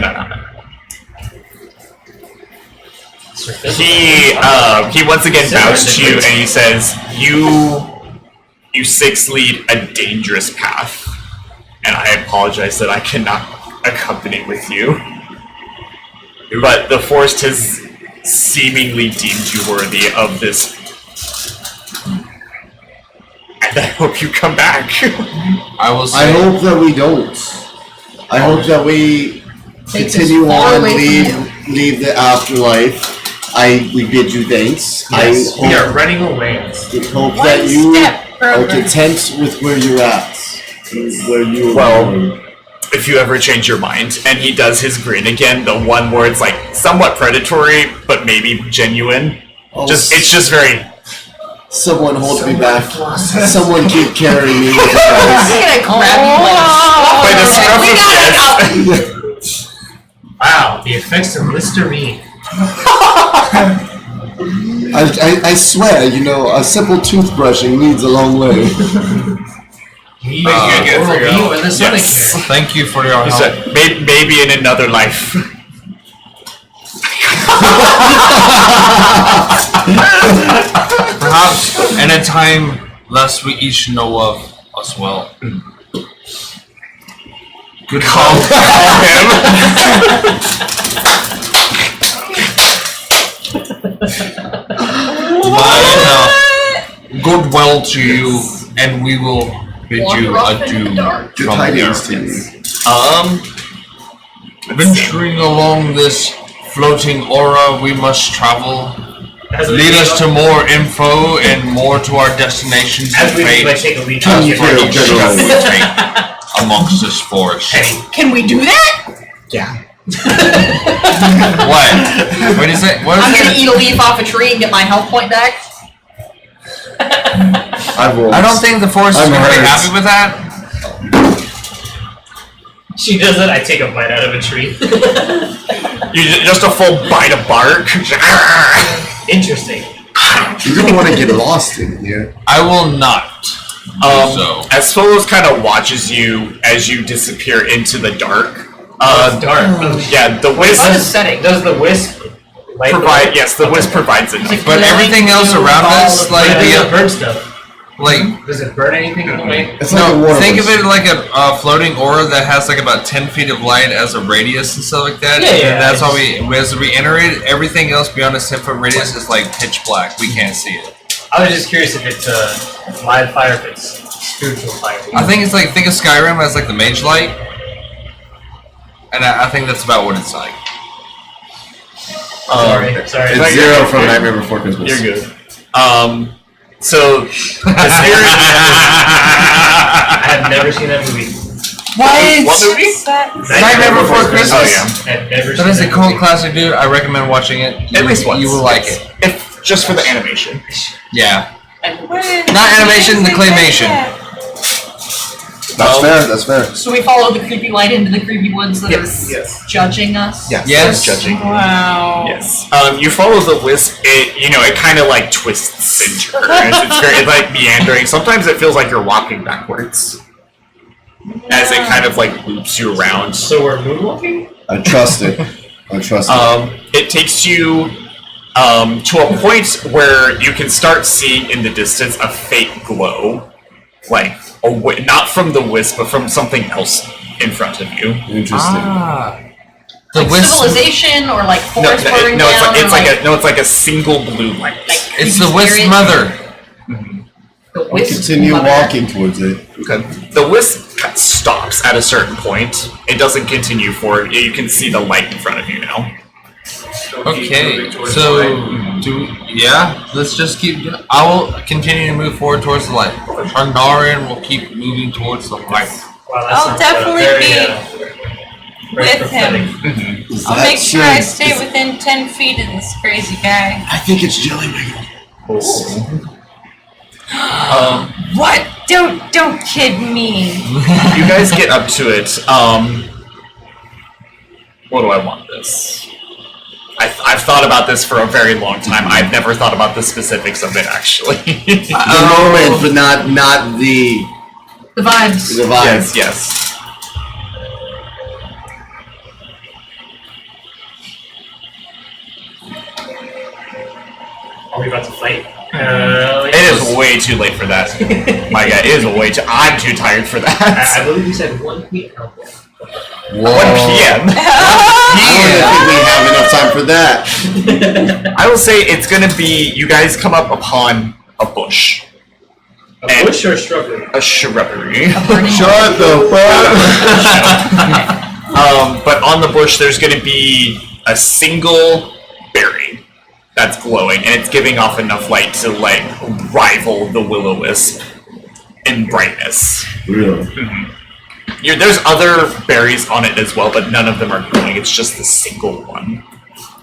He once again bows to you and he says, You 6 lead a dangerous path, and I apologize that I cannot accompany with you. But the forest has seemingly deemed you worthy of this, and I hope you come back. I will say. I hope that we don't. I hope that we continue on, leave the afterlife. We bid you thanks. Yes, we are running away. I hope that you are content with where you're at. Where you are going. If you ever change your mind, and he does his grin again, the one where it's somewhat predatory, but maybe genuine. It's just very. Someone hold me back. Someone keep carrying me. Wow, the effects of Listerine. I swear, a simple toothbrushing leads a long way. Yes. Thank you for your help. Maybe in another life. Perhaps in a time less we each know of as well. Good call. Good well to you, and we will bid you adieu from here. Venturing along this floating aura, we must travel. Lead us to more info and more to our destinations and fate. Amongst this forest. Can we do that? Yeah. What? What is it? I'm gonna eat a leaf off a tree and get my health point back. I don't think the forest is going to be happy with that. She does it, I take a bite out of a tree. Just a full bite of bark. Interesting. You don't want to get lost in here. I will not. As Folos kind of watches you as you disappear into the dark, dark. Yeah, the wisp Does the wisp provide? Yes, the wisp provides enough. But everything else around us, like burn stuff. Like, does it burn anything in the way? It's like a water think wisp. of it like a floating aura that has like about 10 feet of light as a radius and stuff like that. Yeah, And that's why as we enter it, everything else beyond a 10-foot radius is like pitch black. We can't see it. I was just curious if it's live fire, if it's spiritual fire. I think it's like, think of Skyrim as like the mage light. And I think that's about what it's like. Sorry. It's Zero from Nightmare Before Christmas. You're good. So the spirit. I have never seen that movie. What movie? Nightmare Before Christmas. Oh yeah. I've never That is a cult classic, dude. I recommend watching it. At least once. You will like it. If just for the animation. Yeah. Not animation, the claymation. That's fair. So we follow the creepy light into the creepy woods that Yes. is judging us. Yes. Judging. Wow. Yes. You follow the wisp. It kind of like twists and turns. It's very like meandering. Sometimes it feels like you're walking backwards, as it kind of like loops you around. So we're moonwalking? I trust it. It takes you to a point where you can start seeing in the distance a faint glow, like not from the wisp, but from something else in front of you. Interesting. The Like wisp. civilization or like No, forest burning down. it's like a single blue light. It's the wisp mother. The wisp Continue mother. walking towards it. Okay. The wisp stops at a certain point. It doesn't continue forward. You can see the light in front of you now. Okay, so let's just keep. I will continue to move forward towards the light. Arnarian will keep moving towards the light. Wow, that I'll sounds, definitely very with prophetic. him. Is I'll that make sure I shit? stay within 10 feet of this crazy guy. I think it's Jelly Wiggle. What? Don't kid me. You guys get up to it. What do I want this? I've thought about this for a very long time. I've never thought about the specifics of it, actually. The moment, but not the vibes. The vibes. Yes. Are we about to fight? It is way too late for that. My God, it is way too. I'm too tired for that. I believe you said 1 p.m. 1 p.m. I don't think we have enough time for that. I will say it's gonna be. You guys come up upon a bush. A bush or a shrubbery? A shrubbery. Shut the fuck up. But on the bush, there's gonna be a single berry that's glowing, and it's giving off enough light to like rival the will-o-wisp in brightness. Really? There's other berries on it as well, but none of them are glowing. It's just the single one.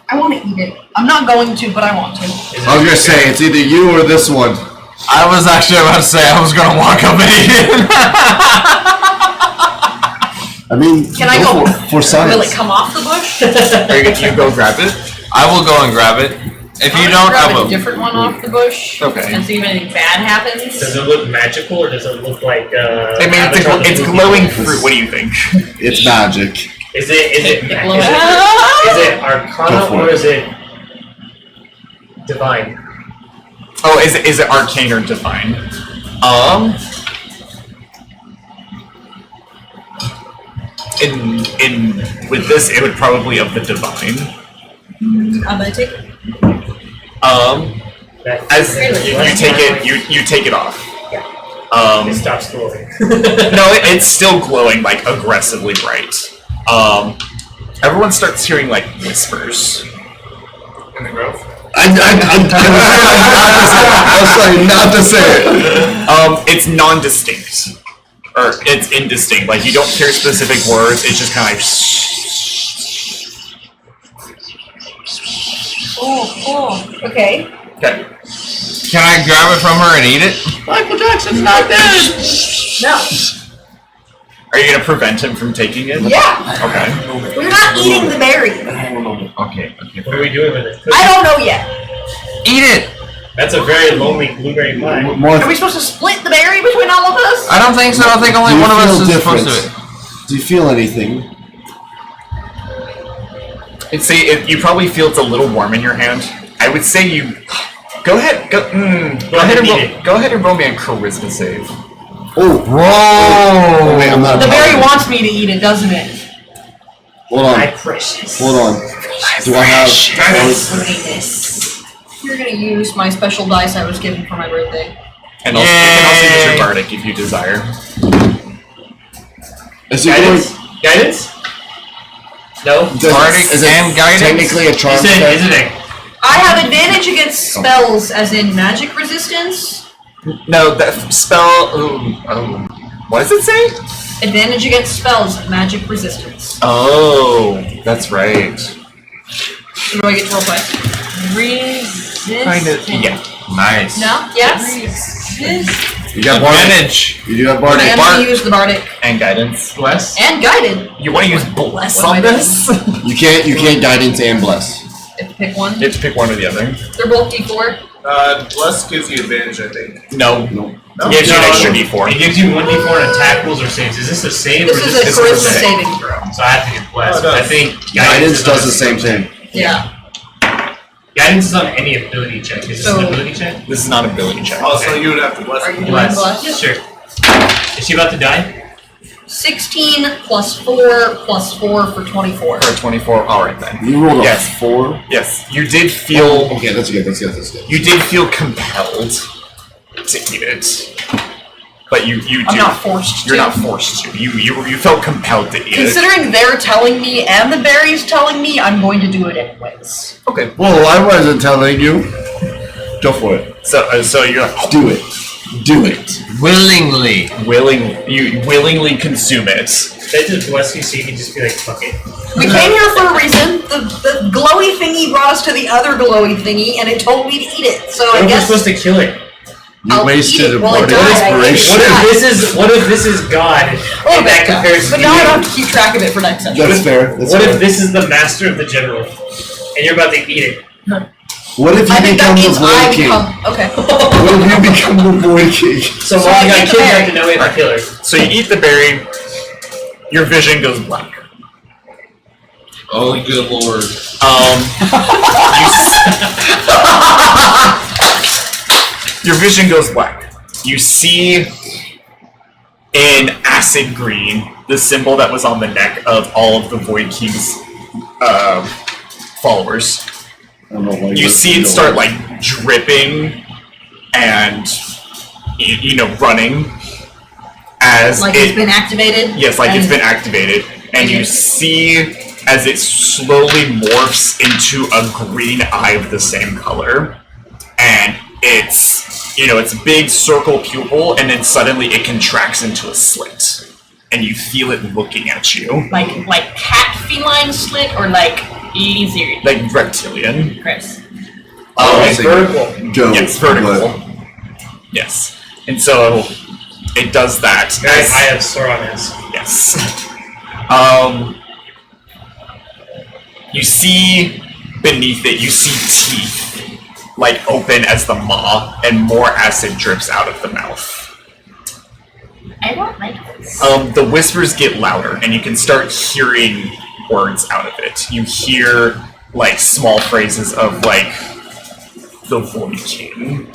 I want to eat it. I'm not going to, but I want to. I was gonna say it's either you or this one. I was actually about to say I was gonna walk up and eat it. I mean, Can I go for science? Will it come off the bush? You go grab it. I will go and grab it. If you don't, grab I will. a different one off the bush. Okay. And see if anything bad happens. Does it look magical or does it look like? I mean, it's glowing fruit. What do you think? It's magic. Is it glowing. is it arcana or is it divine? Oh, is it arcane or divine? In with this, it would probably of the divine. I'm gonna take it. As you take it, you take it off. It stops glowing. No, it's still glowing like aggressively bright. Everyone starts hearing like whispers. In the grove? I was trying not to say it. It's non-distinct. Or it's indistinct. Like you don't hear specific words, it's just kinda like Oh, okay. Okay. Can I grab it from her and eat it? Michael Jackson's not dead. No. Are you gonna prevent him from taking it? Yeah. Okay. We're not eating the berry. Okay. What are we doing with it? I don't know yet. Eat it! That's a very lonely blueberry pie. Are we supposed to split the berry between all of us? I don't think so. I think only Do you one of us feel is different? supposed to. Do you feel anything? I'd say you probably feel it's a little warm in your hand. I would say you go ahead and roll me a charisma save. Oh, whoa! Wait, I'm not. The berry wants me to eat it, doesn't it? Hold on. My precious. Hold on. Do I have? You're gonna use my special dice I was given for my birthday. And also, you can also use your bardic if you desire. Is it Guidance? Guidance? No. Bardic is it and guidance? technically a charm Isn't spell? it? I have advantage against spells, as in magic resistance. No, that spell. What does it say? Advantage against spells, magic resistance. Oh, that's right. Do I get to roll twice? Kind of. Yeah. Nice. No? Yes? You got bardic. Advantage. You do have I bardic. am gonna use the bardic. And guidance. Bless. And guided. You want to use bless What am on I this? You can't guidance and bless. You have to pick one. You have to pick one or the other. They're both D4. Bless gives you advantage, I think. No. No. It gives you an extra D4. It gives you 1d4 in attack rolls or saves. Is this a save This or is is a this charisma save? saving throw. So I have to get blessed. Oh, it I does. think Guidance does the is same thing. Yeah. Guidance is on any ability check. Is this So- an ability check? This is not an ability check. Oh, so you would have to bless Are it. you doing Bless. bless? Sure. Is she about to die? 16 plus 4 plus 4 for 24. For 24. All right then. You rolled a Yes. 4. Yes, you did feel. Okay, that's good. That's good. You did feel compelled to eat it, but you do. I'm not forced to. You're not forced to. You felt compelled to eat it. Considering they're telling me and the berries telling me, I'm going to do it anyways. Okay. Whoa, I wasn't telling you. Go for it. So you're like, Do it. Do it. Willingly. you willingly consume it. They just bless you so you can just be like, fuck it. We came here for a reason. The glowy thingy brought us to the other glowy thingy, and it told me to eat it. So What I if we're guess supposed to kill it? You I'll eat wasted it a while it bardic dies. inspiration. What if this is God and that compares But to now I you? don't have to keep track of it for next session. That's fair. That's What fair. if this is the master of the general and you're about to eat it? What if I you think that become the means I Void King? become okay. What if you become the Void King? So So while I you got eat the kidnapped berry. and now we have to kill her. So you eat the berry. Your vision goes black. Oh, good lord. Your vision goes black. You see in acid green the symbol that was on the neck of all of the Void King's followers. I don't know why You see it start like dripping and running as Like it's been activated. Yes, like and it's been activated, and you see as it slowly morphs into a green eye of the same color, and it's a big circle pupil, and then suddenly it contracts into a slit, and you feel it looking at you, like cat feline slit or like easier. like reptilian. Chris. It's vertical. Go. Yes, vertical. Yes, and so it does that. Guys, I have Sauron is. Yes. You see beneath it, you see teeth, like open as the maw, and more acid drips out of the mouth. I don't like this. The whispers get louder, and you can start hearing words out of it. You hear, like, small phrases of, like, the Void King.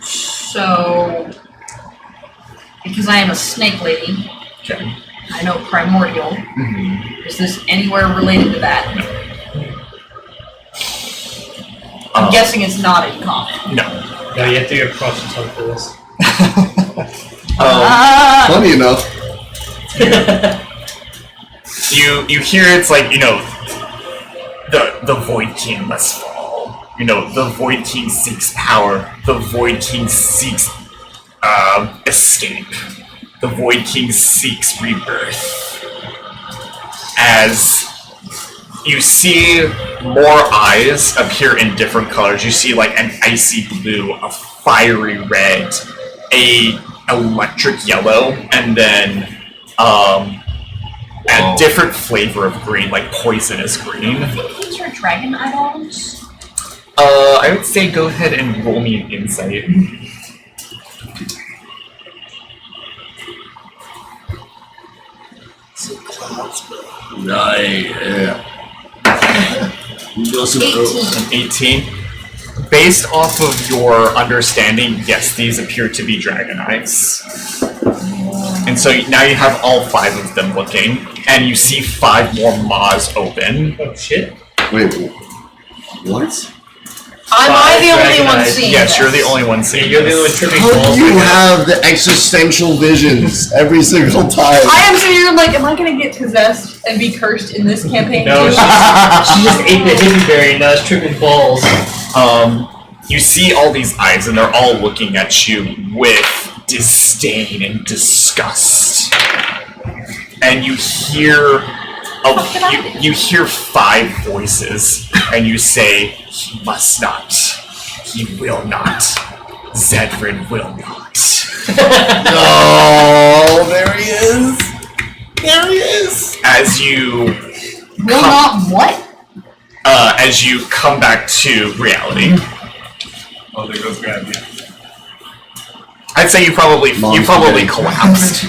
So, because I am a snake lady, Okay. I know primordial. Mm-hmm. Is this anywhere related to that? I'm guessing it's not in common. No. No, you have to get across the tongue for this. Funny enough. You hear it's like, the Void King must fall. The Void King seeks power. The Void King seeks escape. The Void King seeks rebirth. As you see more eyes appear in different colors. You see like an icy blue, a fiery red, a electric yellow, and then a different flavor of green, like poisonous green. These are dragon eyeballs. I would say go ahead and roll me an insight. Right. Yeah. An 18. Based off of your understanding, yes, these appear to be Dragonites. And so now you have all 5 of them looking, and you see 5 more maws open. Oh shit. Wait, what? Am I the only one seeing Yes, this? you're the only one seeing You're the only one this. tripping How balls. do you have the existential visions every single time? I am sitting here like, am I gonna get possessed and be cursed in this campaign No, too? she just ate the hippie berry and now it's tripping balls. You see all these eyes, and they're all looking at you with disdain and disgust. And you hear you hear 5 voices, and you say, "He must not. He will not. Zedrin will not." Oh, there he is. There he is. As you Will not what? as you come back to reality. Oh, there goes Gravity. I'd say you probably collapsed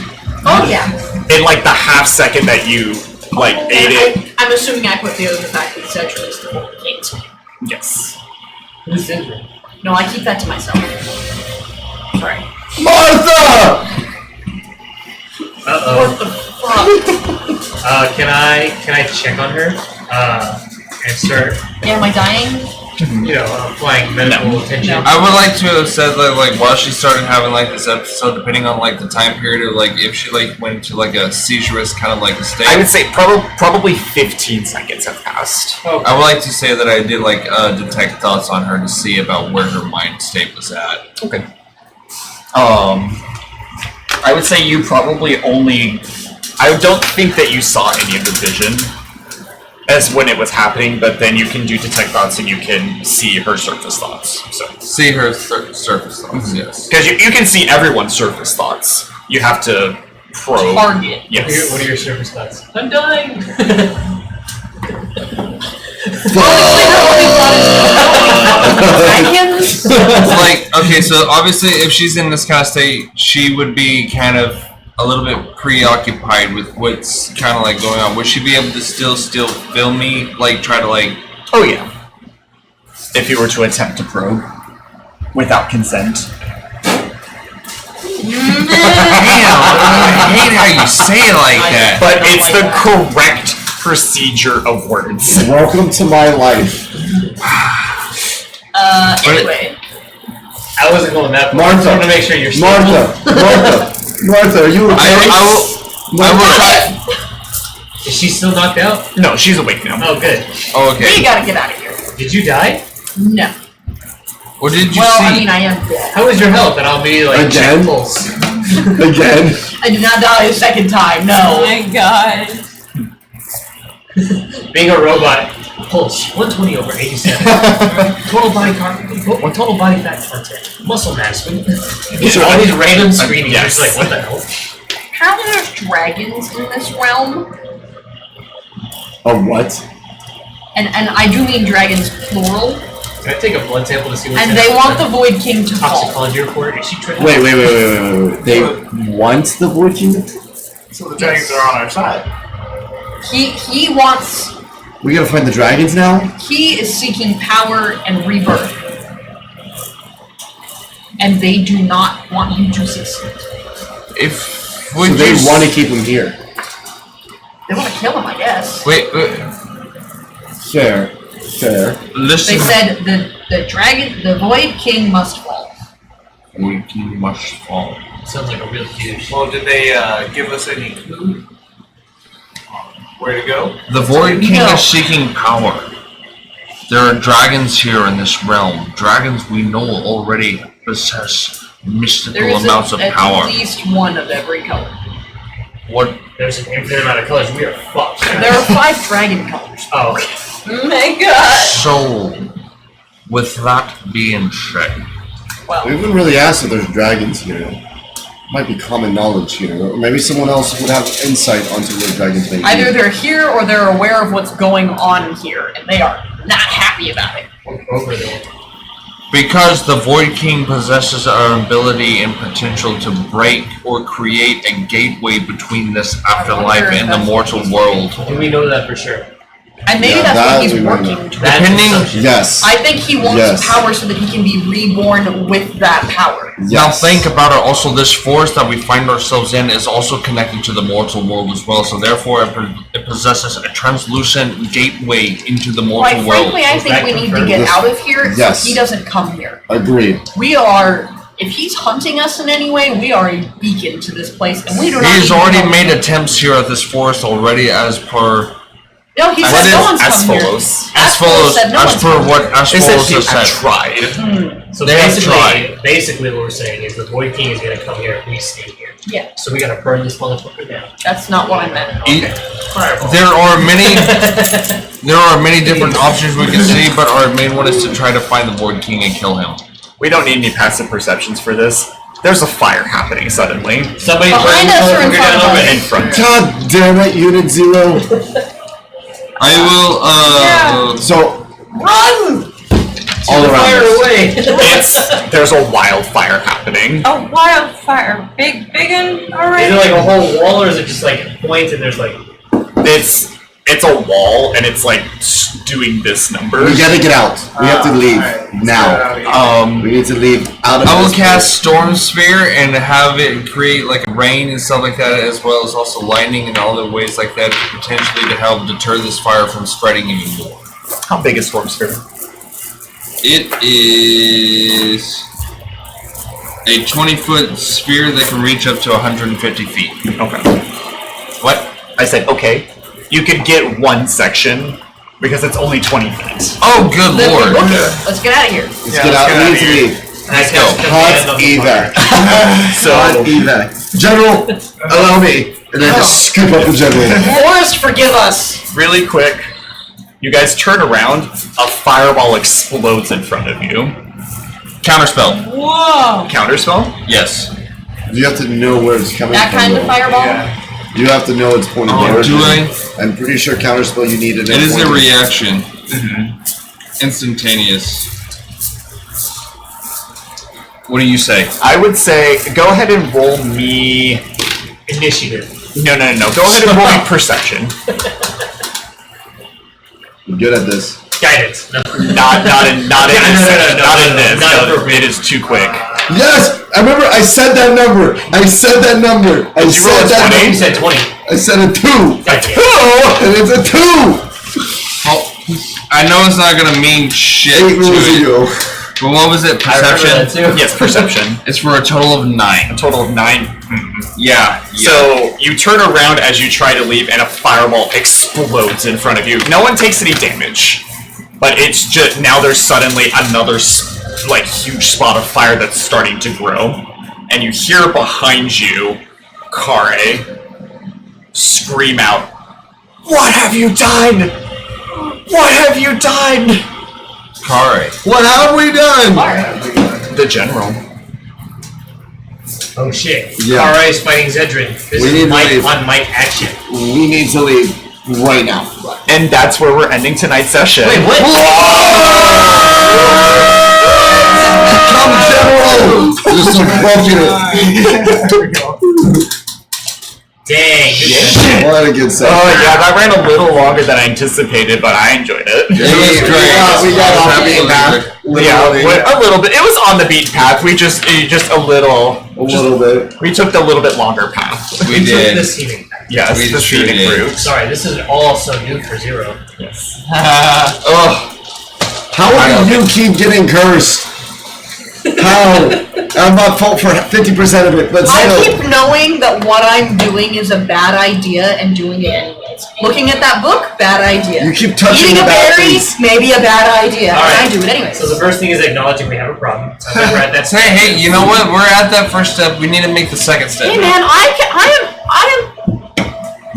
Oh yeah. in like the half second that you ate it. I'm assuming I put the other fact that Cedra is the Void King's. Yes. Who's Zedrin? No, I keep that to myself. Sorry. Martha! Uh-oh. What the fuck? Can I check on her? And start, Yeah, am I dying? applying medical attention. No. I would like to have said that, like, while she started having, like, this episode, depending on, like, the time period, or, like, if she, like, went into, like, a seizurous kind of, like, state. I would say probably 15 seconds have passed. Oh, I would like to say that I did, like, detect thoughts on her to see about where her mind state was at. Okay. I would say you probably only. I don't think that you saw any of the vision as when it was happening, but then you can do detect thoughts and you can see her surface thoughts. So See her surface thoughts, yes. because you can see everyone's surface thoughts, you have to probe. Target. Yes. What are your surface thoughts? I'm dying! Like, okay, so obviously if she's in this kind of state, she would be kind of a little bit preoccupied with what's kind of like going on. Would she be able to still feel me, like try to like... Oh yeah. If you were to attempt to probe without consent. Damn, I hate how you say it like that. But it's the correct procedure of words. Welcome to my life. Anyway. I wasn't going that far. Martha. I want to make sure you're still Martha, are you okay? I will try... Is she still knocked out? No, she's awake now. Oh, good. Oh, okay. We gotta get out of here. Did you die? No. What did you Well, see? I mean, I am dead. How is your health? And I'll be like, Again? check pulse. Again? I did not die a second time, Oh no. my god. Being a robot, pulse 120 over 87. Total body total body fat content, muscle mass. All these random screenings. Yes. You're just like, what the hell? Apparently there's dragons in this realm. Of what? And I do mean dragons plural. Can I take a blood sample to see what's And in they it? want the Void King to fall. Toxicology report. Is she trying? Wait. They want the Void King to... So the dragons are on our side. He wants. We gotta find the dragons now? He is seeking power and rebirth. And they do not want him to succeed. If... So Would they you... want to keep him here. They want to kill him, I guess. Wait, Fair. listen... They said the Void King must fall. Void King must fall. Sounds like a real douche. Well, did they give us any clue on where to go? The Void King No. is seeking power. There are dragons here in this realm. Dragons we know already possess mystical There is amounts of at power. least one of every color. What? There's an infinite amount of colors. We are fucked. There are 5 dragon colors. Oh, okay. Oh my god. So, with that being said, We Well, haven't really asked if there's dragons here. Might be common knowledge here. Or maybe someone else would have insight onto where dragons may be. either they're here or they're aware of what's going on here, and they are not happy about it. Over there. because the Void King possesses our ability and potential to break or create a gateway between this afterlife and the mortal world. Do we know that for sure? And maybe that's what he's working towards. Depending, Yes. I think he wants power so that he can be reborn with that power. Yes. Now think about it. Also, this forest that we find ourselves in is also connected to the mortal world as well. So therefore, it possesses a translucent gateway into the mortal Quite world. frankly, I think we need to get out of here so he doesn't come here. Agreed. We are, if he's hunting us in any way, we are a beacon to this place, and we do not. He's already made attempts here at this forest already, as per. No, he said no one's come here. As follows, as per what Asfolos has said. Tried. So They have tried. basically what we're saying is the Void King is gonna come here if we stay here. Yeah. So we gotta burn this motherfucker down. That's not what I meant. Fireball. There are many different options we can see, but our main one is to try to find the Void King and kill him. We don't need any passive perceptions for this. There's a fire happening suddenly. Somebody behind us or in front of us? In front. God damn it, Unit 0. I will, So, run! all around Fire us. away! There's a wildfire happening. A wildfire. Big one already? Is it like a whole wall or is it just like points and there's like... It's a wall and it's like doing this number. We gotta get out. We have to leave now. We need to leave out of I will this cast Storm Sphere and have it create like rain and stuff like that, as well as also lightning and all the ways like that, potentially to help deter this fire from spreading even more. How big is Storm Sphere? It is a 20-foot sphere that can reach up to 150 feet. Okay. What? I said okay. You could get one section because it's only 20 feet. Oh, good lord! Let's get out of here. Let's get out. We need to leave. Let's go. Hot evac. Hot evac. General, allow me. And then just scoop up the general. Forrest, forgive us. Really quick, you guys turn around. A fireball explodes in front of you. Counterspell. Whoa. Counterspell? Yes. You have to know where it's coming That from. kind of fireball? You have to know its point of origin. Do I? I'm pretty sure counterspell you need it. It is a reaction. Instantaneous. What do you say? I would say go ahead and roll me Initiative. No. Go ahead and roll me perception. I'm good at this. Guidance. No. Not in this. No, it is too quick. Yes! I remember I said that number. I said that number. I Did you roll said a that 20? You number. said 20. I said a 2. God damn. And it's a 2. Oh, I know it's not gonna mean shit 8 to rules it. ago. But what was it? I remember that Perception? too. Yes, perception. It's for a total of 9. A total of 9. Yeah. So you turn around as you try to leave, and a fireball explodes in front of you. No one takes any damage, but it's just now there's suddenly another like huge spot of fire that's starting to grow, and you hear behind you, Kare scream out, "What have you done? What have you done?" Kare. What have we done? The general. Oh shit. Yeah. Kara is fighting Zedrin. This We need is to Mike leave. on Mike action. We need to leave right now. And that's where we're ending tonight's session. Wait, what? Come, General! Just some bullshit. Dang. What a good set. Oh yeah, that ran a little longer than I anticipated, but I enjoyed it. It was great. We got off the beaten path. Yeah, a little bit. It was on the beaten path. We just a little bit. We took the little bit longer path. We did. The scenic. Yes, We the sure scenic did. route. Sorry, this is all so new for Zero. Yes. Ugh. How do you keep getting cursed? How? I'm not fault for 50% of it, but I still. keep knowing that what I'm doing is a bad idea and doing it anyways. Looking at that book, bad idea. You keep touching Eating the a bad berry, things. maybe a bad idea, All right. and I do it anyways. So the first thing is acknowledging we have a problem. So we're at that Hey, you know what? We're at that first step. We need to make the second step. Hey man, I am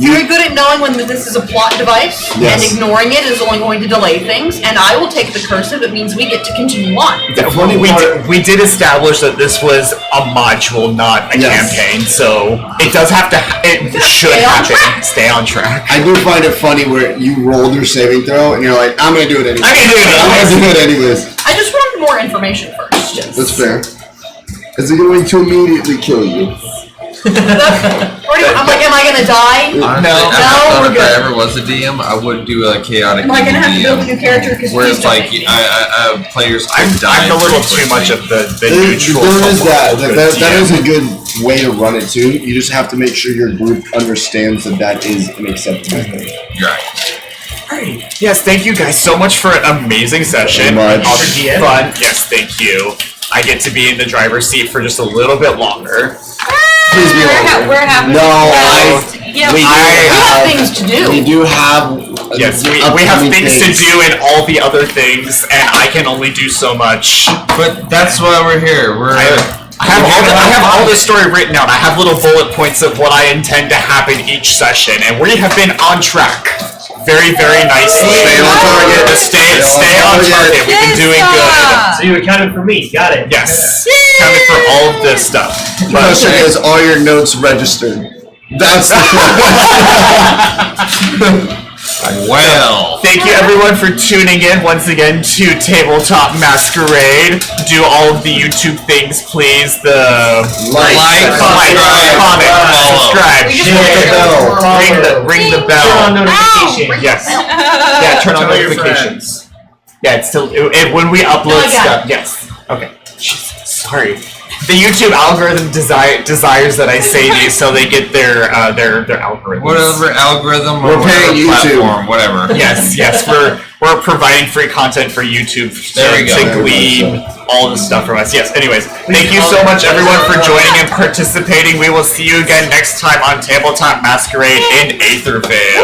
very good at knowing when this is a plot device, Yes. and ignoring it is only going to delay things, and I will take the cursive, it means we get to continue on. funny part- We did establish that this was a module, not a Yes. campaign, so it does have to. It should Stay on happen. track. Stay on track. I do find it funny where you rolled your saving throw and you're like, I'm gonna do it anyways. I'm gonna do it I'm anyways. gonna do it anyways. I just wanted more information first. That's fair. Is it going to immediately kill you? I'm like, am I gonna die? Honestly, we're if I good. ever was a DM, I would do a chaotic. Am I gonna have to build a new character? Because where it's like players can die. I'm a little too much of the neutral. There is that is a good way to run it too. You just have to make sure your group understands that is an acceptable thing. Right. Yes, thank you guys so much for an amazing session. Much. Fun. Yes, thank you. I get to be in the driver's seat for just a little bit longer. Please be longer. We're happy. No, We have things to do. We do have. Yes, we have things to do and all the other things, and I can only do so much. But that's why we're here. I have all this story written out. I have little bullet points of what I intend to happen each session, and we have been on track. Very, very nicely. Stay on target. Stay on target. We've been doing good. So you accounted for me. Got it. Yes. Accounted for all of this stuff. The question is, are your notes registered? That's the Well, thank you everyone for tuning in once again to Tabletop Masquerade. Do all of the YouTube things, please. The comment, subscribe, ring the bell. Turn on notifications. Yes. Yeah, turn on notifications. Yeah, it's still when we upload stuff. Yes. Okay. Jesus, sorry. The YouTube algorithm desires that I say these so they get their algorithms. Whatever algorithm or We're paying YouTube. platform, whatever. Yes, we're providing free content for YouTube to glean all the stuff from us. Yes. Anyways, thank you so much everyone for joining and participating. We will see you again next time on Tabletop Masquerade in Aetherveil.